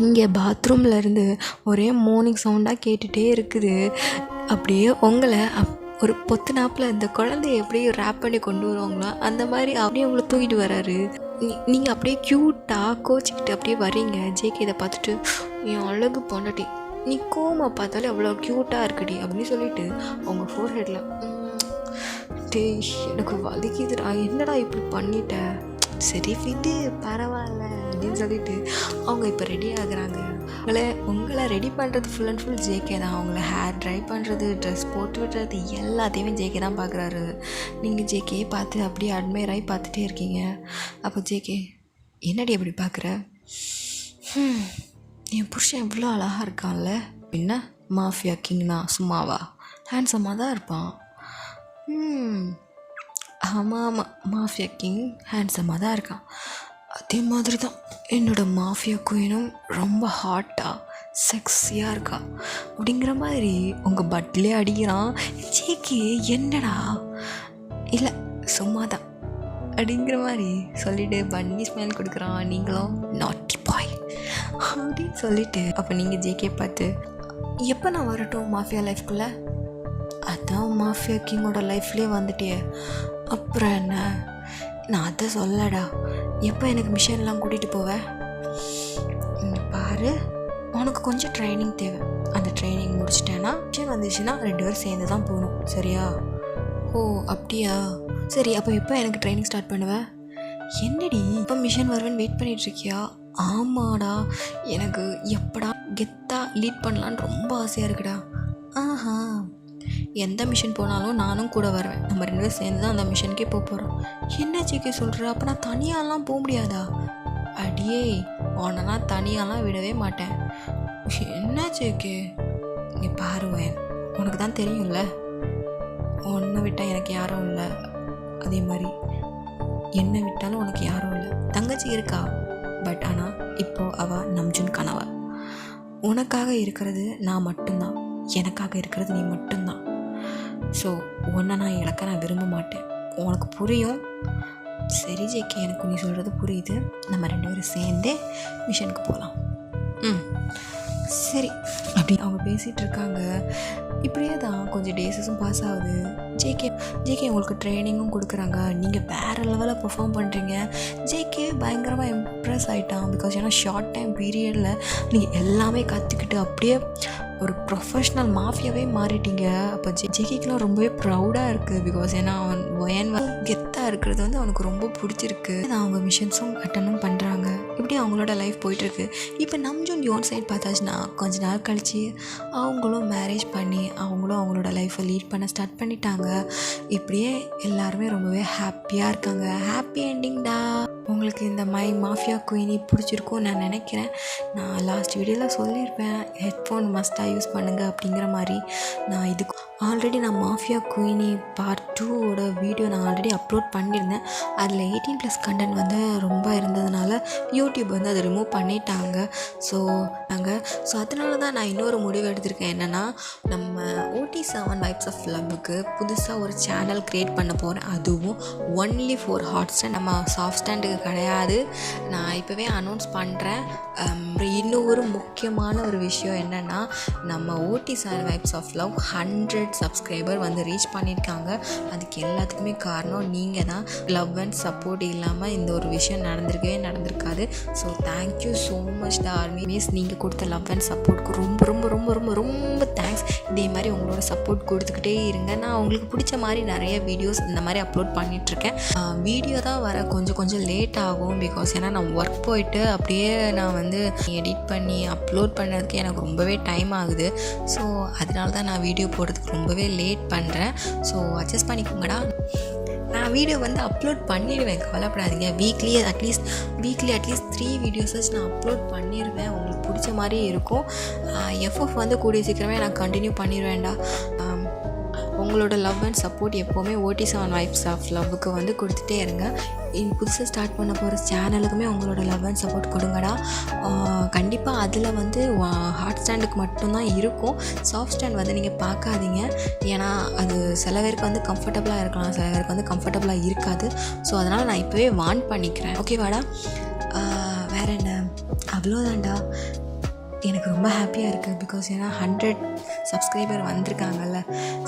இங்கே பாத்ரூமில் இருந்து ஒரே மோர்னிங் சவுண்டாக கேட்டுகிட்டே இருக்குது. அப்படியே உங்களை ஒரு பொத்து நாப்பில் இந்த குழந்தைய எப்படியே ரேப் பண்ணி கொண்டு வருவாங்களோ அந்த மாதிரி அப்படியே உங்களை தூக்கிட்டு வராரு. நீங்கள் அப்படியே க்யூட்டாக கோச்சிக்கிட்டு அப்படியே வரீங்க. ஜேகே இதை பார்த்துட்டு, என் அழகு பொண்டாட்டி, நீ கோமா பார்த்தாலே அவ்வளோ க்யூட்டாக இருக்குடி அப்படின்னு சொல்லிட்டு அவங்க ஃபோர்ஹெட்டில், எனக்கு வலிக்குதுடா, என்னடா இப்படி பண்ணிட்ட, சரி விடு பரவாயில்ல அப்படின்னு சொல்லிட்டு அவங்க இப்போ ரெடி ஆகுறாங்க. உங்களை ரெடி பண்ணுறது ஃபுல் அண்ட் ஃபுல் ஜேகே தான். அவங்கள ஹேர் ட்ரை பண்ணுறது, ட்ரெஸ் போட்டு விடுறது எல்லாத்தையுமே ஜேகே தான் பார்க்குறாரு. நீங்கள் ஜேகே பார்த்து அப்படியே அட்மையர் ஆகி பார்த்துட்டே இருக்கீங்க. அப்போ ஜேகே, என்னடி அப்படி பார்க்குற, என் புருஷன் எவ்வளோ அழகாக இருக்கான்ல, என்ன மாஃபியா கிங்னா சும்மாவா, ஹேண்ட்ஸமாக தான் இருப்பான். ஆமாம், மாஃபியா கிங் ஹேண்ட்ஸமாக தான் இருக்கான். அதே மாதிரி தான் என்னோடய மாஃபியா குயினும் ரொம்ப ஹாட்டாக செக்ஸியாக இருக்கா அப்படிங்கிற மாதிரி உங்கள் பட்லேயே அடிக்கிறான். ஜேகே என்னடா, இல்லை சும்மா தான் அப்படிங்கிற மாதிரி சொல்லிவிட்டு பன்னி ஸ்மைல் கொடுக்குறான். நீங்களும் நாட்டி பாய் அப்படின்னு சொல்லிவிட்டு அப்போ நீங்கள் ஜேகே பார்த்து, எப்போ நான் வரட்டும் மாஃபியா லைஃப்குள்ளே, அதான் மாஃபியா கிங்கோட லைஃப்லேயே வந்துட்டியே, அப்புறம் என்ன, நான் அதை சொல்லடா, எப்போ எனக்கு மிஷன்லாம் கூட்டிகிட்டு போவேன், பாரு உனக்கு கொஞ்சம் ட்ரைனிங் தேவை, அந்த ட்ரைனிங் முடிச்சிட்டேன்னா மிஷன் வந்துச்சுன்னா 2 பேரும் சேர்ந்து தான் போகணும், சரியா? ஓ அப்படியா, சரி அப்போ எப்போ எனக்கு ட்ரைனிங் ஸ்டார்ட் பண்ணுவேன்? என்னடி இப்போ மிஷன் வருவேன்னு வெயிட் பண்ணிகிட்ருக்கியா? ஆமாடா, எனக்கு எப்படா கெத்தாக லீட் பண்ணலான்னு ரொம்ப ஆசையாக இருக்குடா. எந்த மிஷன் போனாலும் நானும் கூட வருவேன், நம்ம 2 பேரும் சேர்ந்து தான் அந்த மிஷனுக்கே போகிறோம். என்ன ஜேகே சொல்கிற, அப்போ நான் தனியாலாம் போக முடியாதா? அடியே, உன்னை தனியாலாம் விடவே மாட்டேன். என்ன ஜேகே, நீ பாருவேன், உனக்கு தான் தெரியும்ல, உன்னை விட்டால் எனக்கு யாரும் இல்லை, அதே மாதிரி என்னை விட்டாலும் உனக்கு யாரும் இல்லை. தங்கச்சி இருக்கா, பட் ஆனால் இப்போது அவள் நம்ஜுன் கனவா. உனக்காக இருக்கிறது நான் மட்டும்தான், எனக்காக இருக்கிறது நீ மட்டும்தான். ஸோ ஒன்றை நான் இழக்க நான் விரும்ப மாட்டேன். உனக்கு புரியும். சரி ஜேகே, எனக்கு நீ சொல்கிறது புரியுது. நம்ம 2 பேரும் சேர்ந்தே மிஷனுக்கு போகலாம். சரி அப்படி அவங்க பேசிகிட்டு இருக்காங்க. இப்படியே தான் கொஞ்சம் டேஸஸும் பாஸ் ஆகுது. ஜேகே உங்களுக்கு ட்ரைனிங்கும் கொடுக்குறாங்க. நீங்கள் வேறு லெவலில் பெர்ஃபார்ம் பண்ணுறீங்க. ஜேகே பயங்கரமாக இம்ப்ரெஸ் ஆகிட்டான். பிகாஸ் ஏன்னா ஷார்ட் டைம் பீரியடில் நீங்கள் எல்லாமே கற்றுக்கிட்டு அப்படியே ஒரு ப்ரொஃபஷ்னல் மாஃபியாவே மாறிட்டீங்க. அப்போ ஜேகேக்கெலாம் ரொம்பவே ப்ரௌடாக இருக்குது. பிகாஸ் ஏன்னா அவன் கெத்தாக இருக்கிறது வந்து அவனுக்கு ரொம்ப பிடிச்சிருக்கு. அவங்க மிஷன்ஸும் அட்டனும் பண்ணுறாங்க. இப்படி அவங்களோட லைஃப் போயிட்டுருக்கு. இப்போ நம்ஜூன் யோன் சைட் பார்த்தாச்சுன்னா கொஞ்ச நாள் கழித்து அவங்களும் மேரேஜ் பண்ணி அவங்களும் அவங்களோட லைஃப்பை லீட் பண்ண ஸ்டார்ட் பண்ணிட்டாங்க. இப்படியே எல்லாருமே ரொம்பவே ஹாப்பியாக இருக்காங்க. ஹாப்பி என்டிங்டா. உங்களுக்கு இந்த மாஃபியா குயினி பிடிச்சிருக்கும்னு நான் நினைக்கிறேன். நான் லாஸ்ட் வீடியோவில் சொல்லியிருப்பேன், ஹெட்ஃபோன் மஸ்ட்டாக யூஸ் பண்ணுங்கள் அப்படிங்கிற மாதிரி. நான் இதுக்கு ஆல்ரெடி நான் மாஃபியா குயினி பார்ட் 2ஓட வீடியோ நான் ஆல்ரெடி அப்லோட் பண்ணியிருந்தேன். அதில் 18+ கண்டென்ட் வந்து ரொம்ப இருந்ததுனால யூடியூப் வந்து அதை ரிமூவ் பண்ணிட்டாங்க. ஸோ அதனால தான் நான் இன்னொரு முடிவு எடுத்திருக்கேன். என்னென்னா, நம்ம OT7 வைப்ஸ் ஆஃப் லவ்வுக்கு புதுசாக ஒரு சேனல் க்ரியேட் பண்ண போகிறேன். அதுவும் ஒன்லி ஃபார் ஹாட் ஸ்டாண்ட், நம்ம சாஃப்ட் ஸ்டாண்டுக்கு கிடையாது. நான் இப்போவே அனௌன்ஸ் பண்ணுறேன். இன்னும் ஒரு முக்கியமான ஒரு விஷயம் என்னென்னா, நம்ம OT7 vibes of love 100 subscriber வந்து ரீச் பண்ணியிருக்காங்க. அதுக்கு எல்லாத்துக்குமே காரணம் நீங்கள் தான். லவ் அண்ட் சப்போர்ட் இல்லாமல் இந்த ஒரு விஷயம் நடந்திருக்காது. ஸோ தேங்க்யூ ஸோ மச் த ஆர்மி மீஸ். நீங்கள் கொடுத்த லவ் அண்ட் சப்போர்ட்க்கு ரொம்ப ரொம்ப ரொம்ப ரொம்ப ரொம்ப தேங்க்ஸ். இதே மாதிரி உங்களோட சப்போர்ட் கொடுத்துக்கிட்டே இருங்க. நான் உங்களுக்கு பிடிச்ச மாதிரி நிறைய வீடியோஸ் இந்த மாதிரி அப்லோட் பண்ணிகிட்ருக்கேன். வீடியோ தான் வர கொஞ்சம் லேட் ஆகும். பிகாஸ் ஏன்னா நான் ஒர்க் போயிட்டு அப்படியே நான் வந்து எடிட் பண்ணி அப்லோட் பண்ணுறதுக்கு எனக்கு ரொம்பவே டைம் ஆகுது. ஸோ அதனால தான் நான் வீடியோ போடுறதுக்கு ரொம்பவே லேட் பண்ணுறேன். ஸோ அட்ஜஸ்ட் பண்ணிக்கோங்கடா. நான் வீடியோ வந்து அப்லோட் பண்ணிடுவேன், கவலைப்படாதீங்க. வீக்லி அட்லீஸ்ட் 3 வீடியோஸஸ் நான் அப்லோட் பண்ணிடுவேன். உங்களுக்கு பிடிச்ச மாதிரி இருக்கும். எஃப்எஃப் வந்து கூடிய சீக்கிரமே நான் கண்டினியூ பண்ணிடுவேன்டா. உங்களோட லவ் அண்ட் சப்போர்ட் எப்போவுமே OT7 வைப்ஸ் ஆஃப் லவ்வுக்கு வந்து கொடுத்துட்டே இருங்க. புதுசாக ஸ்டார்ட் பண்ண போகிற சேனலுக்குமே உங்களோட லவ் அண்ட் சப்போர்ட் கொடுங்கடா. கண்டிப்பாக அதில் வந்து ஹாட் ஸ்டாண்டுக்கு மட்டும்தான் இருக்கும். சாஃப்ட் ஸ்டாண்ட் வந்து நீங்கள் பார்க்காதீங்க. ஏன்னா அது சில பேருக்கு வந்து கம்ஃபர்டபுளாக இருக்கலாம், சில பேருக்கு வந்து கம்ஃபர்டபுளாக இருக்காது. ஸோ அதனால் நான் இப்போவே வார்ன் பண்ணிக்கிறேன். ஓகேவாடா? வேறு என்ன, அவ்வளோதான்டா. எனக்கு ரொம்ப ஹாப்பியாக இருக்குது. பிகாஸ் ஏன்னா 100 சப்ஸ்கிரைபர் வந்திருக்காங்கல்ல.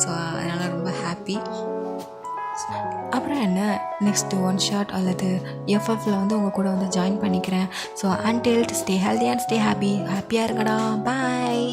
ஸோ அதனால் ரொம்ப ஹாப்பி. அப்புறம் என்ன, நெக்ஸ்ட்டு ஒன் ஷாட் அல்லது எஃப்எஃப்பில் வந்து உங்கள் கூட வந்து ஜாயின் பண்ணிக்கிறேன். So until stay healthy and stay ஹாப்பியாக இருங்கடா. பாய்.